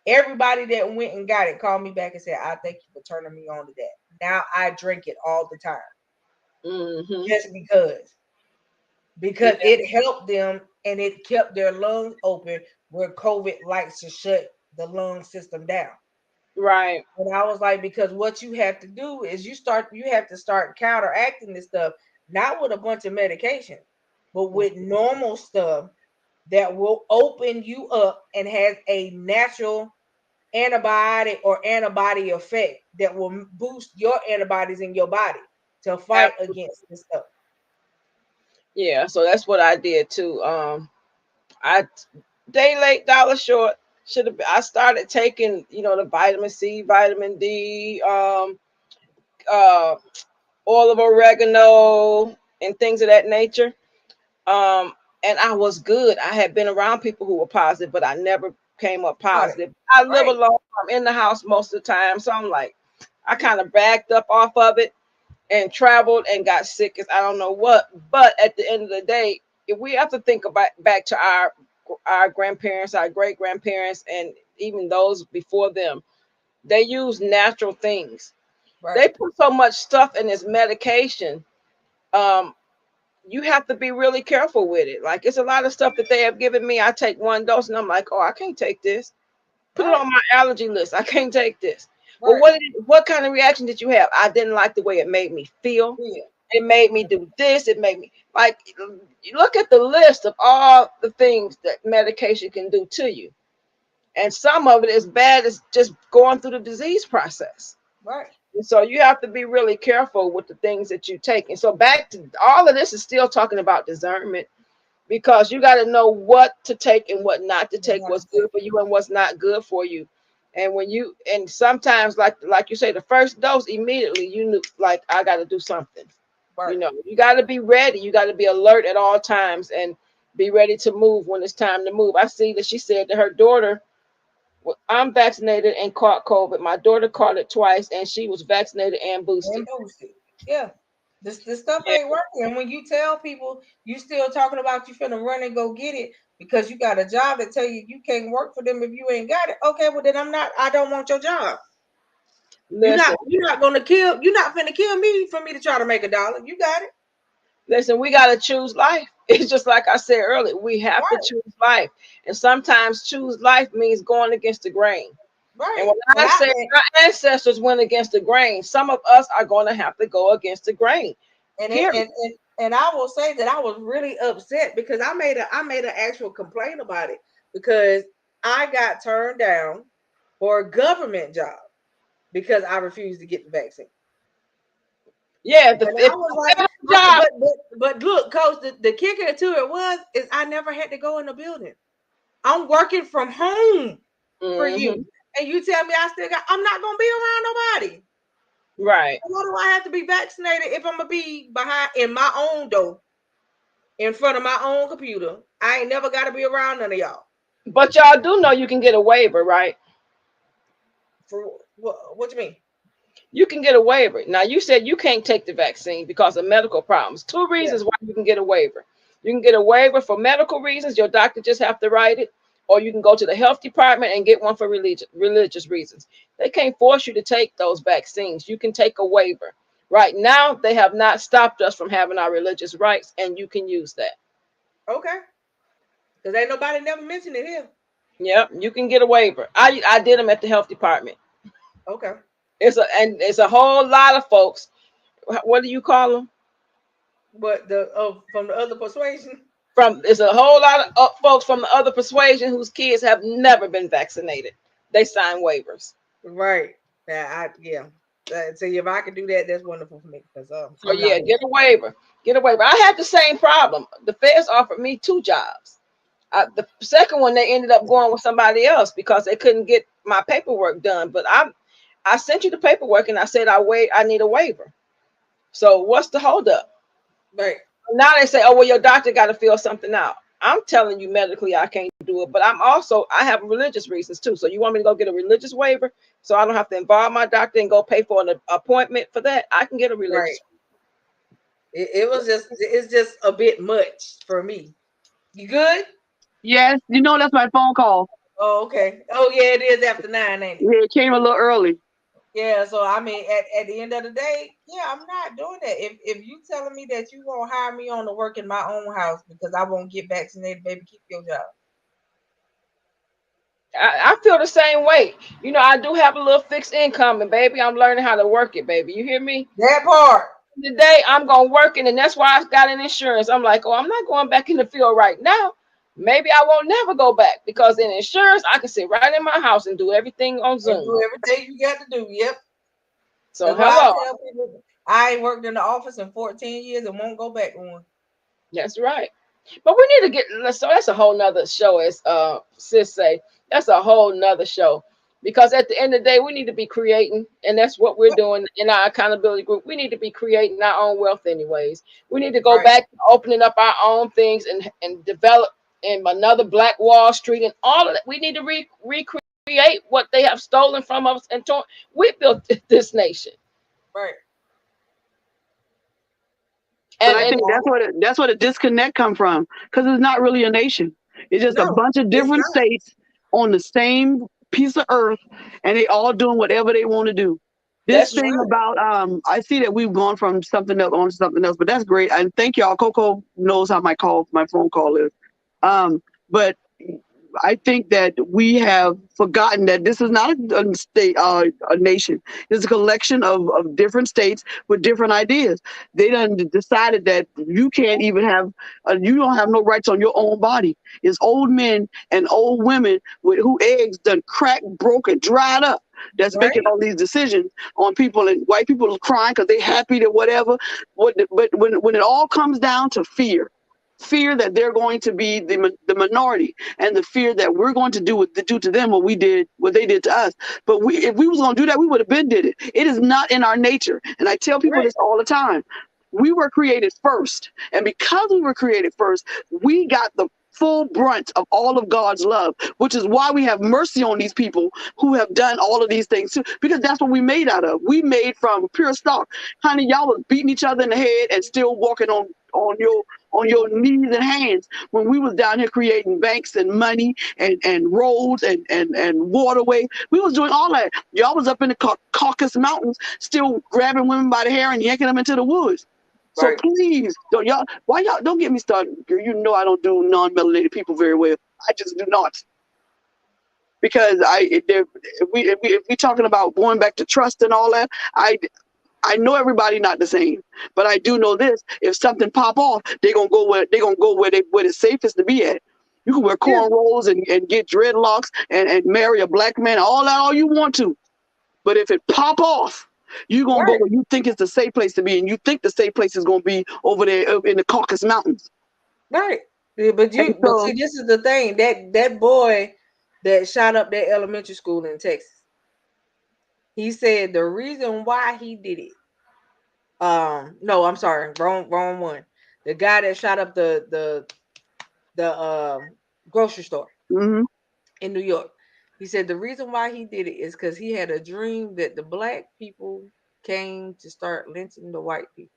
Speaker 3: Everybody that went and got it called me back and said, "I thank you for turning me on to that." Now I drink it all the time.
Speaker 5: Mm-hmm.
Speaker 3: Just because it helped them and it kept their lungs open where COVID likes to shut the lung system down.
Speaker 5: Right.
Speaker 3: And I was like, because what you have to do is you have to start counteracting this stuff, not with a bunch of medication, but with normal stuff that will open you up and has a natural antibiotic or antibody effect that will boost your antibodies in your body to fight against this stuff.
Speaker 5: Yeah, so that's what I did too. I day late, dollar short. Should have. I started taking, the vitamin C, vitamin D, oil of oregano, and things of that nature. And I was good. I had been around people who were positive, but I never came up positive. I live alone. I'm in the house most of the time, so I'm like, I kind of backed up off of it and traveled and got sick as I don't know what. But at the end of the day, if we have to think about back to our grandparents, our great grandparents, and even those before them, They use natural things.
Speaker 3: Right.
Speaker 5: They put so much stuff in this medication. You have to be really careful with it. Like, it's a lot of stuff that they have given me. I take one dose and I'm like, oh, I can't take this. Put it on my allergy list. I can't take this. Well, what kind of reaction did you have? I didn't like the way it made me feel.
Speaker 3: Yeah.
Speaker 5: It made me do this. It made me, like, you look at the list of all the things that medication can do to you. And some of it is bad as just going through the disease process.
Speaker 3: Right.
Speaker 5: And so you have to be really careful with the things that you take. And so back to all of this is still talking about discernment, because you got to know what to take and what not to take, what's good for you and what's not good for you. And when you, and sometimes like you say, the first dose, immediately you knew, like, I got to do something. Right. You know, you got to be ready. You got to be alert at all times and be ready to move when it's time to move. I see that she said to her daughter, well, I'm vaccinated and caught COVID. My daughter caught it twice, and she was vaccinated and boosted.
Speaker 3: Yeah, this stuff ain't working. And when you tell people you still talking about you finna run and go get it because you got a job that tell you you can't work for them if you ain't got it. Okay, well then I don't want your job.
Speaker 5: Listen,
Speaker 3: you're not finna kill me for me to try to make $1. You got it.
Speaker 5: Listen, we got to choose life. It's just like I said earlier, we have to choose life. And sometimes choose life means going against the grain.
Speaker 3: Right.
Speaker 5: And when I say our ancestors went against the grain, some of us are going to have to go against the grain.
Speaker 3: And I will say that I was really upset because I made an actual complaint about it because I got turned down for a government job because I refused to get the vaccine.
Speaker 5: Yeah,
Speaker 3: but look, Coach, the kicker to it is I never had to go in the building. I'm working from home for you, and you tell me I'm not gonna be around nobody.
Speaker 5: Right.
Speaker 3: Why do I have to be vaccinated if I'm gonna be behind in my own door, in front of my own computer? I ain't never got to be around none of y'all.
Speaker 5: But y'all do know you can get a waiver, right?
Speaker 3: For what you mean?
Speaker 5: You can get a waiver. Now, you said you can't take the vaccine because of medical problems. 2 reasons why you can get a waiver. You can get a waiver for medical reasons. Your doctor just have to write it. Or you can go to the health department and get one for religious reasons. They can't force you to take those vaccines. You can take a waiver. Right now, they have not stopped us from having our religious rights, and you can use that.
Speaker 3: Okay. Because ain't nobody never mentioned it here.
Speaker 5: Yep, you can get a waiver. I did them at the health department.
Speaker 3: Okay.
Speaker 5: It's a whole lot of folks. What do you call them?
Speaker 3: But from the other persuasion.
Speaker 5: It's a whole lot of folks from the other persuasion whose kids have never been vaccinated. They sign waivers.
Speaker 3: Right. So if I could do that, that's wonderful for me. Get
Speaker 5: a waiver. Get a waiver. I had the same problem. The feds offered me 2 jobs. The second one, they ended up going with somebody else because they couldn't get my paperwork done. But I sent you the paperwork and I said I need a waiver. So what's the holdup?
Speaker 3: Right.
Speaker 5: Now they say, oh, well, your doctor got to fill something out. I'm telling you medically I can't do it, but I have religious reasons too. So you want me to go get a religious waiver so I don't have to involve my doctor and go pay for an appointment for that? I can get a religious.
Speaker 3: Right. It's just a bit much for me. You good?
Speaker 2: Yes, that's my phone call.
Speaker 3: Oh, okay. Oh, yeah, it is after 9, ain't it?
Speaker 2: Yeah, it came a little early.
Speaker 3: Yeah, so I mean, at the end of the day, I'm not doing that. If you telling me that you gonna hire me on to work in my own house because I won't get vaccinated, baby, keep your job.
Speaker 5: I feel the same way. I do have a little fixed income, and baby, I'm learning how to work it, baby. You hear me?
Speaker 3: That part.
Speaker 5: Today, I'm gonna work it, and that's why I got an insurance. I'm like, oh, I'm not going back in the field right now. Maybe I won't never go back because in insurance, I can sit right in my house and do everything on Zoom.
Speaker 3: Do everything you got to do. Yep.
Speaker 5: So hello.
Speaker 3: I ain't worked in the office in 14 years and won't go back on.
Speaker 5: That's right. But we need to get, so that's a whole nother show, as sis say. That's a whole nother show. Because at the end of the day, we need to be creating, and that's what we're doing in our accountability group. We need to be creating our own wealth anyways. We need to go back to opening up our own things and develop in another Black Wall Street and all of that. We need to recreate what they have stolen from us and torn. We built this nation.
Speaker 3: Right.
Speaker 2: And I think that's where the disconnect come from, because it's not really a nation. It's just a bunch of different states on the same piece of earth, and they all doing whatever they want to do. This
Speaker 5: That's
Speaker 2: thing
Speaker 5: right.
Speaker 2: about I see that we've gone from something else on to something else, but that's great. And thank y'all. Coco knows how my phone call is. But I think that we have forgotten that this is not a state, a nation. It's a collection of different states with different ideas. They done decided that you can't even have, you don't have no rights on your own body. It's old men and old women with who eggs done cracked, broken, dried up. That's
Speaker 5: Right.
Speaker 2: making all these decisions on people, and white people are crying because they happy to whatever. But when it all comes down to fear that they're going to be the minority, and the fear that we're going to do to them what they did to us. But if we was going to do that, we would have been did it. It is not in our nature. And I tell people
Speaker 5: Right.
Speaker 2: this all the time. We were created first. And because we were created first, we got the full brunt of all of God's love, which is why we have mercy on these people who have done all of these things too, because that's what we made out of. We made from pure stock. Honey, y'all was beating each other in the head and still walking on your knees and hands when we was down here creating banks and money and roads and waterway. We was doing all that. Y'all was up in the Caucasus Mountains still grabbing women by the hair and yanking them into the woods. So
Speaker 5: Right.
Speaker 2: please, don't get me started. Girl, you know I don't do non-melanated people very well. I just do not. Because if we talking about going back to trust and all that, I know everybody not the same, but I do know this: if something pop off, they're gonna go where it's safest to be at. You can wear cornrows and get dreadlocks and marry a black man, all you want to, but if it pop off, you're gonna go where you think it's the safe place to be, and you think the safe place is gonna be over there in the Caucasus Mountains.
Speaker 3: Right. But see, this is the thing, that boy that shot up that elementary school in Texas. He said the reason why he did it. No, I'm sorry, wrong one. The guy that shot up the grocery store in New York. He said the reason why he did it is because he had a dream that the black people came to start lynching the white people.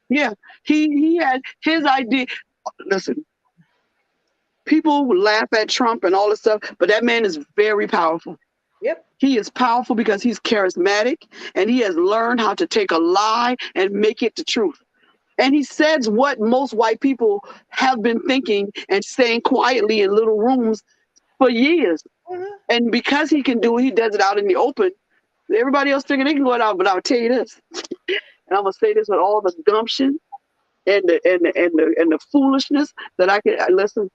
Speaker 2: Yeah, he had his idea. Listen, people laugh at Trump and all this stuff, but that man is very powerful.
Speaker 3: Yep.
Speaker 2: He is powerful because he's charismatic, and he has learned how to take a lie and make it the truth. And he says what most white people have been thinking and saying quietly in little rooms for years. And because he can do it, he does it out in the open. Everybody else thinking they can go it out, but I'll tell you this, and I'm gonna say this with all the gumption and the foolishness that I can listen.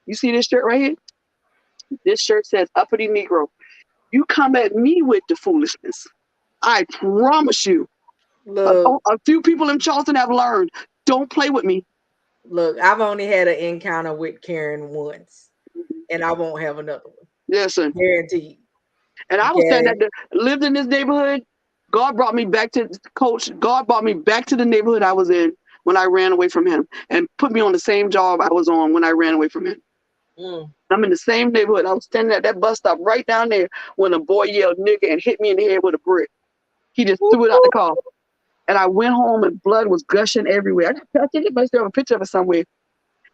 Speaker 2: You see this shirt right here? This shirt says uppity Negro. You come at me with the foolishness, I promise you.
Speaker 3: Look,
Speaker 2: a few people in Charleston have learned. Don't play with me.
Speaker 3: Look, I've only had an encounter with Karen once, and I won't have another one.
Speaker 2: Listen,
Speaker 3: guaranteed.
Speaker 2: And I was saying that lived in this neighborhood. God brought me back to God brought me back to the neighborhood I was in when I ran away from him, and put me on the same job I was on when I ran away from him. I'm in the same neighborhood. I was standing at that bus stop right down there when a boy yelled nigga and hit me in the head with a brick. He just threw it out the car. And I went home and blood was gushing everywhere. I think I still have a picture of it somewhere.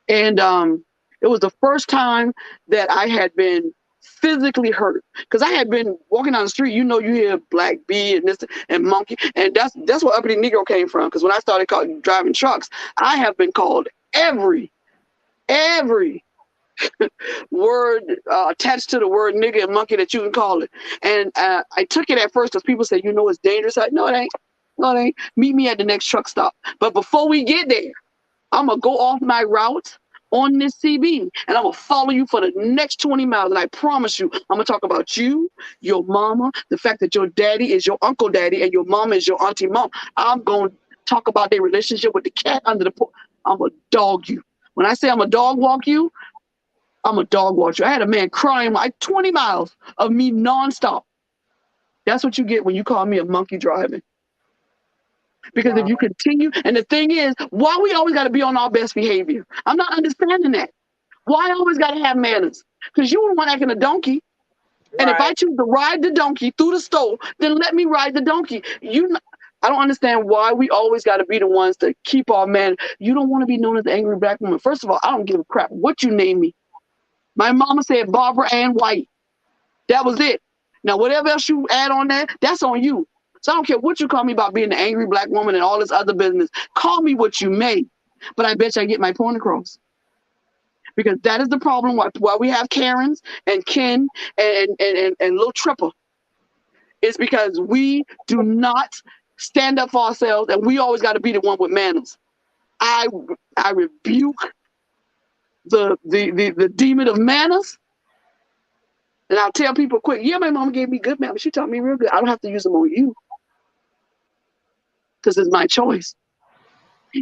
Speaker 2: And it was the first time that I had been physically hurt, because I had been walking down the street. You hear Black B and this and Monkey, and that's where Uppity Negro came from. Because when I started driving trucks, I have been called every word attached to the word nigga and monkey that you can call it. And I took it at first because people say, it's dangerous. No, it ain't. No, it ain't. Meet me at the next truck stop. But before we get there, I'm going to go off my route on this CB, and I'm going to follow you for the next 20 miles. And I promise you, I'm going to talk about you, your mama, the fact that your daddy is your uncle daddy and your mama is your auntie mom. I'm going to talk about their relationship with the cat under the porch. I'm going to dog you. When I say I'm a dog walk you, I'm a dog walk you. I had a man crying like 20 miles of me nonstop. That's what you get when you call me a monkey driving. Because if you continue, and the thing is, why we always got to be on our best behavior? I'm not understanding that. Why I always got to have manners? Because you were one acting a donkey. And if I choose to ride the donkey through the store, then let me ride the donkey. I don't understand why we always got to be the ones to keep our man. You don't want to be known as the angry black woman. First of all, I don't give a crap what you name me. My mama said Barbara Ann White. That was it. Now, whatever else you add on that, that's on you. So I don't care what you call me about being an angry black woman and all this other business. Call me what you may, but I bet you I get my point across. Because that is the problem why we have Karens and Ken and Lil Tripper. It's because we do not stand up for ourselves, and we always got to be the one with manners. I rebuke the demon of manners, and I'll tell people quick, yeah, my mom gave me good manners. She taught me real good. I don't have to use them on you because it's my choice.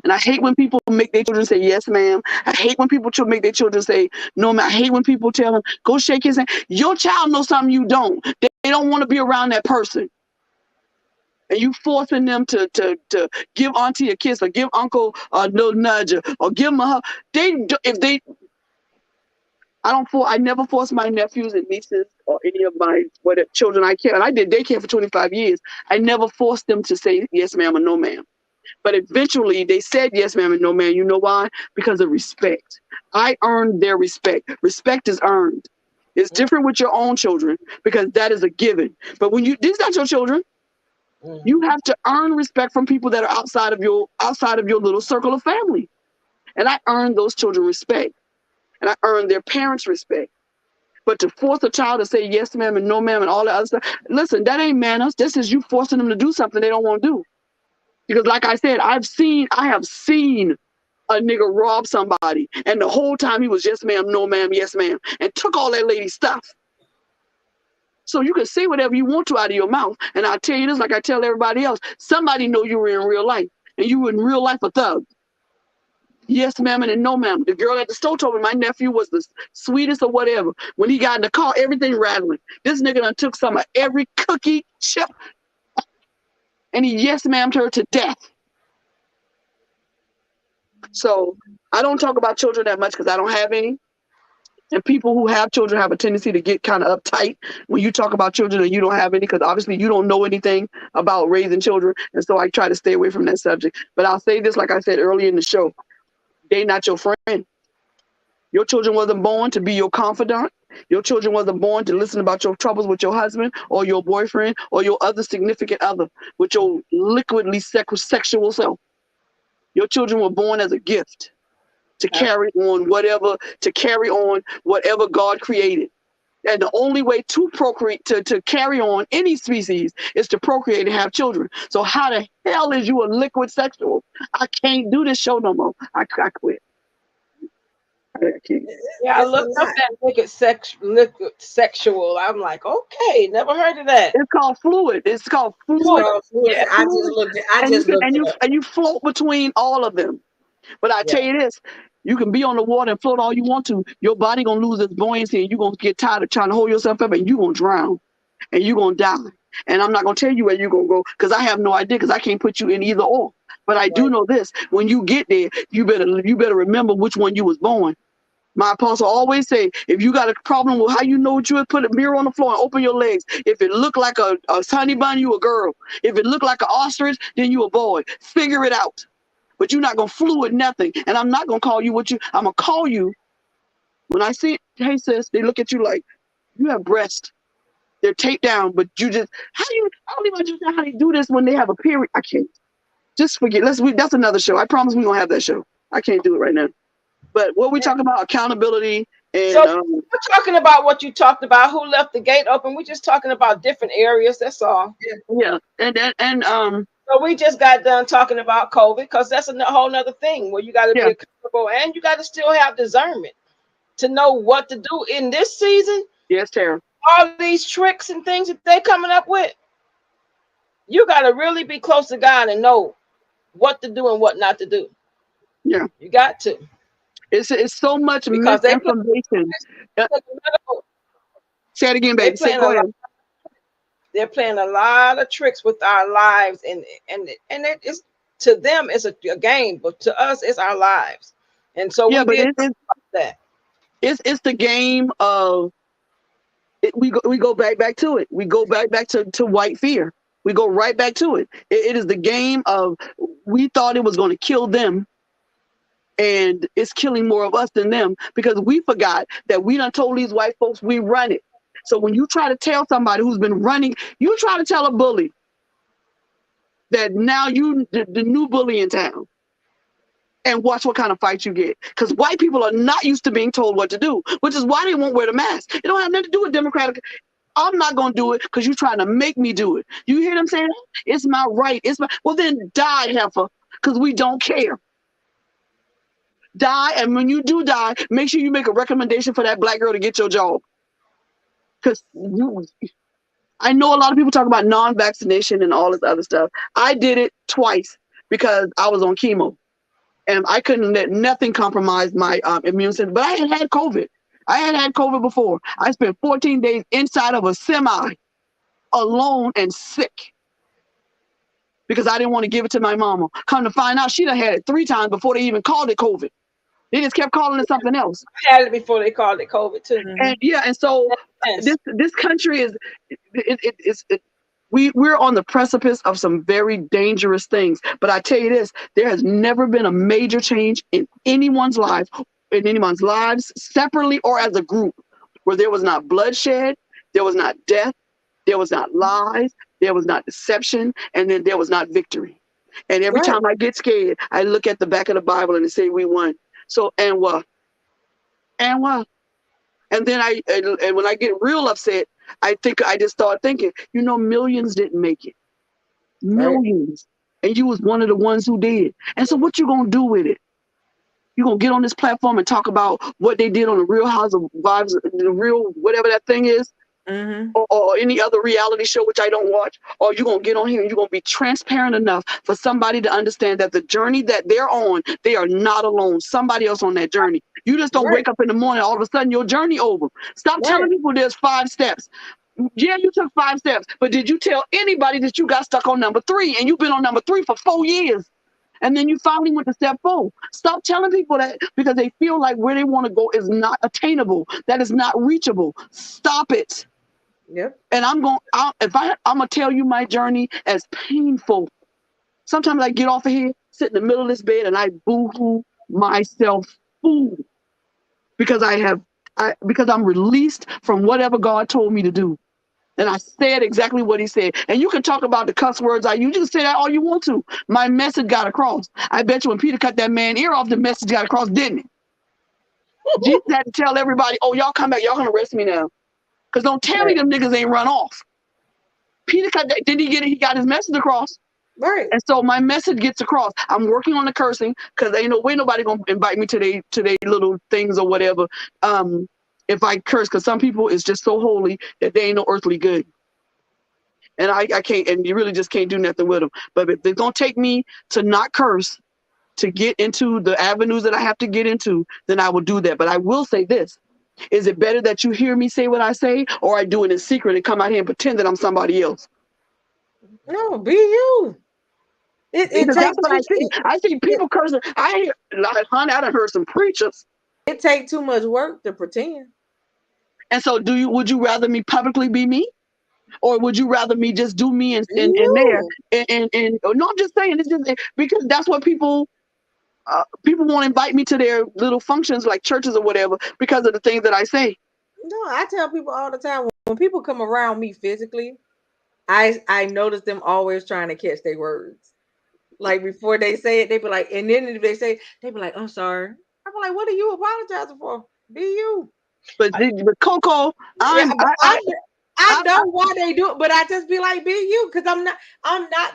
Speaker 2: And I hate when people make their children say, yes, ma'am. I hate when people make their children say, no, ma'am. I hate when people tell them, go shake his hand. Your child knows something you don't. They don't want to be around that person. And you forcing them to give auntie a kiss or give uncle a little nudge or give them a hug. I never force my nephews and nieces or any of my children I care. And I did daycare for 25 years. I never forced them to say yes, ma'am, or no, ma'am. But eventually they said yes, ma'am, and no, ma'am. You know why? Because of respect. I earned their respect. Respect is earned. It's different with your own children because that is a given. But when these are not your children, you have to earn respect from people that are outside of your little circle of family. And I earned those children respect. And I earned their parents respect. But to force a child to say yes, ma'am, and no, ma'am, and all that other stuff, listen, that ain't manners. This is you forcing them to do something they don't want to do. Because like I said, I have seen a nigga rob somebody, and the whole time he was yes, ma'am, no, ma'am, yes, ma'am, and took all that lady's stuff. So you can say whatever you want to out of your mouth. And I'll tell you this, like I tell everybody else, somebody know you were in real life, and you were in real life a thug. Yes, ma'am, and no, ma'am. The girl at the store told me my nephew was the sweetest or whatever. When he got in the car, everything rattling. This nigga done took some of every cookie, chip, and he yes, ma'am, her to death. So I don't talk about children that much because I don't have any. And people who have children have a tendency to get kind of uptight when you talk about children and you don't have any, because obviously you don't know anything about raising children. And so I try to stay away from that subject. But I'll say this, like I said earlier in the show, they not your friend. Your children wasn't born to be your confidant. Your children wasn't born to listen about your troubles with your husband or your boyfriend or your other significant other with your liquidly sexual self. Your children were born as a gift to carry on whatever God created. And the only way to procreate, to carry on any species is to procreate and have children. So how the hell is you a liquid sexual? I can't do this show no more. I quit.
Speaker 5: I looked up that liquid sexual. I'm like, okay, never heard of that.
Speaker 2: It's called fluid. It's called fluid.
Speaker 3: Yeah, I just looked it up.
Speaker 2: And you float between all of them. But I tell you this, you can be on the water and float all you want to. Your body gonna lose its buoyancy, and you're gonna get tired of trying to hold yourself up, and you're gonna drown, and you're gonna die. And I'm not gonna tell you where you're gonna go because I have no idea, because I can't put you in either or. But I do know this: when you get there, you better remember which one you was born. My apostle always say, if you got a problem with how you know what you would, put a mirror on the floor and open your legs. If it looked like a honey bun, you a girl. If it looked like an ostrich, then you a boy. Figure it out. But you're not going to fluid nothing. And I'm not going to call you I'm going to call you when I see, hey sis, they look at you like, you have breasts. They're taped down, but you just, I don't even understand how they do this when they have a period. I can't. Just forget. That's another show. I promise we're going to have that show. I can't do it right now. But what we talking about, accountability. And,
Speaker 5: so we're talking about what you talked about, who left the gate open. We're just talking about different areas. That's all.
Speaker 2: Yeah. And
Speaker 5: so we just got done talking about COVID, because that's a whole nother thing where you got to be accountable, and you got to still have discernment to know what to do in this season.
Speaker 2: Yes, Tara.
Speaker 5: All these tricks and things that they're coming up with, you got to really be close to God and know what to do and what not to do.
Speaker 2: Yeah,
Speaker 5: you got to.
Speaker 2: It's so much misinformation. Say it again, baby. Go ahead.
Speaker 5: They're playing a lot of tricks with our lives, and it is, to them it's a game, but to us it's our lives. And so
Speaker 2: it's the game of it. We go back to it. We go back to white fear. We go right back to it. It is the game of, we thought it was going to kill them, and it's killing more of us than them, because we forgot that we done told these white folks we run it. So when you try to tell somebody who's been running, you try to tell a bully that now you the new bully in town, and watch what kind of fight you get. Because white people are not used to being told what to do, which is why they won't wear the mask. It don't have nothing to do with Democratic. I'm not going to do it because you're trying to make me do it. You hear them saying, it's my right. It's my, well, then die, heifer, because we don't care. Die, and when you do die, make sure you make a recommendation for that black girl to get your job. Because I know a lot of people talk about non-vaccination and all this other stuff. I did it twice because I was on chemo. And I couldn't let nothing compromise my immune system. But I had COVID. I had COVID before. I spent 14 days inside of a semi, alone and sick, because I didn't want to give it to my mama. Come to find out, she done had it 3 times before they even called it COVID. They just kept calling it something else.
Speaker 5: I had it before they called it COVID too.
Speaker 2: And yeah, and so this country is we're on the precipice of some very dangerous things. But I tell you this, there has never been a major change in anyone's lives, separately or as a group, where there was not bloodshed, there was not death, there was not lies, there was not deception, and then there was not victory. And every time I get scared, I look at the back of the Bible and it say we won. So and what? And what? And then and when I get real upset, I just start thinking, millions didn't make it. Millions. And you was one of the ones who did. And so what you gonna do with it? You gonna get on this platform and talk about what they did on the Real Housewives, the real whatever that thing is, or any other reality show, which I don't watch, or you gonna get on here and you're gonna be transparent enough for somebody to understand that the journey that they're on, they are not alone. Somebody else on that journey. You just don't wake up in the morning, all of a sudden your journey over. Stop telling people there's 5 steps. Yeah, you took 5 steps, but did you tell anybody that you got stuck on number 3 and you've been on number 3 for 4 years? And then you finally went to step 4. Stop telling people that because they feel like where they want to go is not attainable, that is not reachable. Stop it.
Speaker 3: Yep.
Speaker 2: And I'm gonna tell you my journey as painful. Sometimes I get off of here, sit in the middle of this bed, and I boo-hoo myself fool because because I'm released from whatever God told me to do. And I said exactly what he said. And you can talk about the cuss words I use. You can say that all you want to. My message got across. I bet you when Peter cut that man's ear off, the message got across, didn't it? Jesus had to tell everybody, oh, y'all come back. Y'all gonna arrest me now. Because don't tell me them niggas ain't run off. Peter cut that. Did he get it? He got his message across.
Speaker 3: Right.
Speaker 2: And so my message gets across. I'm working on the cursing because ain't no way nobody gonna invite me to they little things or whatever. If I curse, because some people is just so holy that they ain't no earthly good. And I can't, and you really just can't do nothing with them. But if they're gonna take me to not curse, to get into the avenues that I have to get into, then I will do that. But I will say this. Is it better that you hear me say what I say, or I do it in secret and come out here and pretend that I'm somebody else?
Speaker 3: No, be you. It takes
Speaker 2: what I see people cursing. I hear, honey, I done heard some preachers.
Speaker 3: It takes too much work to pretend.
Speaker 2: And so, would you rather me publicly be me, or would you rather me just do me and there? And no, I'm just saying, it's just because that's what people won't invite me to their little functions like churches or whatever because of the things that I say.
Speaker 3: No, I tell people all the time when people come around me physically, I notice them always trying to catch their words. Like before they say it, they be like, and then if they say, they be like, I'm sorry. I be like, what are you apologizing for? Be you.
Speaker 2: But Coco, I
Speaker 3: know why they do it, but I just be like, be you, because I'm not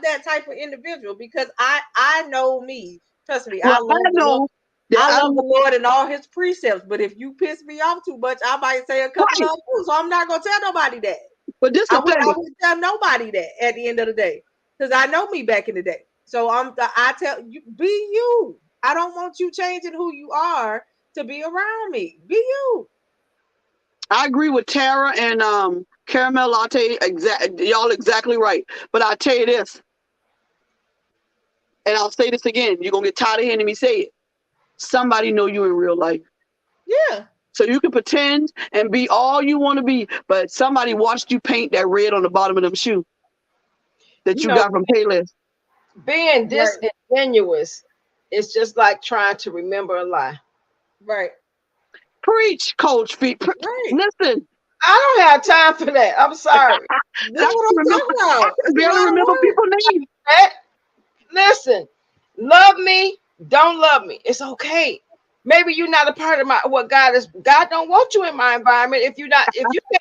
Speaker 3: that type of individual because I know me. Trust me, I love the Lord and all his precepts. But if you piss me off too much, I might say a couple of them, so I'm not gonna tell nobody that.
Speaker 2: But this
Speaker 3: I wouldn't tell nobody that at the end of the day, because I know me back in the day. So I tell you, be you. I don't want you changing who you are to be around me. Be you.
Speaker 2: I agree with Tara and Caramel Latte. Y'all exactly right. But I'll tell you this. And I'll say this again. You're going to get tired of hearing me say it. Somebody know you in real life.
Speaker 3: Yeah.
Speaker 2: So you can pretend and be all you want to be, but somebody watched you paint that red on the bottom of them shoe that you got from Payless.
Speaker 5: Being disingenuous is just like trying to remember a lie.
Speaker 3: Right.
Speaker 2: Preach, Coach Feet. Listen.
Speaker 5: I don't have time for that. I'm sorry.
Speaker 3: That's what I'm talking about.
Speaker 2: I can barely remember people's names.
Speaker 5: Listen, love me, don't love me. It's okay. Maybe you're not a part of what God is. God don't want you in my environment. If you can't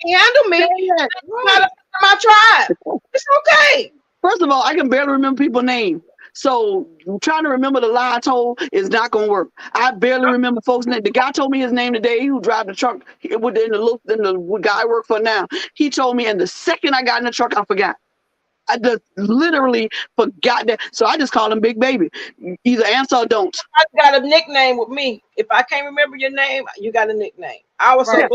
Speaker 5: handle me, you're not a part of my tribe. It's okay.
Speaker 2: First of all, I can barely remember people's names. So trying to remember the lie I told is not gonna work. I barely remember folks' name. The guy told me his name today. Who drive the truck? Within the guy I work for now. He told me, and the second I got in the truck, I forgot. I just literally forgot that. So I just call him Big Baby. Either answer or don't.
Speaker 5: I got a nickname with me. If I can't remember your name, you got a nickname. I was
Speaker 2: Right.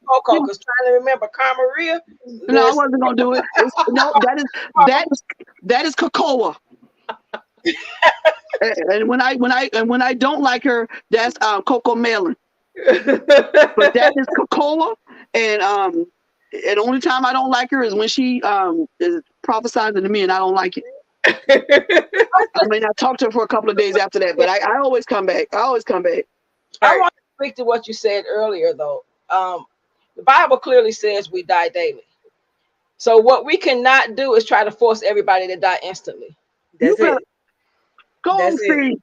Speaker 5: Coco, because trying to remember Carmaria.
Speaker 2: No, I wasn't gonna do it. No, that is Cocoa. And when I don't like her, that's Coco Melon. But that is Cocoa, and the only time I don't like her is when she is prophesizing to me, and I don't like it. I mean, I talked to her for a couple of days after that, but I always come back. I want
Speaker 5: to speak to what you said earlier, though. The Bible clearly says we die daily. So what we cannot do is try to force everybody to die instantly.
Speaker 3: That's it.
Speaker 2: Go see.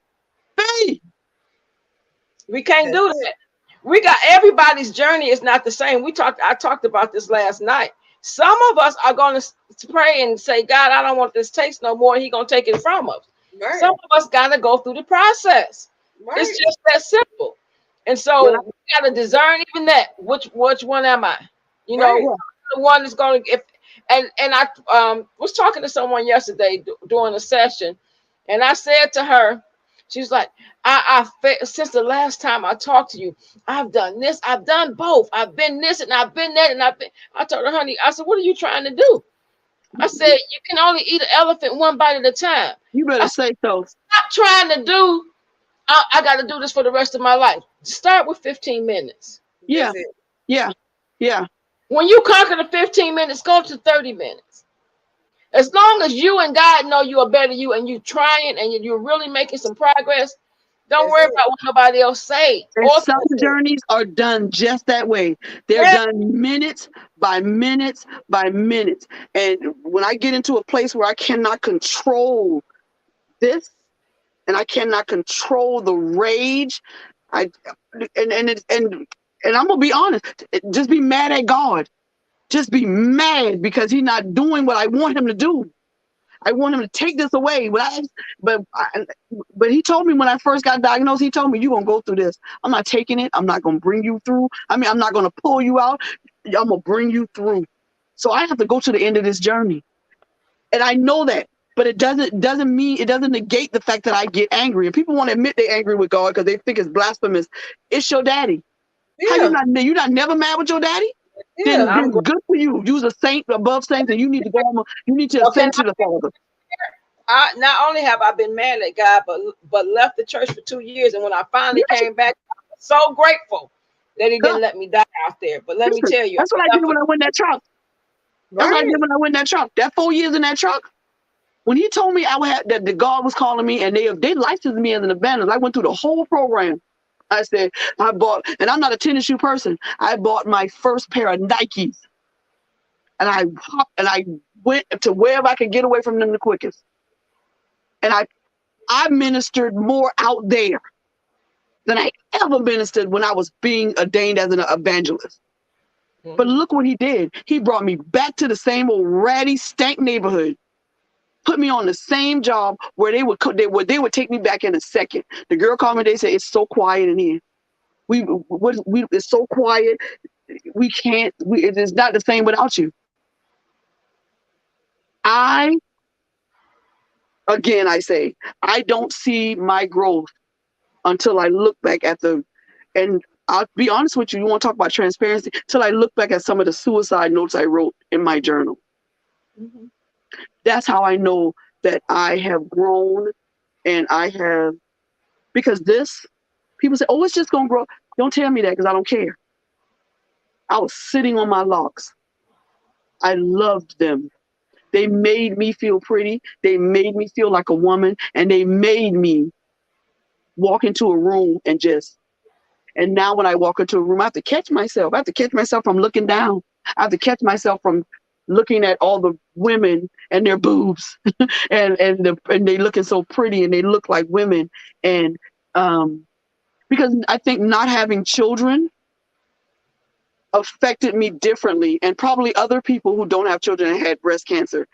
Speaker 5: We can't do that. We got everybody's journey is not the same. I talked about this last night. Some of us are going to pray and say, God, I don't want this taste no more. And He's going to take it from us. Right. Some of us got to go through the process. Right. It's just that simple. And so we got to discern even that. Which one am I? You know, the one that's going to. And I was talking to someone yesterday during a session, and I said to her, she's like, since the last time I talked to you, I've done this, I've done both. I've been this and I've been that, and I told her, honey, I said, what are you trying to do? I said, you can only eat an elephant one bite at a time.
Speaker 2: You better say so.
Speaker 5: Stop trying to do, I got to do this for the rest of my life. Start with 15 minutes.
Speaker 2: Yeah.
Speaker 5: When you conquer the 15 minutes, go to 30 minutes. As long as you and God know you are better you and you trying and you're really making some progress, don't worry about what nobody else say.
Speaker 2: And some journeys are done just that way. They're done minutes by minutes by minutes. And when I get into a place where I cannot control this and I cannot control the rage, and I'm gonna be honest, just be mad at God. Just be mad because He's not doing what I want Him to do. I want Him to take this away. But He told me when I first got diagnosed, He told me, you're gonna go through this. I'm not taking it. I'm not gonna bring you through. I mean, I'm not gonna pull you out. I'm gonna bring you through. So I have to go to the end of this journey. And I know that. But it doesn't negate the fact that I get angry. And people want to admit they're angry with God because they think it's blasphemous. It's your daddy. Yeah. You're not never mad with your daddy? Yeah, then good for you. You're a saint above saints, and you need to go home. You need to ascend to the Father.
Speaker 5: Not only have I been mad at God, but left the church for 2 years. And when I finally came back, I was so grateful that He didn't let me die out there. But let me tell you,
Speaker 2: that's what I did when I went in that truck. That's what I did when I went in that truck. That 4 years in that truck. When He told me I would have that the God was calling me and they licensed me as an evangelist, I went through the whole program. I said, I bought, and I'm not a tennis shoe person. I bought my first pair of Nikes. And I hopped and I went to wherever I could get away from them the quickest. And I ministered more out there than I ever ministered when I was being ordained as an evangelist. Mm-hmm. But look what He did. He brought me back to the same old ratty, stank neighborhood. Put me on the same job where they would take me back in a second. The girl called me. They said, it's so quiet in here. It's so quiet. We can't. It is not the same without you. I say I don't see my growth until I look back at and I'll be honest with you. You want to talk about transparency? Till I look back at some of the suicide notes I wrote in my journal. Mm-hmm. That's how I know that I have grown and because people say, oh, it's just going to grow. Don't tell me that because I don't care. I was sitting on my locks. I loved them. They made me feel pretty. They made me feel like a woman, and they made me walk into a room and And now when I walk into a room, I have to catch myself. I have to catch myself from looking down. I have to catch myself from looking at all the women and their boobs and they looking so pretty and they look like women. And because I think not having children affected me differently, and probably other people who don't have children and had breast cancer,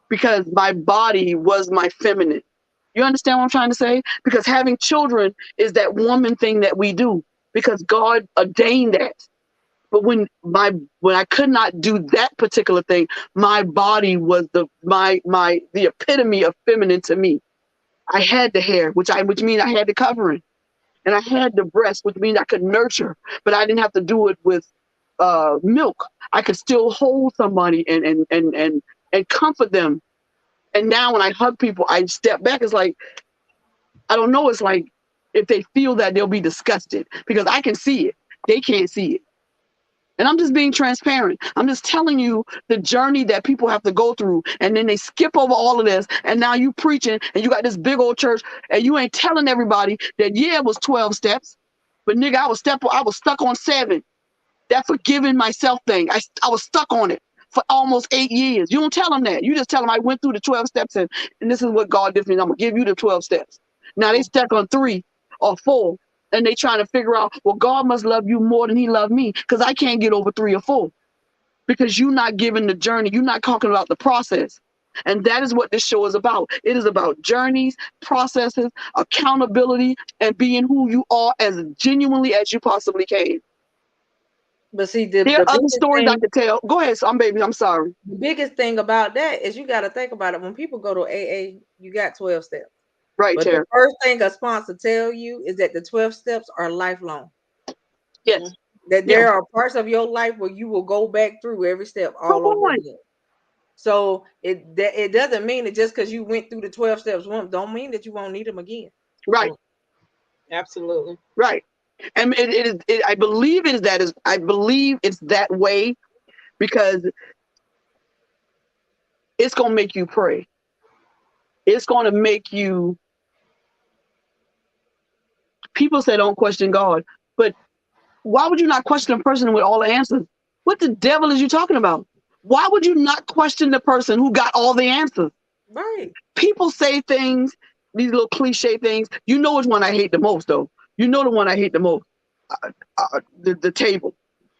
Speaker 2: because my body was my feminine. You understand what I'm trying to say? Because having children is that woman thing that we do because God ordained that. But when I could not do that particular thing, my body was the epitome of feminine to me. I had the hair, which means I had the covering, and I had the breast, which means I could nurture, but I didn't have to do it with milk. I could still hold somebody and comfort them. And now when I hug people, I step back. It's like, I don't know. It's like if they feel that, they'll be disgusted because I can see it. They can't see it. And I'm just being transparent. I'm just telling you the journey that people have to go through. And then they skip over all of this. And now you preaching and you got this big old church and you ain't telling everybody that, yeah, it was 12 steps. But nigga, I was stuck on 7. That forgiving myself thing. I was stuck on it for almost 8 years. You don't tell them that. You just tell them I went through the 12 steps and this is what God did for me. I'm going to give you the 12 steps. Now they stuck on 3 or 4. And they trying to figure out, well, God must love you more than he loved me because I can't get over 3 or 4 because you're not giving the journey. You're not talking about the process. And that is what this show is about. It is about journeys, processes, accountability, and being who you are as genuinely as you possibly can.
Speaker 3: But see,
Speaker 2: there are other stories I could tell. Go ahead, baby. I'm sorry.
Speaker 3: The biggest thing about that is you got to think about it. When people go to AA, you got 12 steps.
Speaker 2: Right,
Speaker 3: but the first thing a sponsor tell you is that the 12 steps are lifelong.
Speaker 2: Yes.
Speaker 3: That there are parts of your life where you will go back through every step all over again. So it doesn't mean that just because you went through the 12 steps once, don't mean that you won't need them again.
Speaker 2: Right.
Speaker 5: Absolutely.
Speaker 2: Right. And I believe it's that way because it's going to make you pray. It's going to make you. People say don't question God, but why would you not question a person with all the answers? What the devil is you talking about? Why would you not question the person who got all the answers?
Speaker 3: Right.
Speaker 2: People say things, these little cliche things. You know which one I hate the most, though. You know the one I hate the most. The table.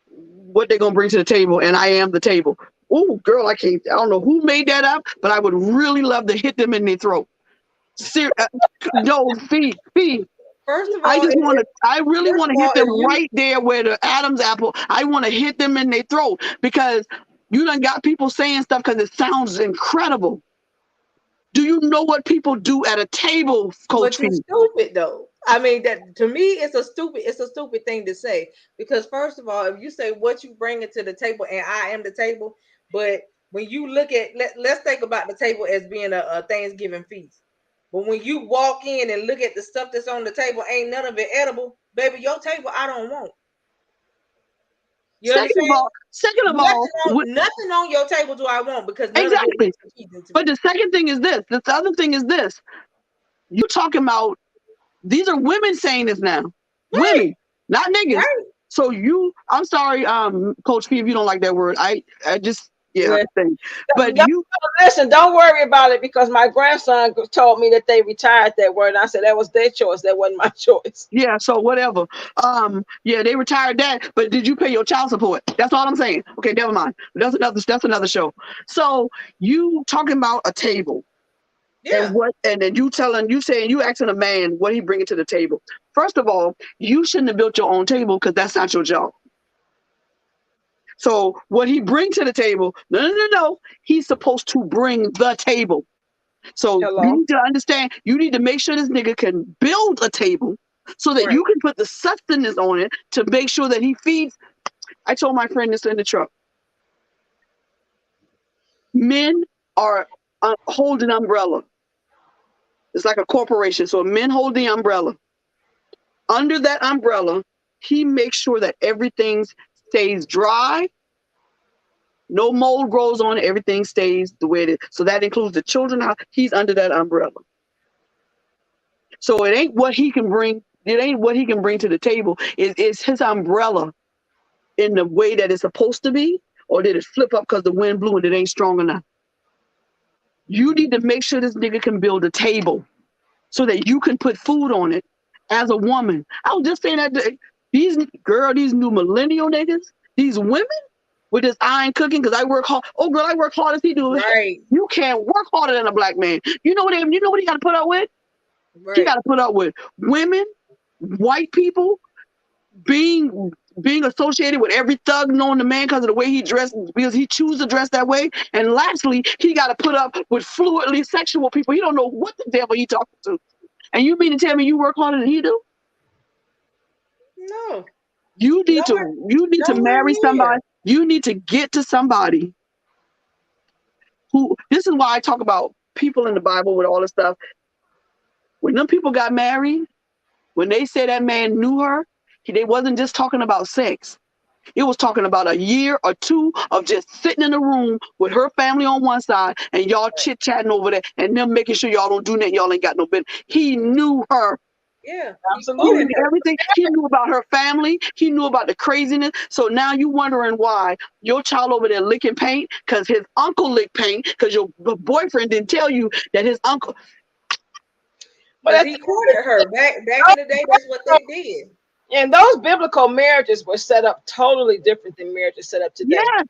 Speaker 2: What they're going to bring to the table, and I am the table. Oh, girl, I don't know who made that up, but I would really love to hit them in their throat. No, feed.
Speaker 3: First of all,
Speaker 2: I really want to hit them right there where the Adam's apple. I want to hit them in their throat because you done got people saying stuff because it sounds incredible. Do you know what people do at a table, Coach?
Speaker 3: But it's stupid though. I mean, that to me, it's a stupid thing to say because first of all, if you say what you bring it to the table and I am the table, but when you look at let's think about the table as being a Thanksgiving feast. But when you walk in and look at the stuff that's on the table, ain't none of it edible, baby. Your table, I don't want.
Speaker 2: Second of all,
Speaker 3: nothing on your table do I want because none
Speaker 2: exactly.
Speaker 3: Of it
Speaker 2: but the second thing is this. The other thing is this. You talking about these are women saying this now. Right. Women, not niggas. Right. So I'm sorry, Coach P, if you don't like that word. I just. Yeah, but you
Speaker 5: listen. Don't worry about it because my grandson told me that they retired that word. And I said that was their choice. That wasn't my choice.
Speaker 2: Yeah, so whatever. Yeah, they retired that. But did you pay your child support? That's all I'm saying. Okay, never mind. That's another show. So you talking about a table, yeah, and then you asking a man what he bringing to the table. First of all, you shouldn't have built your own table because that's not your job. So what he brings to the table, no. He's supposed to bring the table. So you need to understand, you need to make sure this nigga can build a table so that you can put the sustenance on it to make sure that he feeds. I told my friend this in the truck. Men are hold an umbrella. It's like a corporation. So men hold the umbrella. Under that umbrella, he makes sure that everything stays dry, no mold grows on it, everything stays the way it is. So that includes the children. He's under that umbrella. So it ain't what he can bring what he can bring to the table. It's his umbrella in the way that it's supposed to be, or did it flip up because the wind blew and it ain't strong enough? You need to make sure this nigga can build a table so that you can put food on it as a woman. I was just saying that these new millennial niggas, these women with this iron cooking, because I work hard. Oh girl, I work hard as he do.
Speaker 3: Right.
Speaker 2: You can't work harder than a black man. You know what he got to put up with?
Speaker 3: Right.
Speaker 2: He got to put up with women, white people, being associated with every thug known to man because of the way he dressed, because he chooses to dress that way. And lastly, he got to put up with fluidly sexual people. He don't know what the devil he talking to. And you mean to tell me you work harder than he do?
Speaker 3: No.
Speaker 2: You need to marry somebody. You need to get to somebody who, this is why I talk about people in the Bible with all this stuff. When them people got married, when they said that man knew her, they wasn't just talking about sex. It was talking about a year or two of just sitting in a room with her family on one side and y'all chit-chatting over there and them making sure y'all don't do nothing, y'all ain't got no business. He knew her.
Speaker 3: Yeah,
Speaker 2: He knew everything. He knew about her family. He knew about the craziness. So now you wondering why your child over there licking paint because his uncle licked paint because your boyfriend didn't tell you that his uncle.
Speaker 3: But he courted her back in the day. That's what they did.
Speaker 5: And those biblical marriages were set up totally different than marriages set up today.
Speaker 2: Yes.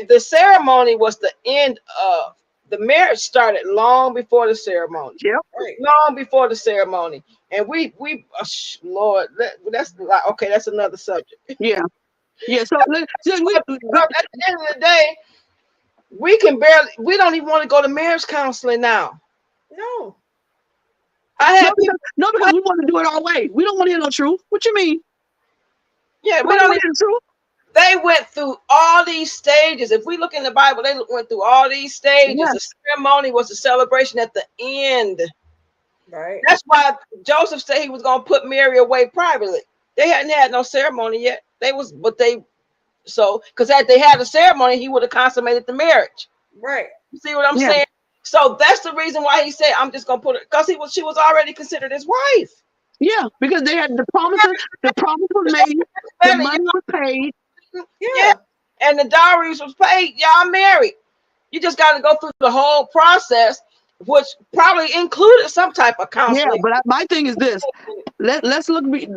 Speaker 5: The ceremony was the end of the marriage. Started long before the ceremony.
Speaker 2: Yep.
Speaker 5: Right. Long before the ceremony. And we Lord, that's like, okay, that's another subject.
Speaker 2: Yeah. Yeah. So
Speaker 5: at the end of the day, we don't even want to go to marriage counseling now.
Speaker 3: No.
Speaker 2: Because we want to do it our way. We don't want to hear no truth. What you mean?
Speaker 5: Yeah,
Speaker 2: we don't want to hear the truth.
Speaker 5: They went through all these stages. If we look in the Bible, they went through all these stages. Yes. The ceremony was a celebration at the end.
Speaker 3: Right.
Speaker 5: That's why Joseph said he was going to put Mary away privately. They hadn't had no ceremony yet. Because had they had a ceremony, he would have consummated the marriage.
Speaker 3: Right.
Speaker 5: You see what I'm saying? So that's the reason why he said, I'm just going to put it, because she was already considered his wife.
Speaker 2: Yeah, because they had the promises. The promise was made. The money was paid.
Speaker 5: Yeah. And the dowries was paid. Y'all married. You just got to go through the whole process, which probably included some type of counseling.
Speaker 2: Yeah, but my thing is this. Let's look. We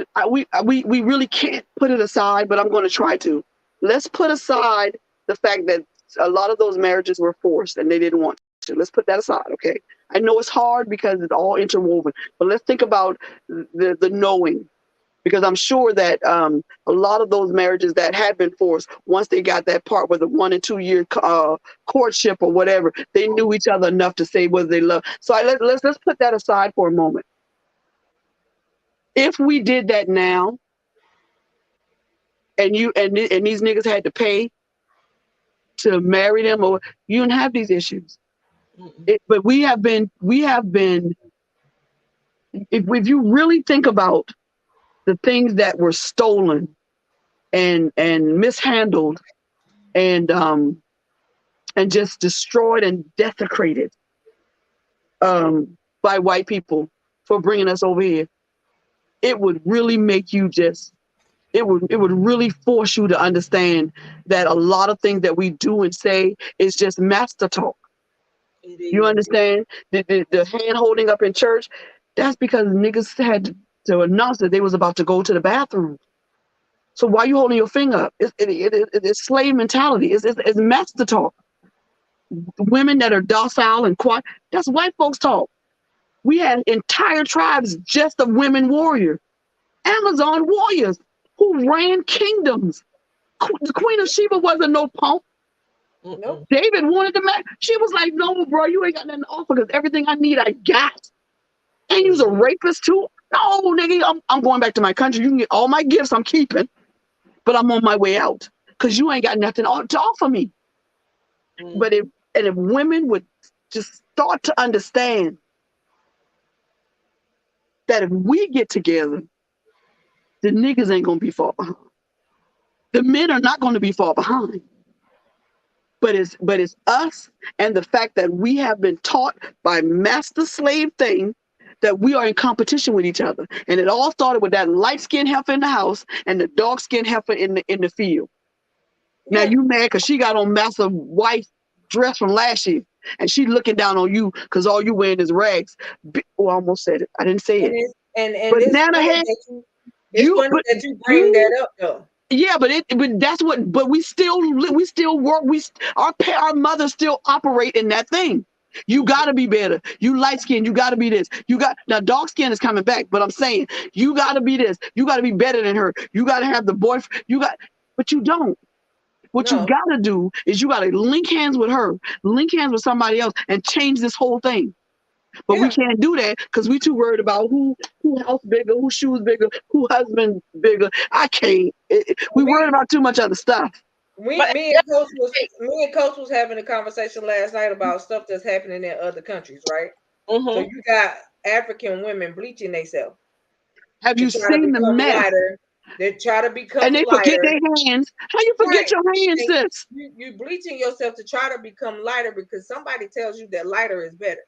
Speaker 2: really can't put it aside, but I'm going to try to. Let's put aside the fact that a lot of those marriages were forced and they didn't want to. Let's put that aside, okay? I know it's hard because it's all interwoven, but let's think about the knowing. Because I'm sure that a lot of those marriages that had been forced, once they got that part with a 1 and 2 year courtship or whatever, they knew each other enough to say whether they love. So let's put that aside for a moment. If we did that now, and these niggas had to pay to marry them, or you don't have these issues. But we have been. If you really think about the things that were stolen and mishandled and just destroyed and desecrated by white people for bringing us over here, it would really make you it would really force you to understand that a lot of things that we do and say is just master talk. You understand? The hand holding up in church, that's because niggas had to announce that they was about to go to the bathroom. So why are you holding your finger up? It's slave mentality. It's master talk. Women that are docile and quiet, that's white folks talk. We had entire tribes just of women warriors, Amazon warriors who ran kingdoms. The Queen of Sheba wasn't no punk.
Speaker 3: Nope.
Speaker 2: David wanted to marry. She was like, no, bro, you ain't got nothing to offer because everything I need, I got. And you's a rapist too? No, nigga, I'm going back to my country. You can get all my gifts I'm keeping, but I'm on my way out because you ain't got nothing to offer me. But if women would just start to understand that if we get together, the niggas ain't gonna be far behind. The men are not gonna be far behind. But it's us and the fact that we have been taught by master slave thing that we are in competition with each other. And it all started with that light-skinned heifer in the house and the dark-skinned heifer in the field. Now
Speaker 3: Yeah.
Speaker 2: you mad because she got on massive white dress from last year, and she looking down on you because all you wearing is rags. Oh, I almost said it. I didn't say
Speaker 3: And
Speaker 2: it.
Speaker 3: it's
Speaker 2: But
Speaker 3: funny
Speaker 2: Nana had
Speaker 3: that you bring that up though.
Speaker 2: yeah, but that's what. But we still work. Our mothers still operate in that thing. You gotta be better. You light skin. You gotta be this. Now dark skin is coming back. But I'm saying you gotta be this. You gotta be better than her. You gotta have the boyfriend. But you don't. What
Speaker 3: No.
Speaker 2: you gotta do is you gotta link hands with her, link hands with somebody else, and change this whole thing. But we can't do that because we too worried about who house bigger, who shoes bigger, who husband bigger. I can't. We worried about too much other stuff.
Speaker 3: Me and Coach was having a conversation last night about stuff that's happening in other countries, right?
Speaker 5: Mm-hmm.
Speaker 3: So you got African women bleaching themselves.
Speaker 2: Have you seen the mess?
Speaker 3: Lighter. They try to become
Speaker 2: and they
Speaker 3: lighter.
Speaker 2: Forget their hands. How you forget your hands, sis?
Speaker 3: You bleaching yourself to try to become lighter because somebody tells you that lighter is better.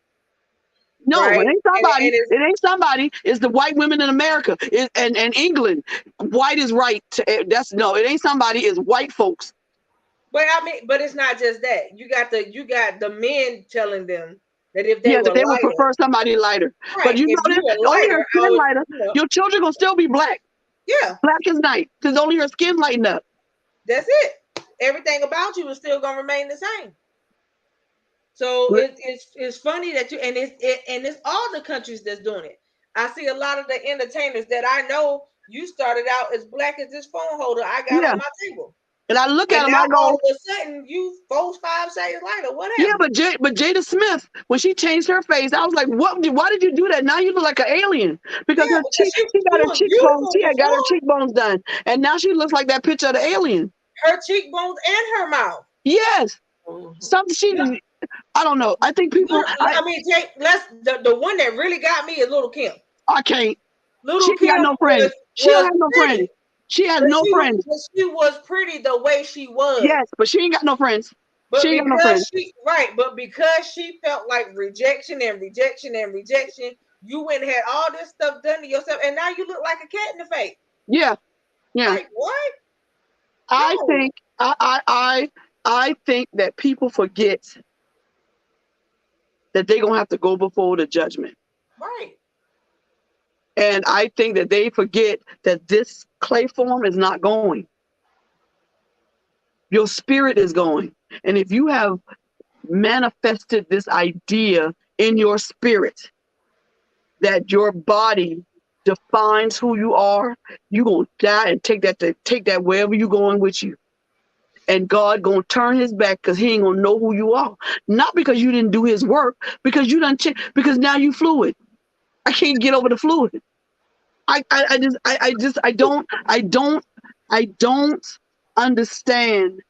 Speaker 2: No,
Speaker 3: right?
Speaker 2: It ain't somebody. It ain't somebody. It's the white women in America and England. White is right. It ain't somebody. It's white folks.
Speaker 3: But I mean, but it's not just that. You got the men telling them that if they
Speaker 2: they would prefer somebody lighter.
Speaker 3: Right.
Speaker 2: But you know this, only her skin lighter. Your children gonna still be black.
Speaker 3: Yeah.
Speaker 2: Black as night, because only her skin lighten up.
Speaker 3: That's it. Everything about you is still gonna remain the same. So it's funny that you and it's all the countries that's doing it. I see a lot of the entertainers that I know. You started out as black as this phone holder I got on my table.
Speaker 2: And I look at him, I go,
Speaker 3: all of a sudden, you 4-5 shades lighter, whatever.
Speaker 2: Yeah, but Jada Smith, when she changed her face, I was like, "What? Why did you do that? Now you look like an alien." Because she got her cheekbones. She had got her cheekbones done, and now she looks like that picture of the alien.
Speaker 3: Her cheekbones and her mouth.
Speaker 2: Yes, something I don't know. I think people.
Speaker 3: Jake, the one that really got me is Little Kim.
Speaker 2: I can't.
Speaker 3: Little
Speaker 2: Kim got no friends. She has no friends. She has no friends.
Speaker 3: She was pretty the way she was.
Speaker 2: Yes, but she ain't got no friends.
Speaker 3: But
Speaker 2: she ain't got no friends.
Speaker 3: But because she felt like rejection, you went and had all this stuff done to yourself, and now you look like a cat in the face.
Speaker 2: Yeah.
Speaker 3: Like what?
Speaker 2: I think I think that people forget that they're gonna have to go before the judgment.
Speaker 3: Right.
Speaker 2: And I think that they forget that this clay form is not going. Your spirit is going. And if you have manifested this idea in your spirit that your body defines who you are, you're going to die and take that wherever you're going with you. And God going to turn his back because he ain't going to know who you are. Not because you didn't do his work, because you done because now you fluid. I can't get over the fluid. I don't understand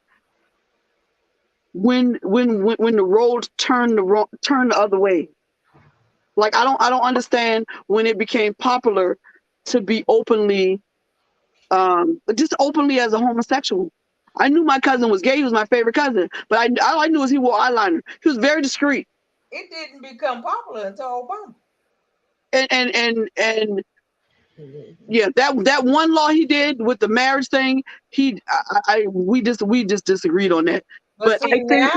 Speaker 2: when the roles turn the other way. Like I don't understand when it became popular to be openly just openly as a homosexual. I knew my cousin was gay. He was my favorite cousin, but all I knew is he wore eyeliner. He was very discreet.
Speaker 3: It didn't become popular until Obama.
Speaker 2: And yeah, that one law he did with the marriage thing, we just disagreed on that.
Speaker 3: But see, I think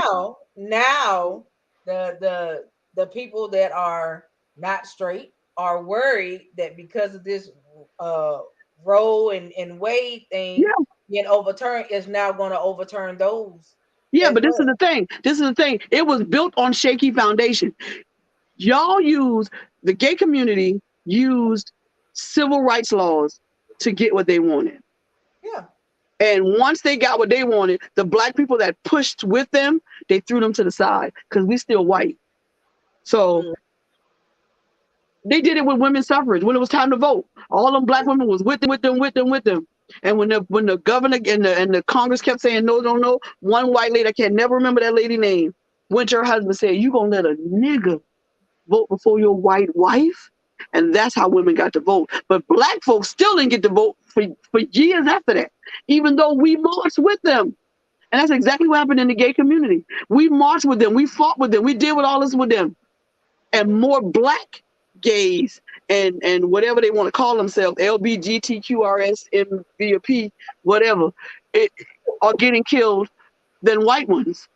Speaker 3: now the people that are not straight are worried that because of this Roe and Wade thing being overturned is now going to overturn those.
Speaker 2: Yeah, but this is the thing. It was built on shaky foundation. The gay community used civil rights laws to get what they wanted.
Speaker 3: Yeah.
Speaker 2: And once they got what they wanted, the black people that pushed with them, they threw them to the side because we still white. So they did it with women's suffrage. When it was time to vote, all them black women was with them. And when the governor and the Congress kept saying no, one white lady, I can never remember that lady's name, went to her husband and said, "You gonna let a nigga vote before your white wife?" And that's how women got to vote. But black folks still didn't get to vote for years after that, even though we marched with them. And that's exactly what happened in the gay community. We marched with them. We fought with them. We did all this with them. And more black gays, and whatever they want to call themselves, LBGTQRS, MVP, whatever, are getting killed than white ones.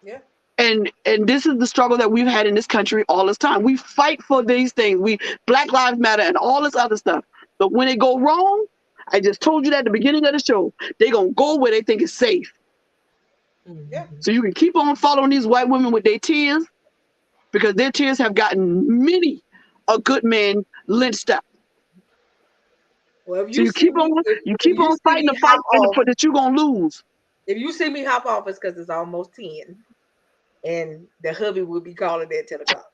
Speaker 3: Yeah.
Speaker 2: And this is the struggle that we've had in this country all this time. We fight for these things. Black Lives Matter and all this other stuff. But when it go wrong, I just told you that at the beginning of the show, they gonna go where they think is safe.
Speaker 3: Yeah.
Speaker 2: So you can keep on following these white women with their tears, because their tears have gotten many a good man lynched up.
Speaker 3: Well, if
Speaker 2: So you keep on fighting the fight for that you're gonna lose.
Speaker 3: If you see me hop off, it's because it's almost 10, and the hubby will be calling at 10 o'clock.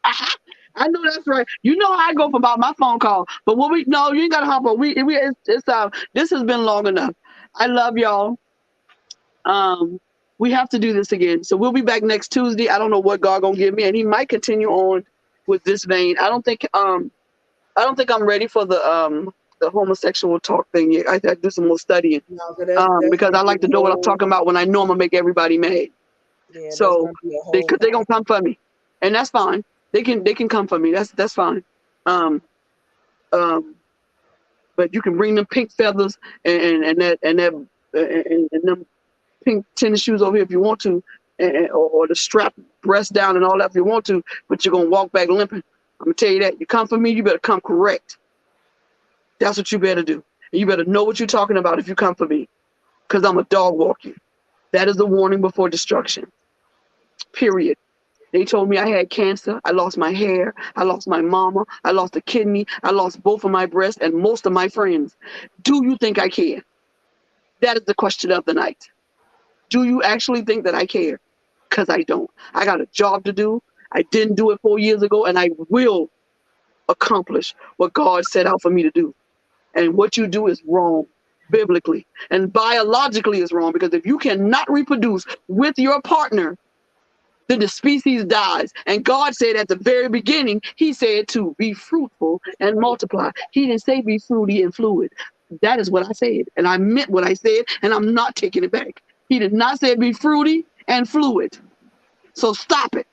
Speaker 2: I know that's right. You know how I go about my phone call. But no, you ain't gotta hop on. This has been long enough. I love y'all. We have to do this again. So we'll be back next Tuesday. I don't know what God gonna give me, and He might continue on with this vein. I don't think I'm ready for the homosexual talk thing yet. I do some more studying.
Speaker 3: No,
Speaker 2: because I like to know what I'm talking about when I know I'm gonna make everybody mad.
Speaker 3: Yeah,
Speaker 2: so they're gonna come for me, and that's fine. They can come for me. That's fine. But you can bring them pink feathers and them pink tennis shoes over here if you want to, or the strap breast down and all that if you want to. But you're gonna walk back limping. I'm gonna tell you that. You come for me, you better come correct. That's what you better do. And you better know what you're talking about if you come for me, because I'm a dog walk you. That is a warning before destruction. Period. They told me I had cancer. I lost my hair. I lost my mama. I lost a kidney. I lost both of my breasts and most of my friends. Do you think I care? That is the question of the night. Do you actually think that I care? Because I don't. I got a job to do. I didn't do it 4 years ago, and I will accomplish what God set out for me to do. And what you do is wrong biblically, and biologically is wrong, because if you cannot reproduce with your partner, then the species dies. And God said at the very beginning, He said to be fruitful and multiply. He didn't say be fruity and fluid. That is what I said. And I meant what I said, and I'm not taking it back. He did not say be fruity and fluid. So stop it.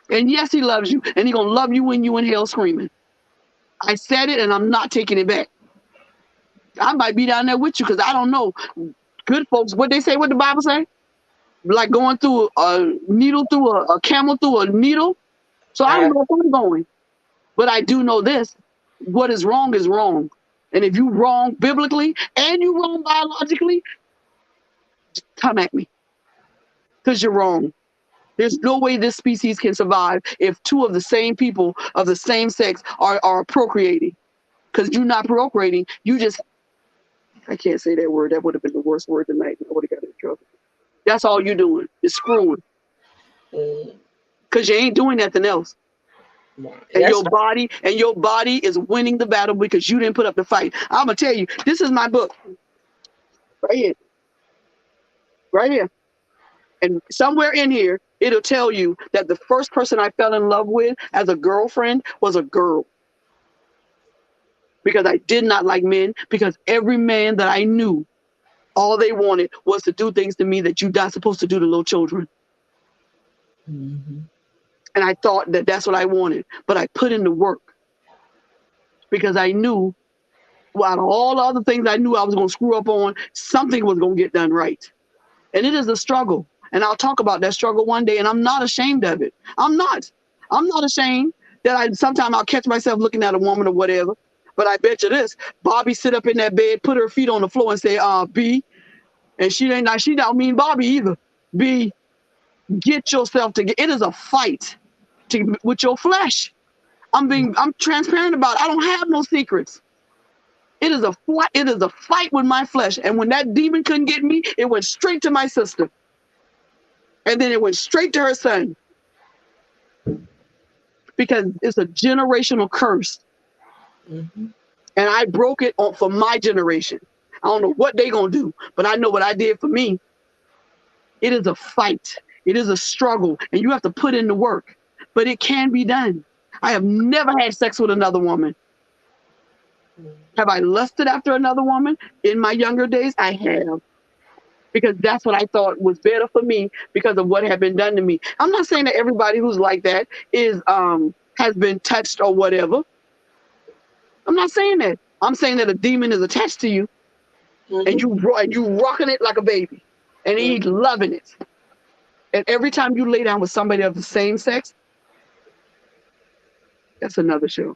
Speaker 2: And yes, He loves you, and He's going to love you when you in hell screaming. I said it, and I'm not taking it back. I might be down there with you, because I don't know. Good folks, what they say, what the Bible say? Like going through a needle through a camel through a needle. So I don't know if I'm going. But I do know this. What is wrong is wrong. And if you wrong biblically and you wrong biologically, come at me. Because you're wrong. There's no way this species can survive if two of the same people of the same sex are procreating. Because you're not procreating. You just, I can't say that word. That would have been the worst word tonight. I would have got in trouble. That's all you're doing is screwing. Because you ain't doing nothing else. And your body is winning the battle because you didn't put up the fight. I'm going to tell you, this is my book. Right here. Right here. And somewhere in here, it'll tell you that the first person I fell in love with as a girlfriend was a girl. Because I did not like men, because every man that I knew, all they wanted was to do things to me that you're not supposed to do to little children. Mm-hmm. And I thought that that's what I wanted. But I put in the work. Because I knew, well, out of all the other things I knew I was going to screw up on, something was going to get done right. And it is a struggle. And I'll talk about that struggle one day. And I'm not ashamed of it. I'm not ashamed that sometimes I'll catch myself looking at a woman or whatever. But I bet you this, Bobby sit up in that bed, put her feet on the floor and say, B. And she don't mean Bobby either. B, get yourself together. It is a fight with your flesh. I'm transparent about it. I don't have no secrets. It is a fight with my flesh. And when that demon couldn't get me, it went straight to my sister. And then it went straight to her son. Because it's a generational curse. Mm-hmm. And I broke it for my generation. I don't know what they're going to do, but I know what I did for me. It is a fight. It is a struggle, and you have to put in the work. But it can be done. I have never had sex with another woman. Have I lusted after another woman in my younger days? I have. Because that's what I thought was better for me because of what had been done to me. I'm not saying that everybody who's like that has been touched or whatever. I'm not saying that. I'm saying that a demon is attached to you, and you rocking it like a baby, and he's loving it. And every time you lay down with somebody of the same sex, that's another show.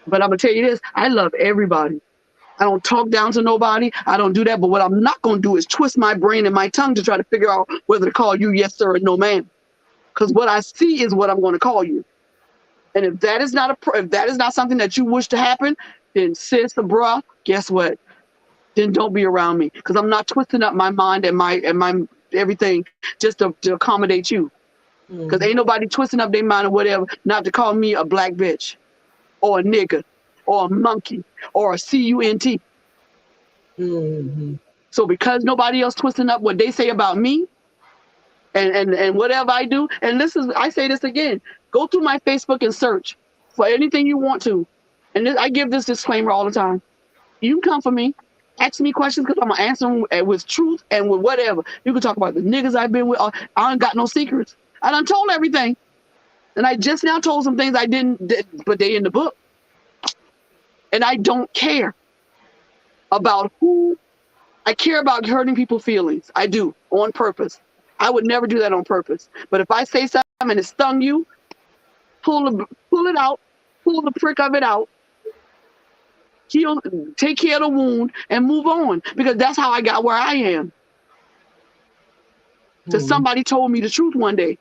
Speaker 2: But I'm gonna tell you this: I love everybody. I don't talk down to nobody. I don't do that. But what I'm not gonna do is twist my brain and my tongue to try to figure out whether to call you yes sir or no ma'am. Because what I see is what I'm going to call you. And if that is not something that you wish to happen, then sis or bruh, guess what? Then don't be around me, because I'm not twisting up my mind and my everything just to accommodate you. Because ain't nobody twisting up their mind or whatever not to call me a black bitch or a nigga or a monkey or a cunt. So because nobody else twisting up what they say about me, and whatever I do, and I say this again, go through my Facebook and search for anything you want to. And I give this disclaimer all the time. You can come for me, ask me questions, because I'm going to answer them with truth and with whatever. You can talk about the niggas I've been with. I ain't got no secrets. I done told everything. And I just now told some things I didn't, but they in the book. And I don't care about who. I care about hurting people's feelings. I do, on purpose. I would never do that on purpose. But if I say something and it stung you, pull it out, pull the prick of it out, heal, take care of the wound, and move on. Because that's how I got where I am. So somebody told me the truth one day.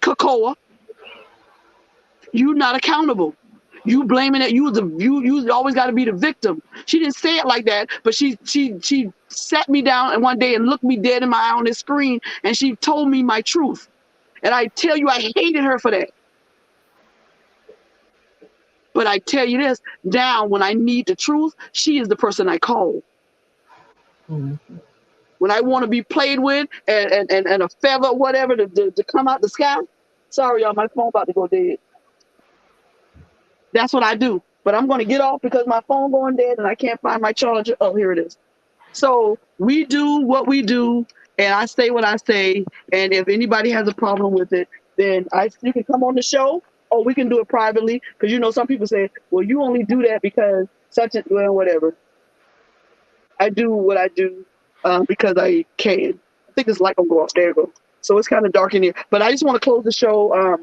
Speaker 2: Kakoa, you're not accountable. You blaming it. You always got to be the victim. She didn't say it like that, but she sat me down and one day and looked me dead in my eye on this screen, and she told me my truth. And I tell you, I hated her for that. But I tell you this, now when I need the truth, she is the person I call. When I want to be played with and a feather or whatever to come out the sky, sorry y'all, my phone about to go dead. That's what I do. But I'm going to get off because my phone going dead and I can't find my charger. Oh, here it is. So we do what we do, and I say what I say. And if anybody has a problem with it, then you can come on the show, or we can do it privately. Because some people say, well, you only do that because whatever. I do what I do because I can. I think this light gonna go off. There you go. So it's kind of dark in here. But I just want to close the show.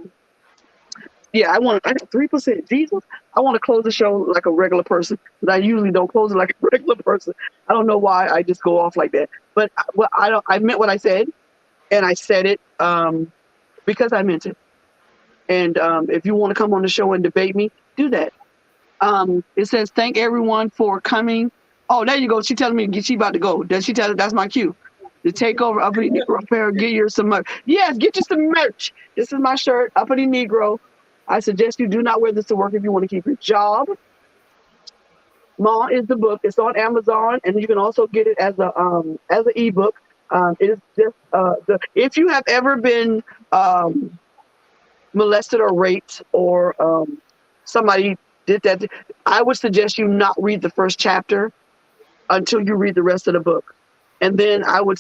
Speaker 2: I got 3%. Jesus, I want to close the show like a regular person, but I usually don't close it like a regular person. I don't know why I just go off like that. But I meant what I said, and I said it because I meant it. And if you want to come on the show and debate me, do that. It says, thank everyone for coming. Oh, there you go. She telling me she about to go. Does she tell her that's my cue? The takeover, Uppity Negro Apparel, get you some merch. Yes, get you some merch. This is my shirt, Uppity Negro. I suggest you do not wear this to work if you want to keep your job. Ma is the book. It's on Amazon, and you can also get it as an ebook. It is just if you have ever been molested or raped, or somebody did that, I would suggest you not read the first chapter until you read the rest of the book, and then I would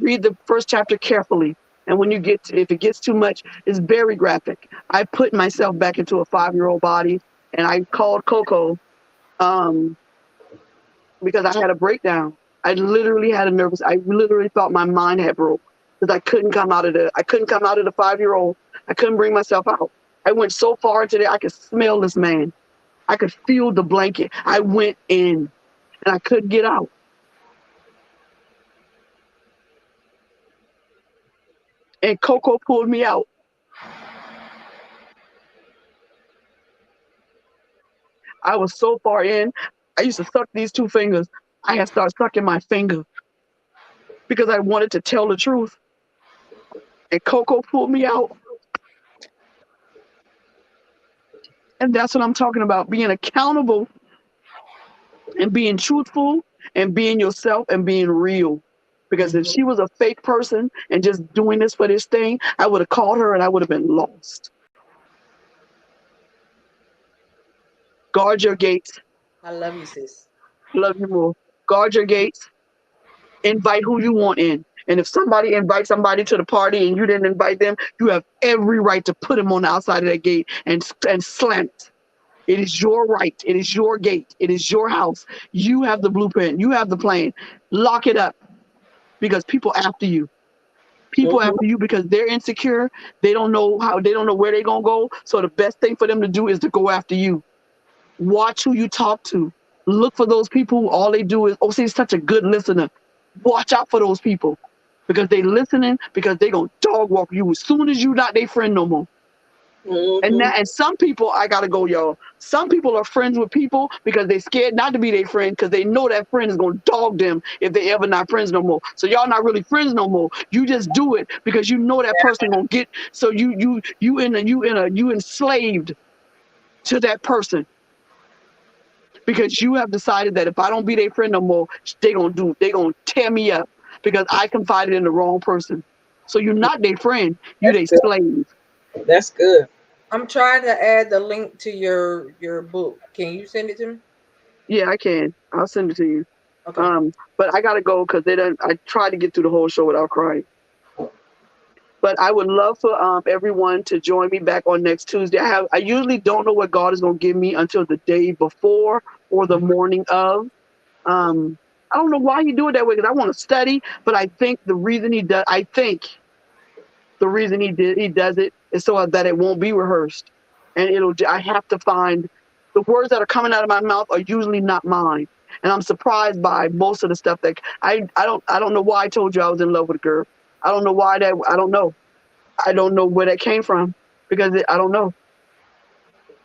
Speaker 2: read the first chapter carefully. And when if it gets too much, it's very graphic. I put myself back into a 5-year-old body, and I called Coco because I had a breakdown. I literally thought my mind had broke because I couldn't come out of the 5-year-old. I couldn't bring myself out. I went so far into there, I could smell this man. I could feel the blanket. I went in, and I couldn't get out. And Coco pulled me out. I was so far in. I used to suck these 2 fingers. I had started sucking my finger because I wanted to tell the truth. And Coco pulled me out. And that's what I'm talking about, being accountable and being truthful and being yourself and being real. Because if she was a fake person and just doing this for this thing, I would have called her and I would have been lost. Guard your gates.
Speaker 3: I love you, sis.
Speaker 2: Love you more. Guard your gates. Invite who you want in. And if somebody invites somebody to the party and you didn't invite them, you have every right to put them on the outside of that gate and slam it. It is your right. It is your gate. It is your house. You have the blueprint. You have the plan. Lock it up because people after you. People after you because they're insecure. They don't know where they're going to go. So the best thing for them to do is to go after you. Watch who you talk to. Look for those people who all they do is, oh, see, he's such a good listener. Watch out for those people because they listening because they going to dog walk you as soon as you not their friend no more. And some people, I gotta go, y'all. Some people are friends with people because they scared not to be their friend because they know that friend is gonna dog them if they ever not friends no more. So y'all not really friends no more. You just do it because you know that person gonna get. So you enslaved to that person because you have decided that if I don't be their friend no more, they gonna tear me up because I confided in the wrong person. So you're not their friend. You their slave.
Speaker 5: That's good.
Speaker 3: I'm trying to add the link to your book. Can you send it to me?
Speaker 2: Yeah, I can. I'll send it to you.
Speaker 3: Okay.
Speaker 2: But I gotta go because I tried to get through the whole show without crying. But I would love for everyone to join me back on next Tuesday. I usually don't know what God is gonna give me until the day before or the morning of. I don't know why he do it that way because I want to study, but I think the reason he does it is so that it won't be rehearsed, and I have to find the words that are coming out of my mouth are usually not mine, and I'm surprised by most of the stuff that I don't know why I told you I was in love with a girl. I don't know why that. I don't know where that came from because I don't know,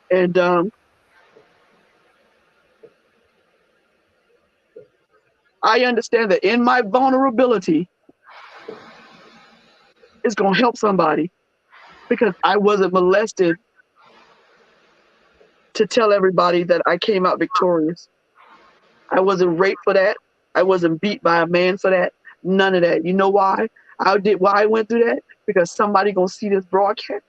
Speaker 2: and I understand that in my vulnerability, it's gonna help somebody. Because I wasn't molested to tell everybody that I came out victorious. I wasn't raped for that. I wasn't beat by a man for that. None of that. You know why? Why I went through that? Because somebody gonna see this broadcast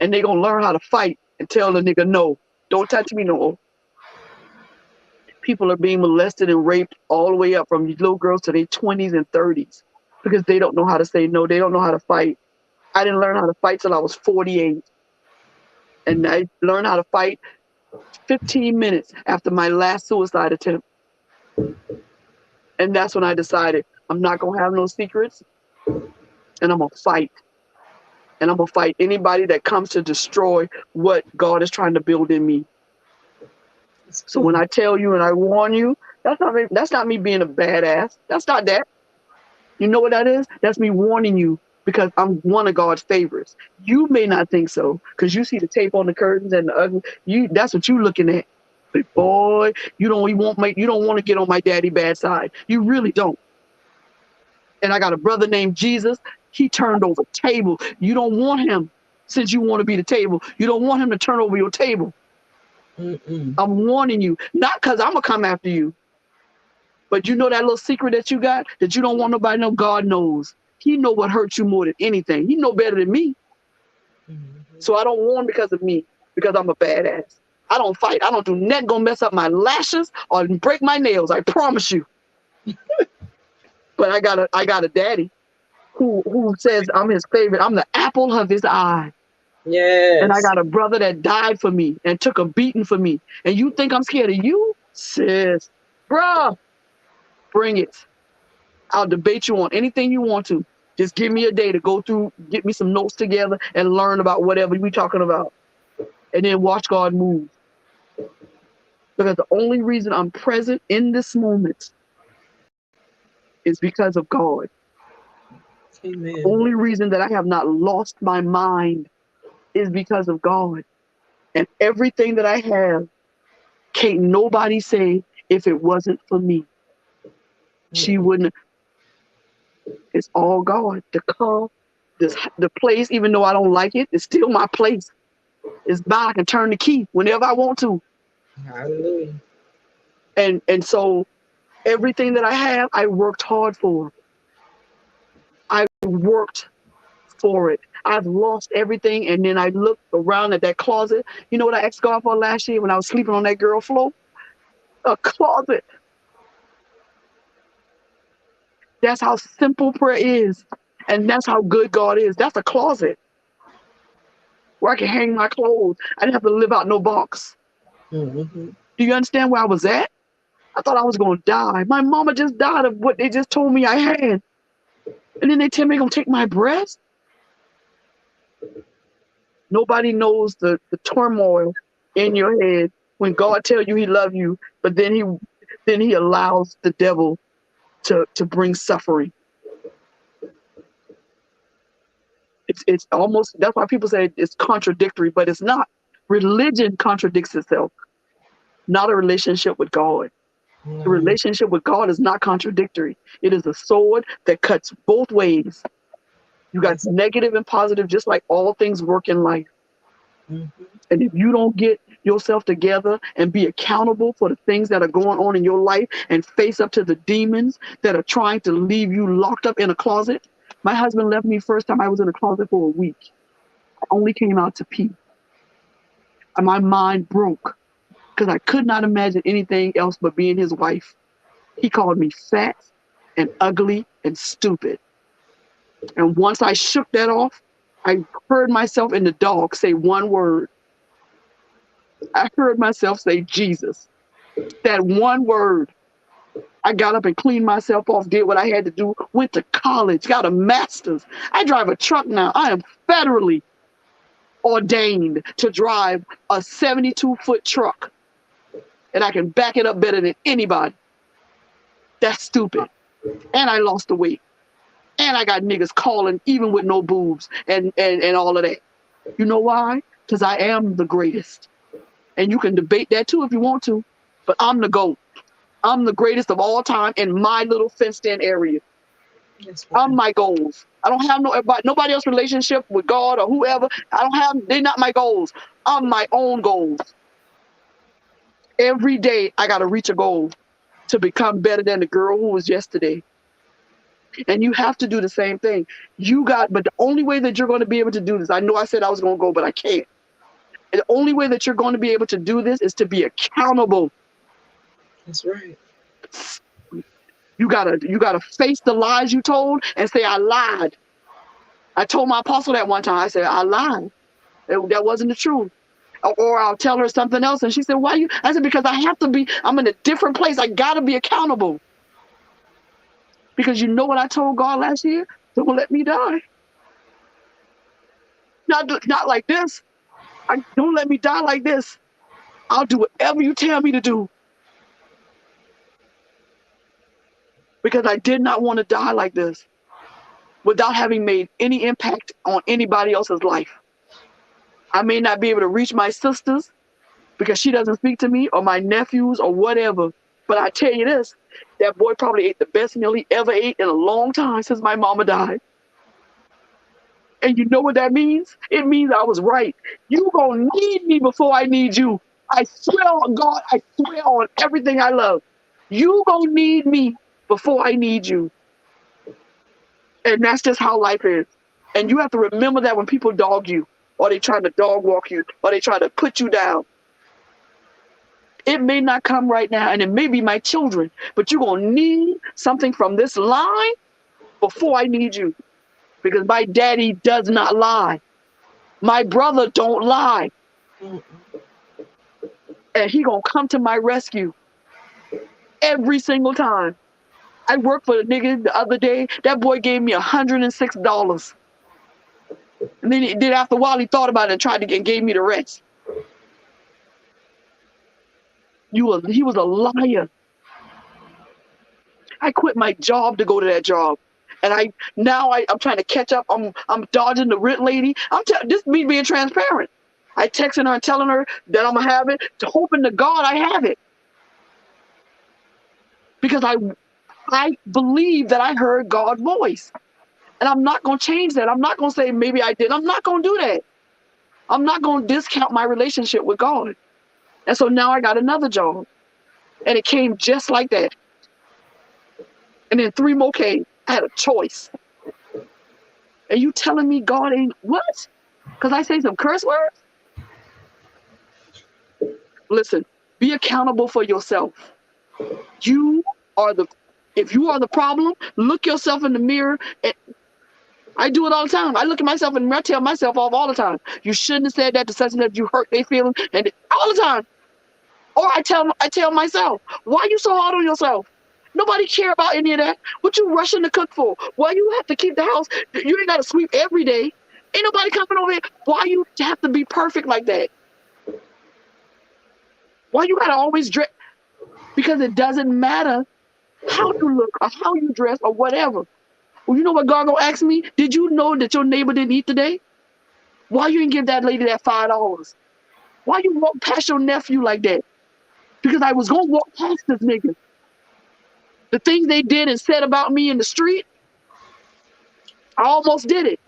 Speaker 2: and they gonna learn how to fight and tell the nigga no, don't touch me no more. People are being molested and raped all the way up from these little girls to their 20s and 30s because they don't know how to say no. They don't know how to fight. I didn't learn how to fight till I was 48. And I learned how to fight 15 minutes after my last suicide attempt. And that's when I decided I'm not going to have no secrets and I'm going to fight. And I'm going to fight anybody that comes to destroy what God is trying to build in me. So when I tell you and I warn you, that's not me being a badass. That's not that. You know what that is? That's me warning you because I'm one of God's favorites. You may not think so because you see the tape on the curtains and the ugly. That's what you're looking at. But boy, you don't want to get on my daddy bad side. You really don't. And I got a brother named Jesus. He turned over table. You don't want him since you want to be the table. You don't want him to turn over your table. I'm warning you, not because I'm going to come after you. But you know that little secret that you got that you don't want nobody to know? God knows. He know what hurts you more than anything. He know better than me. So I don't warn because of me, because I'm a badass. I don't fight. I don't do nothing gonna mess up my lashes or break my nails. I promise you. But I got a daddy who says I'm his favorite. I'm the apple of his eye.
Speaker 5: Yes.
Speaker 2: And I got a brother that died for me and took a beating for me. And you think I'm scared of you? Sis, bruh, bring it. I'll debate you on anything you want to. Just give me a day to go through, get me some notes together and learn about whatever we're talking about. And then watch God move. Because the only reason I'm present in this moment is because of God.
Speaker 5: Amen.
Speaker 2: The only reason that I have not lost my mind is because of God. And everything that I have, can't nobody say if it wasn't for me. She wouldn't. It's all God. The car, the place, even though I don't like it, it's still my place. It's mine. I can turn the key whenever I want to.
Speaker 5: Hallelujah.
Speaker 2: And so everything that I have, I worked hard for. I worked for it. I've lost everything, and then I looked around at that closet. You know what I asked God for last year when I was sleeping on that girl floor? A closet. That's how simple prayer is. And that's how good God is. That's a closet where I can hang my clothes. I didn't have to live out no box.
Speaker 3: Mm-hmm.
Speaker 2: Do you understand where I was at? I thought I was going to die. My mama just died of what they just told me I had. And then they tell me they're going to take my breast. Nobody knows the turmoil in your head when God tells you he loves you, but then he allows the devil to bring suffering. It's almost, that's why people say it's contradictory, but it's not. Religion contradicts itself, not a relationship with God. The relationship with God is not contradictory. It is a sword that cuts both ways. You got negative and positive, just like all things work in life.
Speaker 3: Mm-hmm.
Speaker 2: And if you don't get yourself together and be accountable for the things that are going on in your life and face up to the demons that are trying to leave you locked up in a closet. My husband left me first time I was in a closet for a week. I only came out to pee. And my mind broke because I could not imagine anything else but being his wife. He called me fat and ugly and stupid. And once I shook that off, I heard myself in the dark say one word. I heard myself say Jesus. That one word. I got up and cleaned myself off, did what I had to do, went to college, got a master's. I drive a truck now. I am federally ordained to drive a 72-foot truck. And I can back it up better than anybody. That's stupid. And I lost the weight. And I got niggas calling even with no boobs and all of that. You know why? Because I am the greatest. And you can debate that too if you want to. But I'm the GOAT. I'm the greatest of all time in my little fenced-in area. I'm my goals. I don't have nobody else's relationship with God or whoever. They're not my goals. I'm my own goals. Every day I got to reach a goal to become better than the girl who was yesterday. And you have to do the same thing. But the only way that you're going to be able to do this, I know I said I was going to go, but I can't. And the only way that you're going to be able to do this is to be accountable.
Speaker 3: That's right.
Speaker 2: You gotta face the lies you told and say, I lied. I told my apostle that one time. I said, I lied. That wasn't the truth. Or I'll tell her something else. And she said, why you? I said, because I have to be, I'm in a different place. I gotta be accountable. Because you know what I told God last year? Don't let me die. Not like this. Don't let me die like this. I'll do whatever you tell me to do. Because I did not want to die like this without having made any impact on anybody else's life. I may not be able to reach my sisters because she doesn't speak to me, or my nephews or whatever. But I tell you this, that boy probably ate the best meal he ever ate in a long time since my mama died. And you know what that means? It means I was right. You gonna need me before I need you. I swear on God, I swear on everything I love. You gonna need me before I need you. And that's just how life is. And you have to remember that when people dog you, or they try to dog walk you, or they try to put you down. It may not come right now, and it may be my children, but you're going to need something from this line before I need you. Because my daddy does not lie. My brother don't lie. And he going to come to my rescue every single time. I worked for the nigga the other day. That boy gave me $106. And then after a while, he thought about it and gave me the rest. He was a liar. I quit my job to go to that job. And I'm trying to catch up. I'm dodging the rent lady. This me being transparent. I texting her and telling her that I'm going to have it, hoping to God I have it. Because I believe that I heard God's voice. And I'm not going to change that. I'm not going to say maybe I did. I'm not going to do that. I'm not going to discount my relationship with God. And so now I got another job. And it came just like that. And then 3 more came. I had a choice. And you telling me God ain't what? Because I say some curse words? Listen, be accountable for yourself. You are If you are the problem, look yourself in the mirror. And I do it all the time. I look at myself and I tell myself off all the time. You shouldn't have said that to such and such. You hurt their feelings, and all the time. Or I tell myself, why you so hard on yourself? Nobody care about any of that. What you rushing to cook for? Why you have to keep the house? You ain't got to sweep every day. Ain't nobody coming over here. Why you have to be perfect like that? Why you gotta always dress? Because it doesn't matter how you look or how you dress or whatever. Well, you know what God gonna ask me? Did you know that your neighbor didn't eat today? Why you didn't give that lady that $5? Why you walk past your nephew like that? Because I was gonna walk past this nigga. The things they did and said about me in the street, I almost did it.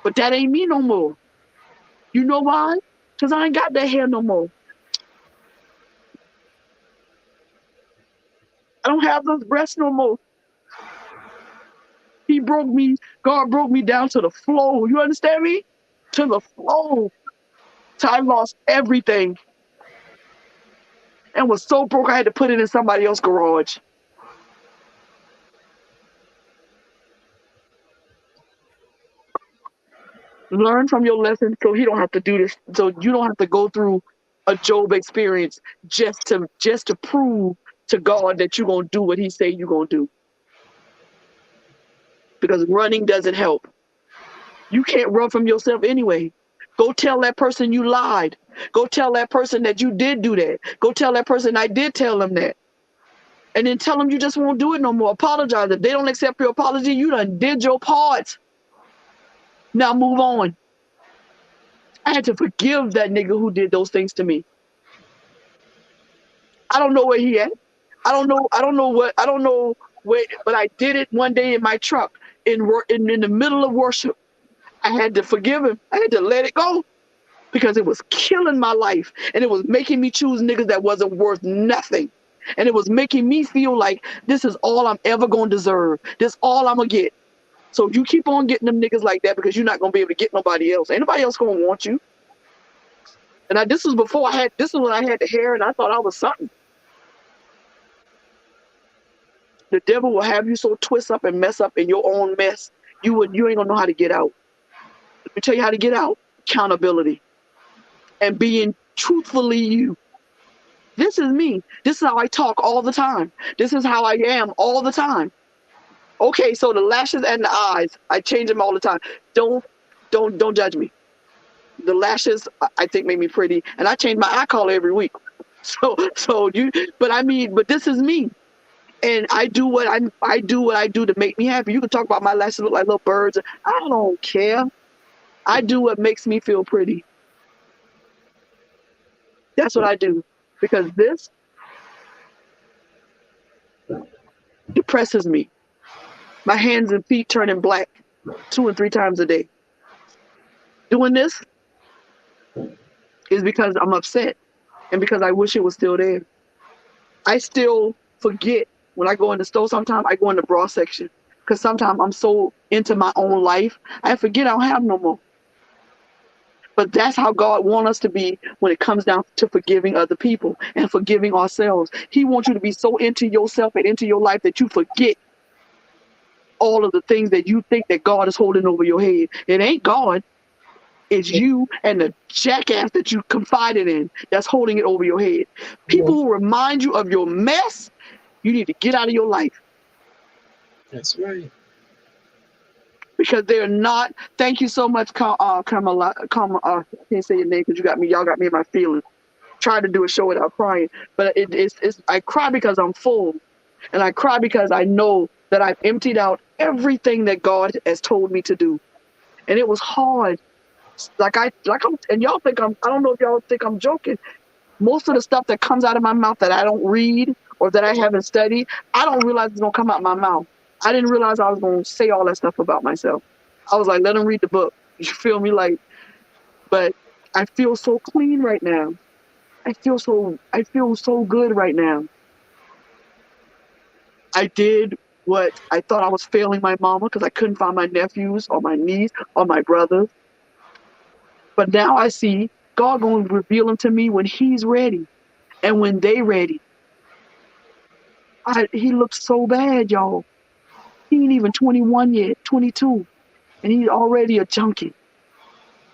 Speaker 2: But that ain't me no more. You know why? Because I ain't got that hair no more. I don't have those breasts no more. God broke me down to the floor. You understand me? To the floor. So I lost everything. And was so broke I had to put it in somebody else's garage. Learn from your lesson so he don't have to do this. So you don't have to go through a Job experience just to prove to God that you're gonna do what he say you're gonna do. Because running doesn't help. You can't run from yourself anyway. Go tell that person you lied. Go tell that person that you did do that. Go tell that person I did tell them that. And then tell them you just won't do it no more. Apologize. If they don't accept your apology, you done did your part. Now move on. I had to forgive that nigga who did those things to me. I don't know where he at. I don't know where, but I did it one day in my truck in the middle of worship. I had to forgive him. I had to let it go because it was killing my life and it was making me choose niggas that wasn't worth nothing. And it was making me feel like this is all I'm ever going to deserve. This all I'm going to get. So you keep on getting them niggas like that because you're not going to be able to get nobody else. Ain't nobody else going to want you. And this was when I had the hair and I thought I was something. The devil will have you so twist up and mess up in your own mess. You ain't going to know how to get out. Let me tell you how to get out. Accountability. And being truthfully you. This is me. This is how I talk all the time. This is how I am all the time. Okay, so the lashes and the eyes, I change them all the time. Don't judge me. The lashes, I think, make me pretty, and I change my eye color every week. But this is me, and I do what I do to make me happy. You can talk about my lashes look like little birds. I don't care. I do what makes me feel pretty. That's what I do, because this depresses me. My hands and feet turning black 2 and 3 times a day. Doing this is because I'm upset and because I wish it was still there. I still forget when I go in the store. Sometimes I go in the bra section because sometimes I'm so into my own life, I forget I don't have no more. But that's how God wants us to be when it comes down to forgiving other people and forgiving ourselves. He wants you to be so into yourself and into your life that you forget all of the things that you think that God is holding over your head. It ain't God. It's you and the jackass that you confided in that's holding it over your head. People who remind you of your mess, you need to get out of your life.
Speaker 6: That's right.
Speaker 2: Because they're not. Thank you so much, Kamala. I can't say your name because y'all got me in my feelings. Tried to do a show without crying, but I cry because I'm full, and I cry because I know that I've emptied out everything that God has told me to do, and it was hard. And y'all think I don't know if y'all think I'm joking. Most of the stuff that comes out of my mouth that I don't read or that I haven't studied, I don't realize it's gonna come out my mouth. I didn't realize I was gonna say all that stuff about myself. I was like, let them read the book. You feel me? But I feel so clean right now. I feel so good right now. I did what I thought I was failing my mama because I couldn't find my nephews or my niece or my brothers. But now I see God going to reveal them to me when he's ready and when they ready. He looked so bad, y'all. He ain't even 21 yet, 22, and he's already a junkie.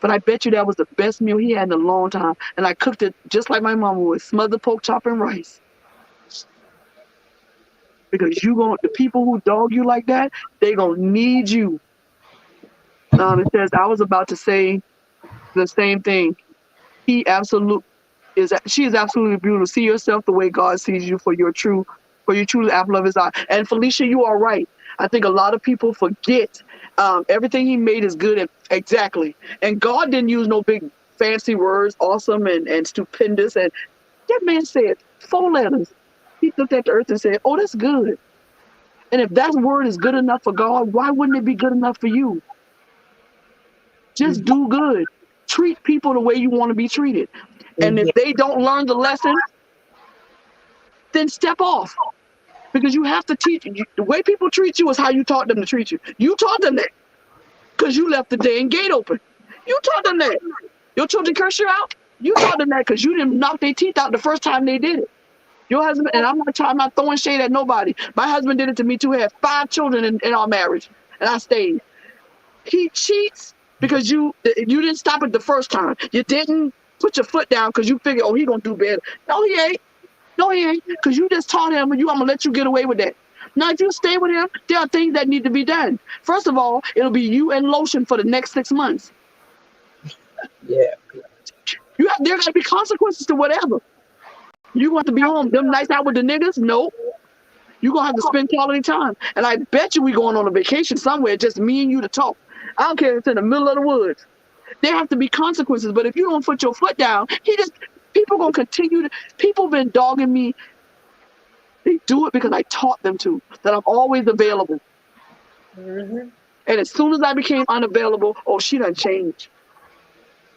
Speaker 2: But I bet you that was the best meal he had in a long time. And I cooked it just like my mama would, smothered pork chop and rice. Because the people who dog you like that, they gonna need you. It says, I was about to say the same thing. She is absolutely beautiful. See yourself the way God sees you, for you're truly the apple of his eye. And Felicia, you are right. I think a lot of people forget everything he made is good. Exactly. And God didn't use no big fancy words, awesome and stupendous. And that man said 4 letters. He looked at the earth and said, oh, that's good. And if that word is good enough for God, why wouldn't it be good enough for you? Just do good. Treat people the way you want to be treated. And if they don't learn the lesson, then step off. Because you have to teach. The way people treat you is how you taught them to treat you. You taught them that because you left the dang gate open. You taught them that. Your children curse you out. You taught them that because you didn't knock their teeth out the first time they did it. Your husband, and I'm not throwing shade at nobody. My husband did it to me too. He had 5 children in our marriage, and I stayed. He cheats because you didn't stop it the first time. You didn't put your foot down because you figured, oh, he gonna do better. No, he ain't. No, he ain't. Because you just taught him, I'm gonna let you get away with that. Now, if you stay with him, there are things that need to be done. First of all, it'll be you and lotion for the next 6 months.
Speaker 3: Yeah.
Speaker 2: There gotta be consequences to whatever. You want to be home them nights out with the niggas? Nope. You're gonna have to spend quality time. And I bet you we going on a vacation somewhere, just me and you to talk. I don't care if it's in the middle of the woods. There have to be consequences. But if you don't put your foot down, people gonna continue to. People been dogging me. They do it because I taught them to. That I'm always available.
Speaker 3: Mm-hmm.
Speaker 2: And as soon as I became unavailable, oh, she done changed.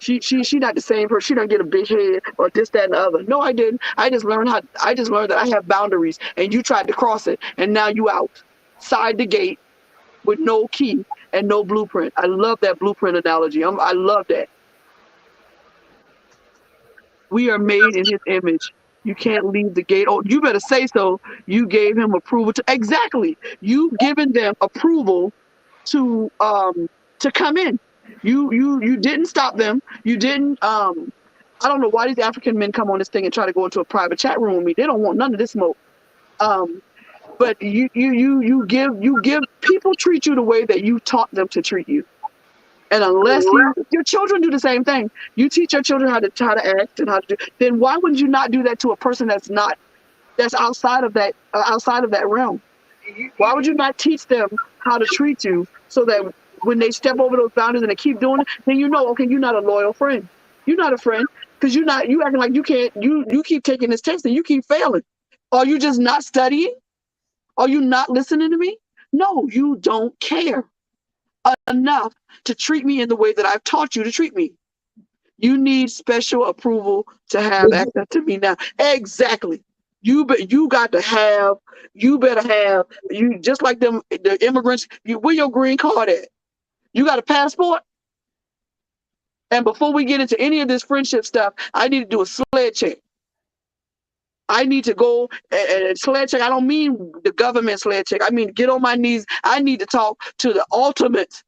Speaker 2: She not the same person. She done get a big head or this, that, and the other. No, I didn't. I just learned that I have boundaries, and you tried to cross it, and now you out side the gate with no key and no blueprint. I love that blueprint analogy. I love that. We are made in his image. You can't leave the gate. Oh, you better say so. You gave him approval to exactly. You've given them approval to come in. You didn't stop them. You didn't. I don't know why these African men come on this thing and try to go into a private chat room with me. They don't want none of this smoke. But you give people treat you the way that you taught them to treat you. And unless your children do the same thing, you teach your children how to act and how to do. Then why would you not do that to a person that's outside of that realm? Why would you not teach them how to treat you so that when they step over those boundaries and they keep doing it, then okay, you're not a loyal friend. You're not a friend because you acting like you can't. You keep taking this test and you keep failing. Are you just not studying? Are you not listening to me? No, you don't care enough to treat me in the way that I've taught you to treat me. You need special approval to have access to me now. Exactly. You better have, just like the immigrants, where your green card at? You got a passport? And before we get into any of this friendship stuff, I need to do a sled check. I need to go and sled check. I don't mean the government sled check. I mean, get on my knees. I need to talk to the ultimate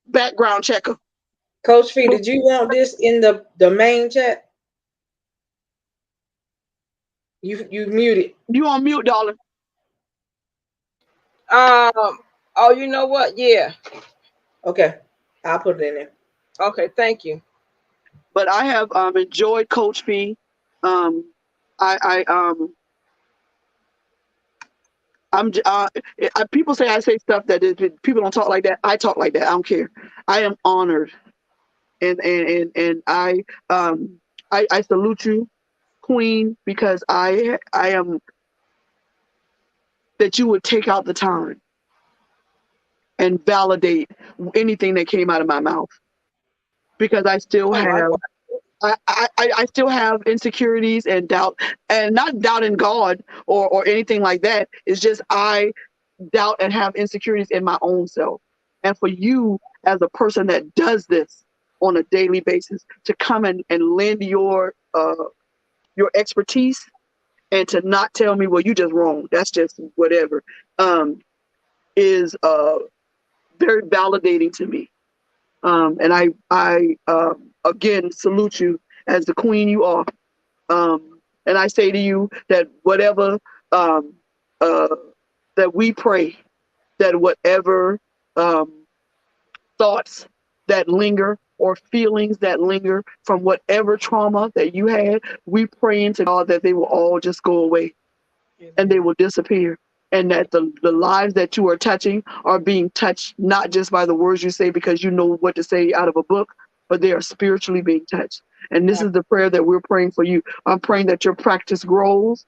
Speaker 2: background checker.
Speaker 3: Coach Fee, did you want this in the main chat? You muted.
Speaker 2: You on mute, darling.
Speaker 5: Oh, you know what? Yeah.
Speaker 3: Okay. I'll put it in there.
Speaker 5: Okay, thank you.
Speaker 2: But I have enjoyed Coach Fee. People say I say stuff that people don't talk like that. I talk like that. I don't care. I am honored, and I salute you, Queen, because I am that you would take out the time and validate anything that came out of my mouth, because I still have. I still have insecurities and doubt, and not doubt in God or anything like that. It's just I doubt and have insecurities in my own self. And for you, as a person that does this on a daily basis, to come and lend your expertise and to not tell me, well, you just wrong, that's just whatever, is very validating to me. And I again salute you as the queen you are. And I say to you that whatever that we pray, that whatever thoughts that linger or feelings that linger from whatever trauma that you had, we pray into God that they will all just go away and they will disappear. And that the lives that you are touching are being touched not just by the words you say because you know what to say out of a book, but they are spiritually being touched. And this is the prayer that we're praying for you. I'm praying that your practice grows.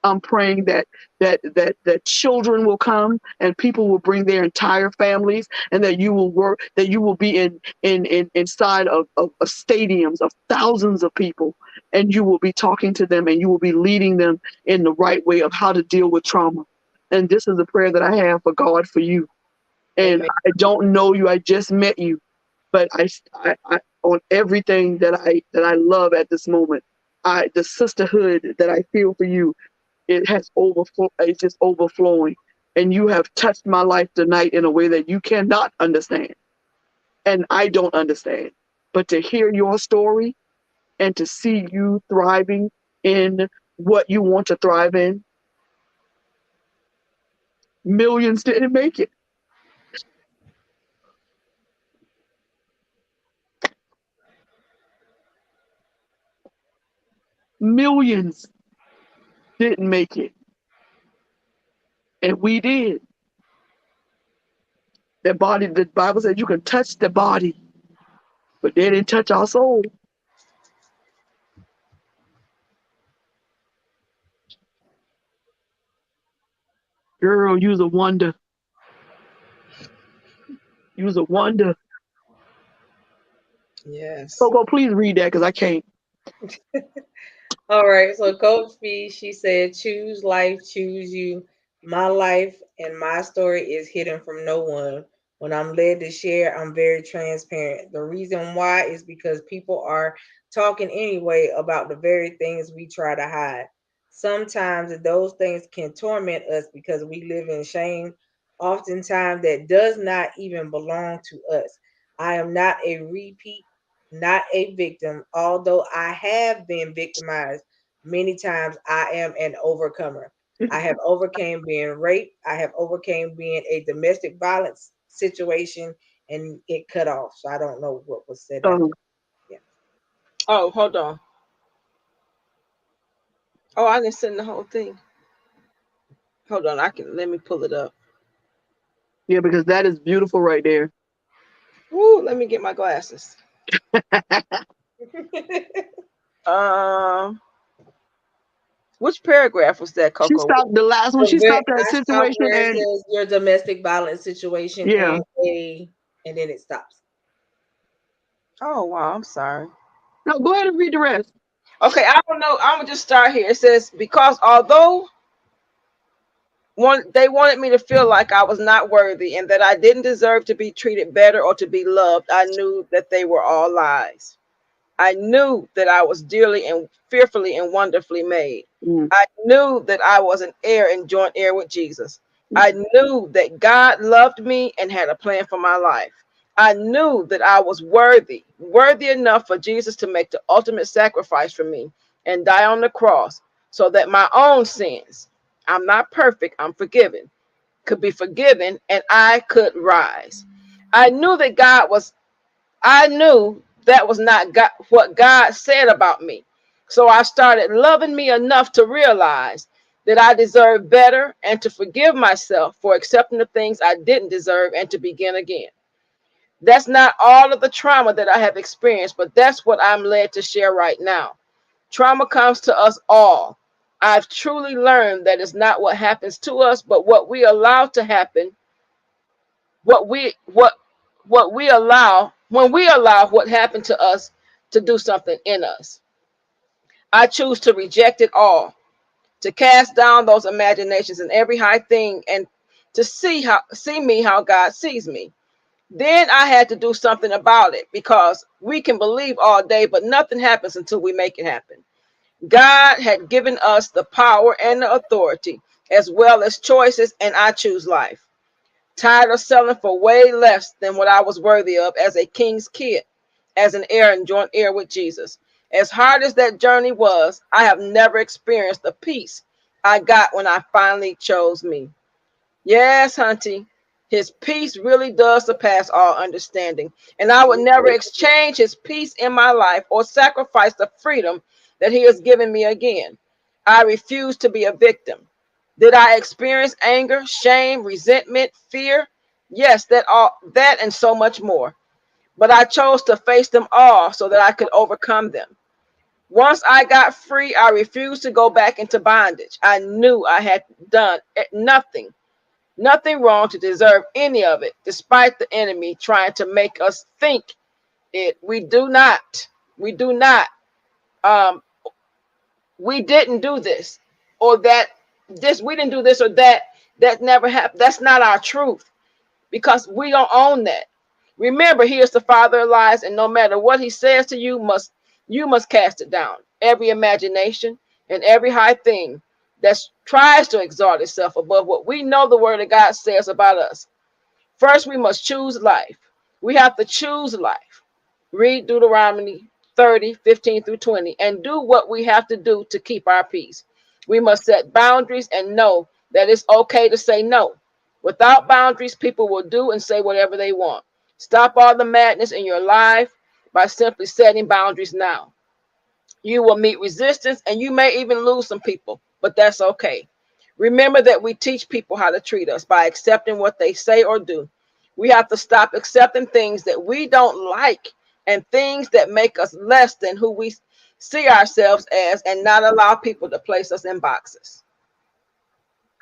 Speaker 2: I'm praying that children will come and people will bring their entire families, and that you will work, that you will be inside of stadiums of thousands of people, and you will be talking to them and you will be leading them in the right way of how to deal with trauma. And this is a prayer that I have for God for you. And I don't know you, I just met you, but I on everything that I love at this moment, the sisterhood that I feel for you, it has it's just overflowing. And you have touched my life tonight in a way that you cannot understand. And I don't understand. But to hear your story and to see you thriving in what you want to thrive in, millions didn't make it. Millions didn't make it. And we did. The Bible said you can touch the body, but they didn't touch our soul. Girl, you's a wonder. You's a wonder.
Speaker 5: Yes.
Speaker 2: Coco, please read that because I can't.
Speaker 3: All right. So Coach B, she said, choose life, choose you. My life and my story is hidden from no one. When I'm led to share, I'm very transparent. The reason why is because people are talking anyway about the very things we try to hide. Sometimes those things can torment us because we live in shame, oftentimes that does not even belong to us. I am not a repeat, not a victim. Although I have been victimized many times, I am an overcomer. I have overcame being raped. I have overcame being a domestic violence situation, and it cut off. So I don't know what was said.
Speaker 5: Yeah. Oh, hold on. Oh, I didn't send the whole thing. Hold on, let me pull it up.
Speaker 2: Yeah, because that is beautiful right there.
Speaker 5: Woo, let me get my glasses. Which paragraph was that, Coco?
Speaker 2: She stopped the last one. She stopped that situation
Speaker 3: and says your domestic violence situation.
Speaker 2: Yeah.
Speaker 3: And then it stops.
Speaker 5: Oh wow, I'm sorry.
Speaker 2: No, go ahead and read the rest.
Speaker 5: Okay, I don't know. I'm gonna just start here. It says, because although they wanted me to feel like I was not worthy and that I didn't deserve to be treated better or to be loved, I knew that they were all lies. I knew that I was dearly and fearfully and wonderfully made. I knew that I was an heir and joint heir with Jesus. I knew that God loved me and had a plan for my life. I knew that I was worthy enough for Jesus to make the ultimate sacrifice for me and die on the cross so that my own sins, I'm not perfect, I'm forgiven, could be forgiven and I could rise. I knew that that was not God, what God said about me. So I started loving me enough to realize that I deserve better and to forgive myself for accepting the things I didn't deserve and to begin again. That's not all of the trauma that I have experienced, but that's what I'm led to share right now. Trauma comes to us all. I've truly learned that it's not what happens to us, but what we allow to happen, when we allow what happened to us to do something in us. I choose to reject it all, to cast down those imaginations and every high thing, and to see me how God sees me. Then I had to do something about it, because we can believe all day, but nothing happens until we make it happen. God had given us the power and the authority, as well as choices, and I choose life. Tired of settling for way less than what I was worthy of as a king's kid, as an heir and joint heir with Jesus. As hard as that journey was, I have never experienced the peace I got when I finally chose me. Yes, Hunty, his peace really does surpass all understanding. And I would never exchange his peace in my life or sacrifice the freedom that he has given me again. I refuse to be a victim. Did I experience anger, shame, resentment, fear? Yes, that and so much more. But I chose to face them all so that I could overcome them. Once I got free, I refused to go back into bondage. I knew I had done nothing wrong to deserve any of it, despite the enemy trying to make us think it. We do not. We didn't do this or that. We didn't do this or that. That never happened. That's not our truth, because we don't own that. Remember, he is the father of lies, and no matter what he says to you, you must cast it down. Every imagination and every high thing that tries to exalt itself above what we know the word of God says about us. First, we must choose life. We have to choose life. Read Deuteronomy 30:15-20, and do what we have to do to keep our peace. We must set boundaries and know that it's okay to say no. Without boundaries, people will do and say whatever they want. Stop all the madness in your life by simply setting boundaries now. You will meet resistance and you may even lose some people, but that's okay. Remember that we teach people how to treat us by accepting what they say or do. We have to stop accepting things that we don't like and things that make us less than who we see ourselves as, and not allow people to place us in boxes.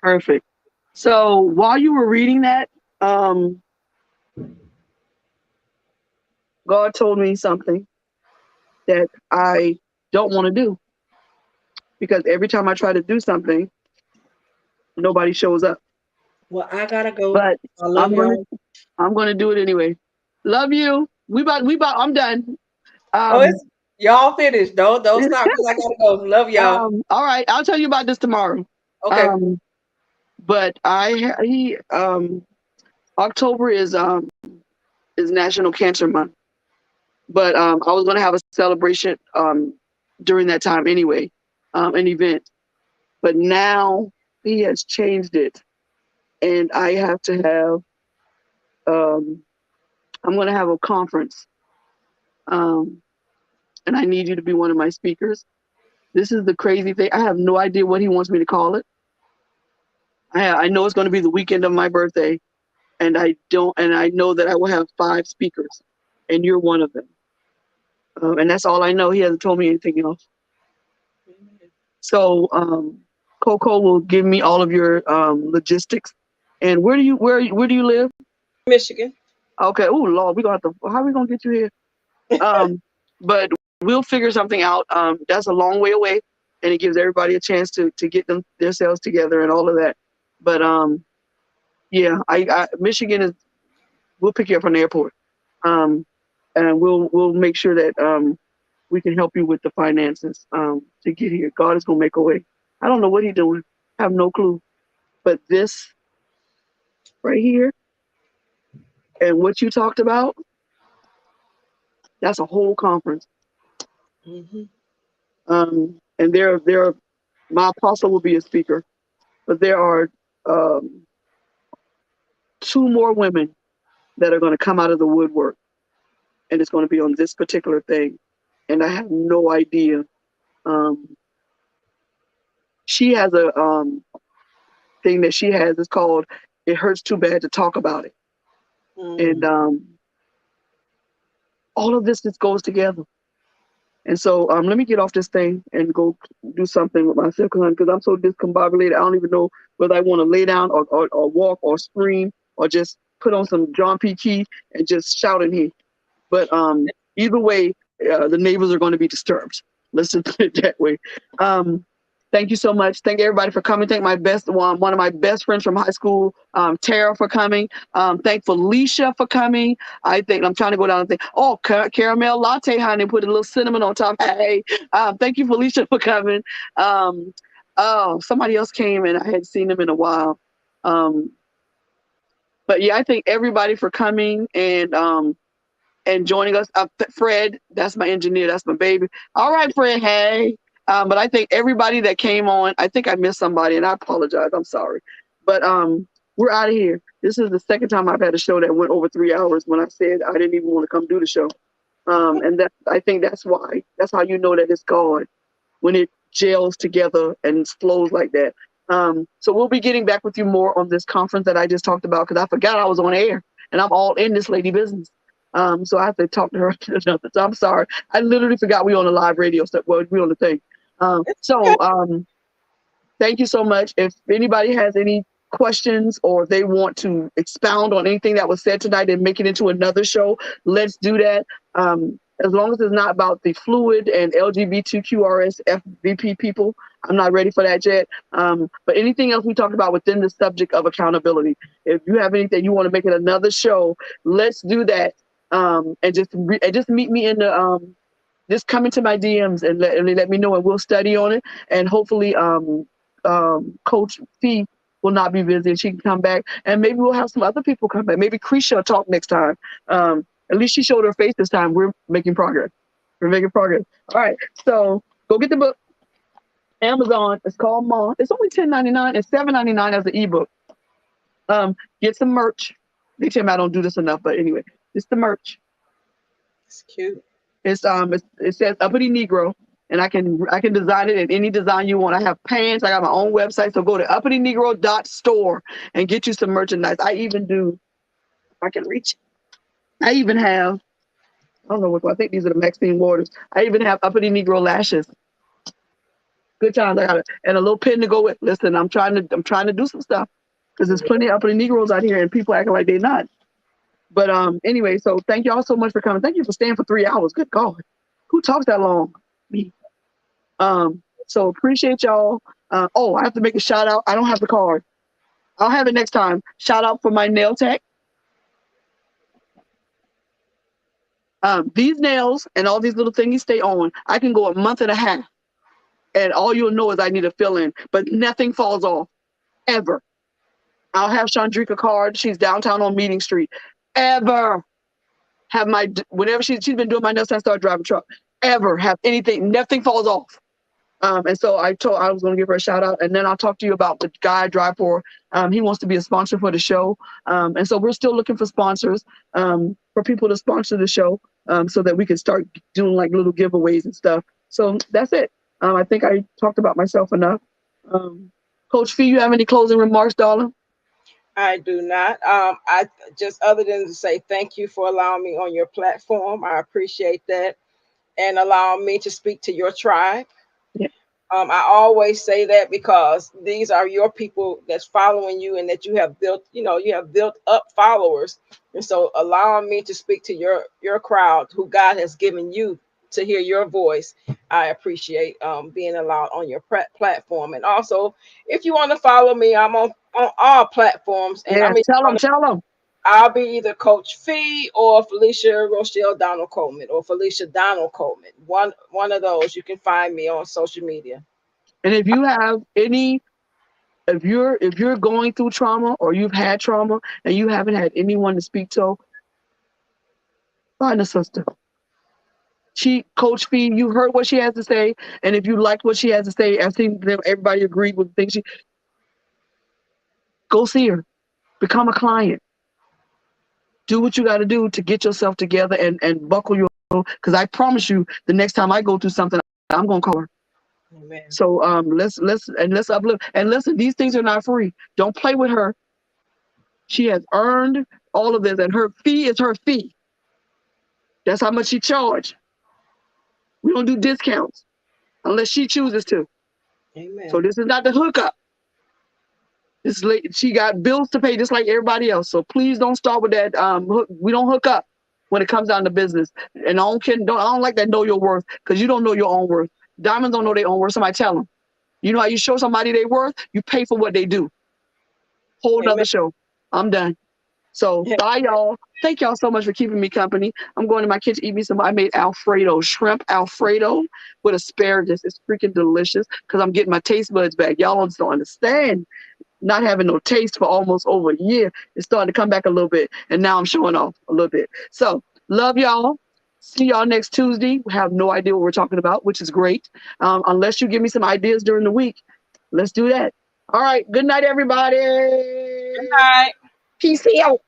Speaker 2: Perfect. So while you were reading that, God told me something that I don't want to do, because every time I try to do something, nobody shows up.
Speaker 3: Well, I gotta go.
Speaker 2: But
Speaker 3: I love y'all.
Speaker 2: I'm gonna do it anyway. Love you. I'm done.
Speaker 3: Y'all finished. Don't stop, because I gotta go. Love y'all.
Speaker 2: All right, I'll tell you about this tomorrow.
Speaker 3: Okay.
Speaker 2: But October is National Cancer Month. But I was gonna have a celebration during that time anyway, an event. But now he has changed it, and I have to have I'm gonna have a conference. And I need you to be one of my speakers. This is the crazy thing. I have no idea what he wants me to call it. I know it's going to be the weekend of my birthday, and I know that I will have 5 speakers, and you're one of them. And that's all I know. He hasn't told me anything else. So Coco will give me all of your logistics. And where do you live?
Speaker 5: Michigan.
Speaker 2: Okay. Oh Lord, how are we gonna get you here? But we'll figure something out. That's a long way away, and it gives everybody a chance to get themselves together and all of that. But yeah, Michigan is. We'll pick you up from the airport, and we'll make sure that we can help you with the finances to get here. God is gonna make a way. I don't know what he's doing. I have no clue. But this right here and what you talked about, that's a whole conference.
Speaker 5: Mm-hmm.
Speaker 2: And there are, my apostle will be a speaker, but there are 2 more women that are going to come out of the woodwork, and it's going to be on this particular thing. And I have no idea. She has a thing that she has. It's called "It Hurts Too Bad to Talk About It," and all of this just goes together. And so let me get off this thing and go do something with myself, because I'm so discombobulated. I don't even know whether I want to lay down or walk or scream or just put on some John P. Key and just shout in here. But either way, the neighbors are going to be disturbed. Let's just put it that way. Thank you so much. Thank everybody for coming. Thank my best one of my best friends from high school, Tara, for coming. Thank Felicia for coming. I think I'm trying to go down and think. Oh, caramel latte, honey. Put a little cinnamon on top. Hey, thank you, Felicia, for coming. Oh, somebody else came and I hadn't seen them in a while. But yeah, I thank everybody for coming and joining us. Fred, that's my engineer. That's my baby. All right, Fred. Hey. But I think everybody that came on, I think I missed somebody, and I apologize. I'm sorry. But we're out of here. This is the second time I've had a show that went over 3 hours when I said I didn't even want to come do the show. And I think that's why. That's how you know that it's God, when it gels together and flows like that. So we'll be getting back with you more on this conference that I just talked about, because I forgot I was on air, and I'm all in this lady business. So I have to talk to her. So I'm sorry. I literally forgot we on the live radio stuff. Well, we on the thing. Thank you so much. If anybody has any questions or they want to expound on anything that was said tonight and make it into another show, let's do that. As long as it's not about the fluid and LGBTQRS FVP people, I'm not ready for that yet. But anything else we talked about within the subject of accountability, if you have anything you want to make it another show, let's do that. And just meet me in the just come into my DMs and let me know, and we'll study on it. And hopefully Coach Fee will not be busy and she can come back, and maybe we'll have some other people come back. Maybe Krisha will talk next time. At least she showed her face this time. We're making progress. All right, so go get the book. Amazon. It's called Mom. It's only $10.99 and $7.99 as an ebook. Get some merch. They tell me I don't do this enough, but anyway, it's the merch.
Speaker 5: It's cute.
Speaker 2: It says Uppity Negro, and I can design it in any design you want. I have pants. I got my own website, so go to uppitynegro.store and get you some merchandise. I even do. I can reach. I even have. I don't know what. I think these are the Maxine Waters. I even have Uppity Negro lashes. Good times. I got it, and a little pin to go with. Listen, I'm trying to do some stuff, because there's plenty of Uppity Negroes out here, and people acting like they're not. But anyway, so thank y'all so much for coming. Thank you for staying for 3 hours. Good God, who talks that long? Me. So appreciate y'all. Oh, I have to make a shout out. I don't have the card. I'll have it next time. Shout out for my nail tech. These nails and all these little thingies stay on. I can go a month and a half, and all you'll know is I need a fill in, but nothing falls off ever. I'll have Chandrika card. She's downtown on Meeting Street. Ever have whenever she's been doing my nails since I started driving truck, ever have anything, nothing falls off. And so I was going to give her a shout out, and then I'll talk to you about the guy I drive for. He wants to be a sponsor for the show. And so we're still looking for sponsors, for people to sponsor the show, so that we can start doing like little giveaways and stuff. So that's it. I think I talked about myself enough. Coach Fee, you have any closing remarks, darling?
Speaker 5: I do not. I just, other than to say thank you for allowing me on your platform. I appreciate that, and allowing me to speak to your tribe.
Speaker 2: Yeah.
Speaker 5: I always say that because these are your people that's following you, and that you have built, you have built up followers. And so allowing me to speak to your crowd, who God has given you to hear your voice, I appreciate being allowed on your platform. And also, if you want to follow me, I'm on all platforms. And
Speaker 2: yeah, tell them.
Speaker 5: I'll be either Coach Fee or Felicia Rochelle Donald Coleman, or Felicia Donald Coleman. One of those. You can find me on social media.
Speaker 2: And if you have if you're going through trauma, or you've had trauma and you haven't had anyone to speak to, find a sister. Coach Fee, you heard what she has to say, and if you liked what she has to say, I think everybody agreed with the things go see her, become a client, do what you got to do to get yourself together and buckle your, because I promise you, the next time I go through something, I'm gonna call her.
Speaker 5: Amen.
Speaker 2: So let's uplift, and listen, these things are not free. Don't play with her. She has earned all of this, and her fee is her fee. That's how much she charged. We don't do discounts unless she chooses to.
Speaker 5: Amen.
Speaker 2: So this is not the hookup. She got bills to pay just like everybody else. So please don't start with that. We don't hook up when it comes down to business. And I don't like that know your worth, because you don't know your own worth. Diamonds don't know their own worth. Somebody tell them. You know how you show somebody their worth? You pay for what they do. Whole nother
Speaker 5: Amen.
Speaker 2: show. I'm done. So bye, y'all. Thank y'all so much for keeping me company. I'm going to my kitchen to eat me some. I made Alfredo, shrimp Alfredo with asparagus. It's freaking delicious because I'm getting my taste buds back. Y'all just don't understand. Not having no taste for almost over a year. It's starting to come back a little bit. And now I'm showing off a little bit. So love y'all. See y'all next Tuesday. We have no idea what we're talking about, which is great. Unless you give me some ideas during the week. Let's do that. All right. Good night, everybody.
Speaker 5: Good night.
Speaker 2: Peace out.